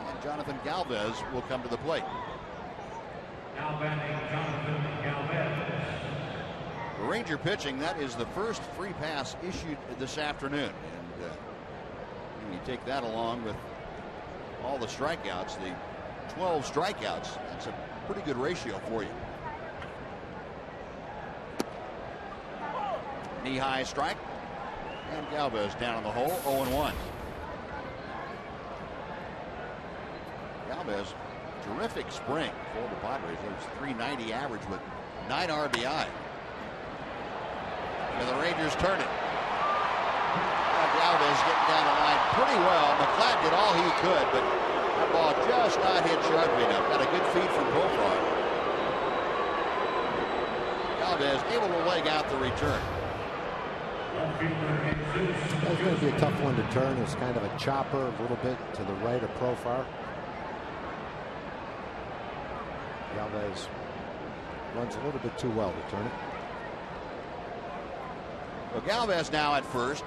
and Jonathan Galvez will come to the plate. Now batting Jonathan Galvez. The Ranger pitching, that is the first free pass issued this afternoon. And you take that along with all the strikeouts, the 12 strikeouts, that's a pretty good ratio for you. Knee-high strike. And Galvez down in the hole, 0-1. Galvez, terrific spring for the Padres. It was 390 average with 9 RBI. And the Rangers turn it. Galvez getting down the line pretty well. McLeod did all he could, but that ball just not hit sharply enough. Got a good feed from Profar. Galvez able to leg out the return. That's going to be a tough one to turn. It's kind of a chopper a little bit to the right of Profar. Galvez runs a little bit too well to turn it. Well, Galvez now at first,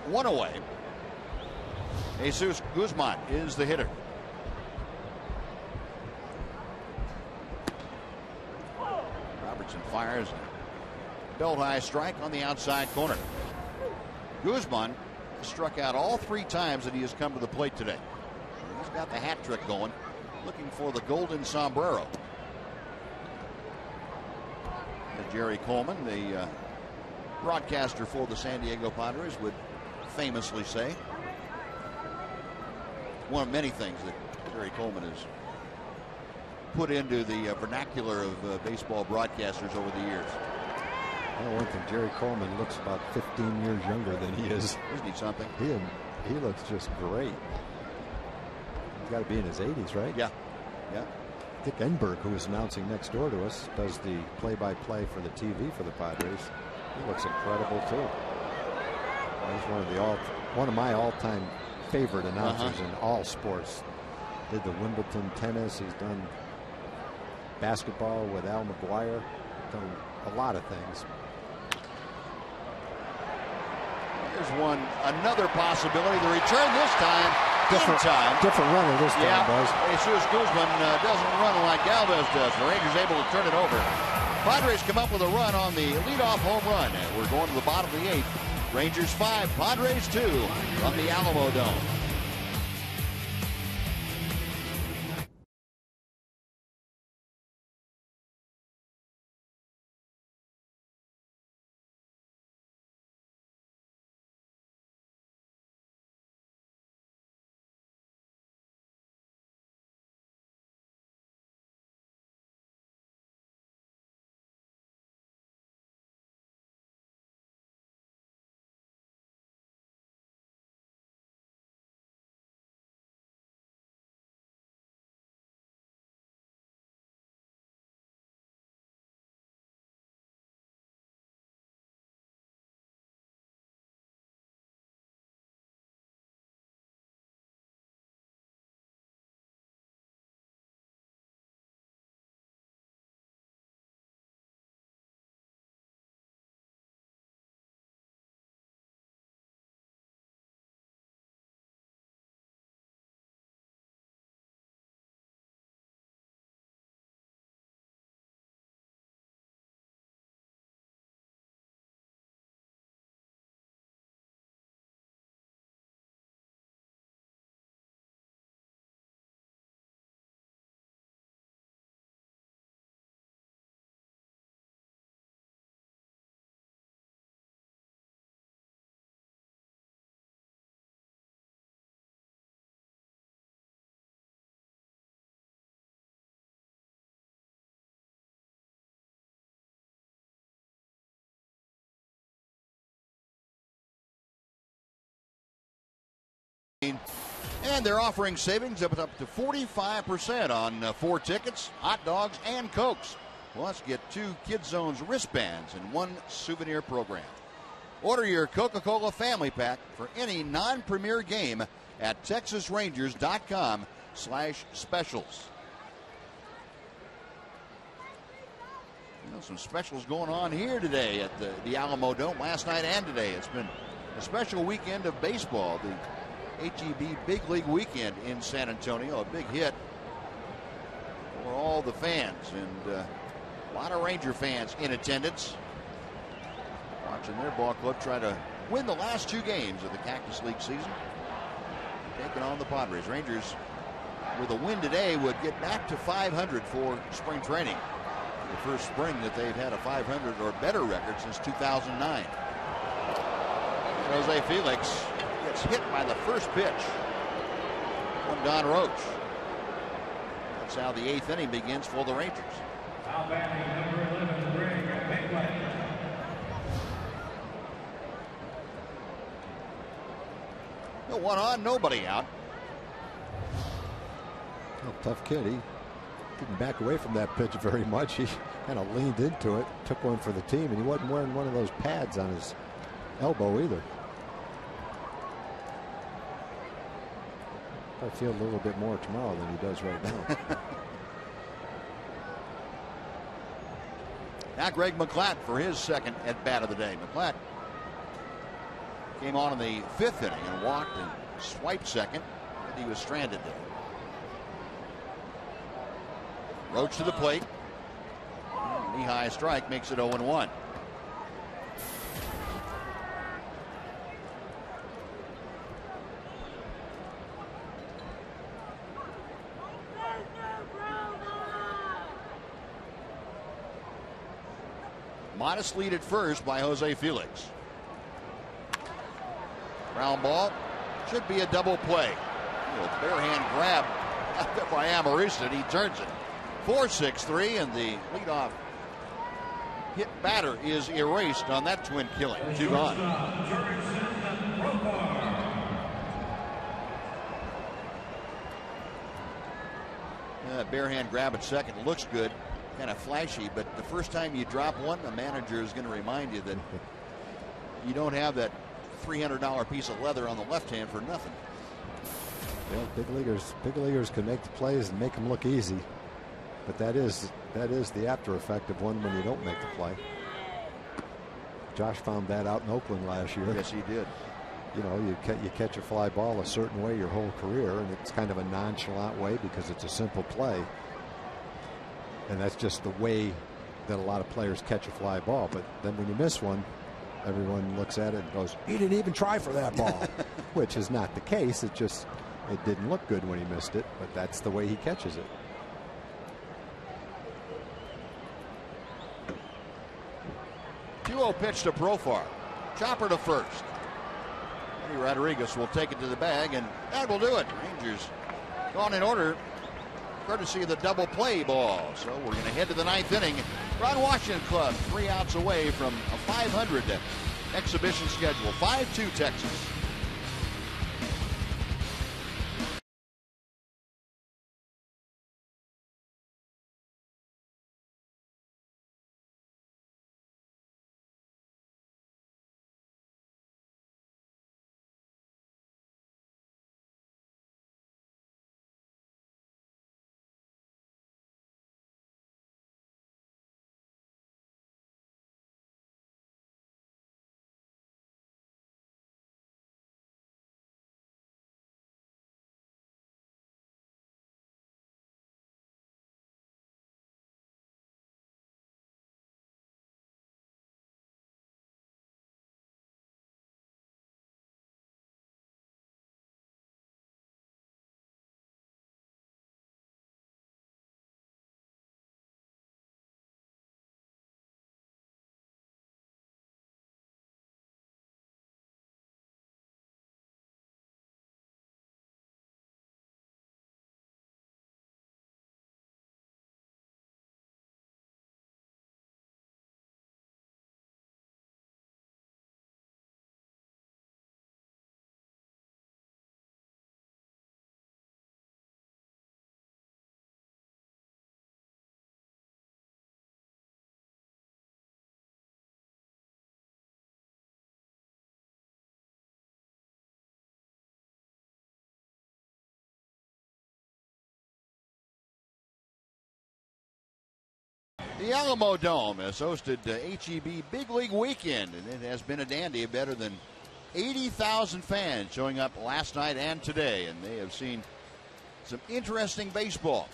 1 away. Jesus Guzman is the hitter. Robertson fires a belt high strike on the outside corner. Guzman struck out all 3 times that he has come to the plate today. He's got the hat trick going, looking for the golden sombrero. And Jerry Coleman, the broadcaster for the San Diego Padres, would famously say, one of many things that Jerry Coleman has put into the vernacular of baseball broadcasters over the years. I one thing, Jerry Coleman looks about 15 years younger than he is. Isn't he something? He looks just great. He's got to be in his 80s, right? Yeah. Yeah. Dick Enberg, who is announcing next door to us, does the play-by-play for the TV for the Padres. He looks incredible too. He's one of my all-time favorite announcers in all sports. Did the Wimbledon tennis. He's done basketball with Al McGuire. Done a lot of things. Here's another possibility. The return this time. Different runner this time, boys. Jesus Guzman doesn't run like Galvez does. The Rangers able to turn it over. Padres come up with a run on the leadoff home run. And we're going to the bottom of the 8th. Rangers 5, Padres 2 from the Alamodome. And they're offering savings of up to 45% on 4 tickets, hot dogs, and Cokes. Plus, get 2 Kids Zones wristbands and 1 souvenir program. Order your Coca-Cola family pack for any non-premier game at TexasRangers.com/specials. You know, some specials going on here today at the ALAMODOME, last night and today. It's been a special weekend of baseball. The HEB Big League Weekend in San Antonio, a big hit for all the fans, and a lot of Ranger fans in attendance, watching their ball club try to win the last 2 games of the Cactus League season, taking on the Padres. Rangers, with a win today, would get back to 500 for spring training, the first spring that they've had a 500 or better record since 2009. Jose Felix gets hit by the first pitch from Don Roach. That's how the 8th inning begins for the Rangers. Now batting number 11, Greg Bickler. No one on, nobody out. Well, tough kid. He didn't back away from that pitch very much. He kind of leaned into it, took one for the team, and he wasn't wearing one of those pads on his elbow either. I feel a little bit more tomorrow than he does right now. Now Greg McClatt for his second at bat of the day. McClatt came on in the 5th inning and walked and swiped second, and he was stranded there. Roach to the plate. Knee-high strike makes it 0-1. Modest lead at first by Jose Felix. Ground ball. Should be a double play. Bare hand grab out there by Amarista. He turns it. 4-6-3, and the leadoff hit batter is erased on that twin killing. 2 gone. Bare hand grab at second looks good. Kind of flashy, but the first time you drop one, the manager is going to remind you that you don't have that $300 piece of leather on the left hand for nothing. Well, big leaguers can make the plays and make them look easy, but that is the after effect of one when you don't make the play. Josh found that out in Oakland last year. Yes, he did. You know, you catch a fly ball a certain way your whole career, and it's kind of a nonchalant way because it's a simple play. And that's just the way that a lot of players catch a fly ball. But then when you miss one, everyone looks at it and goes, he didn't even try for that ball, which is not the case. It didn't look good when he missed it, but that's the way he catches it. Pitch to Profar. Chopper to first. Eddie Rodriguez will take it to the bag, and that will do it. Rangers gone in order, courtesy of the double play ball. So we're going to head to the 9th inning. Ron Washington Club 3 outs away from a 500 exhibition schedule. 5-2 Texas. The ALAMODOME has hosted HEB Big League Weekend, and it has been a dandy. Better than 80,000 fans showing up last night and today, and they have seen some interesting baseball.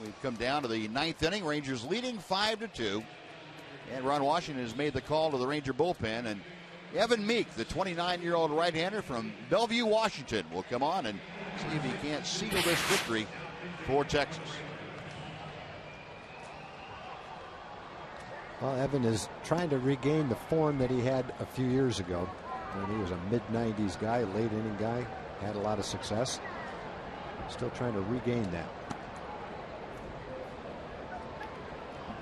We've come down to the ninth inning. Rangers leading 5-2, and Ron Washington has made the call to the Ranger bullpen, and Evan Meek, the 29-year-old right-hander from Bellevue, Washington, will come on and see if he can't seal this victory for Texas. Well, Evan is trying to regain the form that he had a few years ago when he was a mid-90s guy, late inning guy, had a lot of success. Still trying to regain that.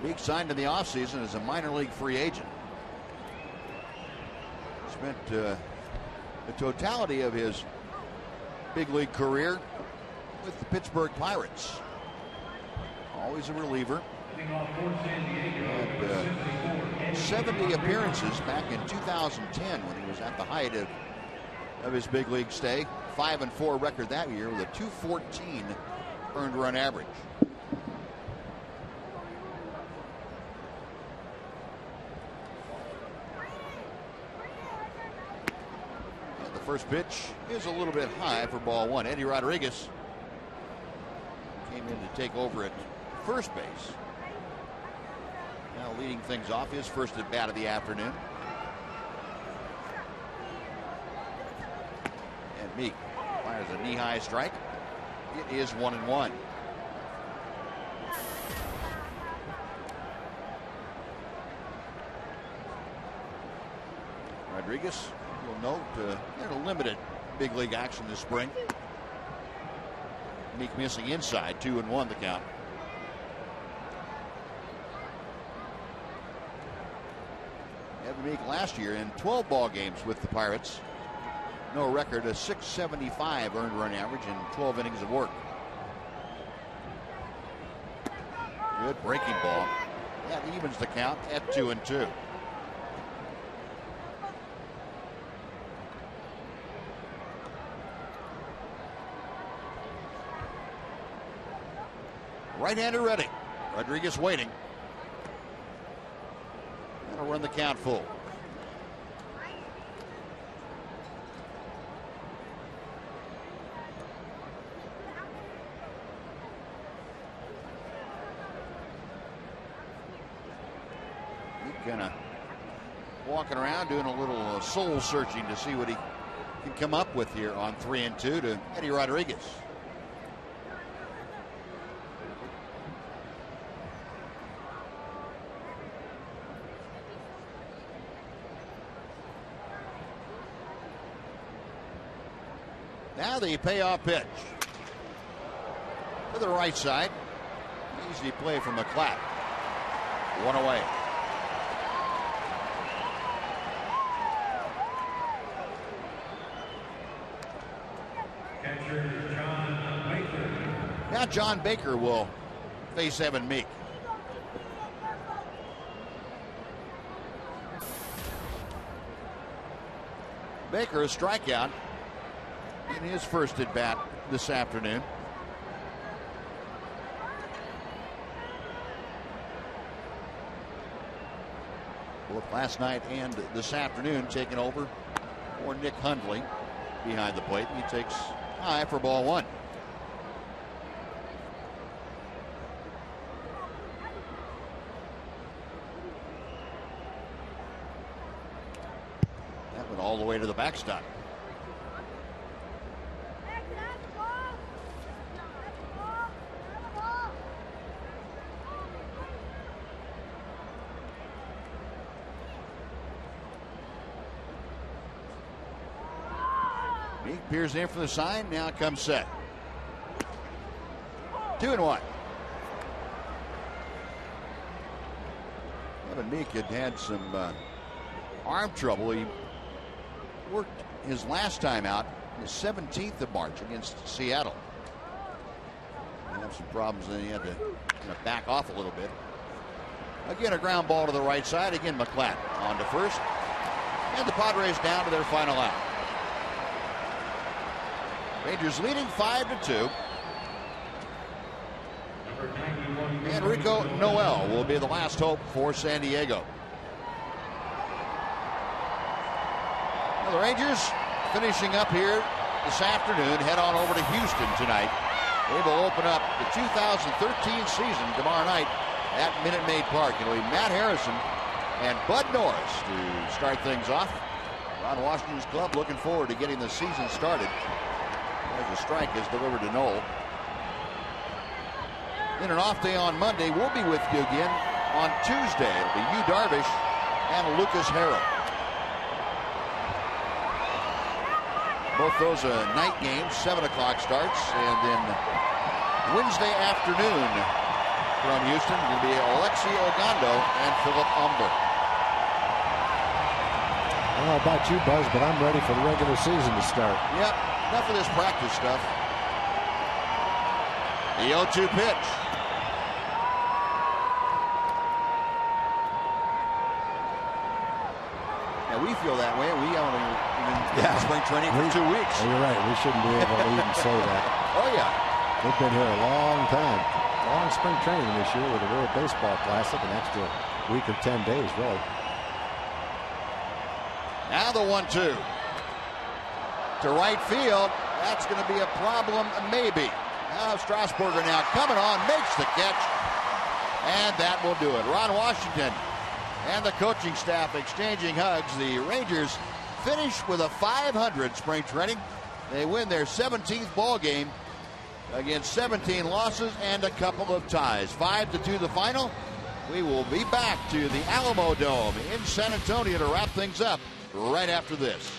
Meek signed in the offseason as a minor league free agent. Spent the totality of his big league career with the Pittsburgh Pirates. Always a reliever. Had 70 appearances back in 2010 when he was at the height of his big league stay. 5-4 record that year with a .214 earned run average. And the first pitch is a little bit high for ball one. Eddie Rodriguez came in to take over at first base. Now leading things off, his first at bat of the afternoon. And Meek fires a knee-high strike. It is 1-1. Rodriguez, you'll note, had a limited big league action this spring. Meek missing inside, 2-1 the count. Evan Meek last year in 12 ball games with the Pirates. No record, a .675 earned run average in 12 innings of work. Good breaking ball. That evens the count at 2-2. Right-hander ready. Rodriguez waiting. That'll run the count full. Kind of walking around doing a little soul searching to see what he can come up with here on 3-2 to Eddie Rodriguez. Now the payoff pitch to the right side. Easy play from McClatt. One away. Now John Baker will face Evan Meek. Baker, a strikeout in his first at bat this afternoon. Both last night and this afternoon taking over for Nick Hundley behind the plate. He takes high for ball one. That went all the way to the backstop. Meek peers in for the sign. Now comes set. 2-1. Evan Meek had some arm trouble. He worked his last time out the 17th of March against Seattle. He had some problems, and then he had to kind of back off a little bit. Again, a ground ball to the right side. Again, McClatt on to first. And the Padres down to their final out. Rangers leading 5-2. And Rico Noel will be the last hope for San Diego. Well, the Rangers finishing up here this afternoon, head on over to Houston tonight. They will open up the 2013 season tomorrow night at Minute Maid Park. It'll be Matt Harrison and Bud Norris to start things off. Ron Washington's club looking forward to getting the season started as the strike is delivered to Knoll. Then an off day on Monday. We'll be with you again on Tuesday. It'll be Yu Darvish and Lucas Harrell. Both those night games, 7 o'clock starts, and then Wednesday afternoon from Houston will be Alexi Ogando and Philip Umber. I don't know about you, Buzz, but I'm ready for the regular season to start. Yep, enough of this practice stuff. The 0-2 pitch. Now we feel that way. We haven't even been in spring training for 2 weeks. Well, you're right. We shouldn't be able to even say that. Oh, yeah. We've been here a long time. Long spring training this year with the World Baseball Classic, an extra week or 10 days, really. Now the 1-2 to right field. That's going to be a problem, maybe. Now Strasburger now coming on, makes the catch, and that will do it. Ron Washington and the coaching staff exchanging hugs. The Rangers finish with a .500 spring training. They win their 17th ball game against 17 losses and a couple of ties. 5-2 the final. We will be back to the Alamodome in San Antonio to wrap things up right after this.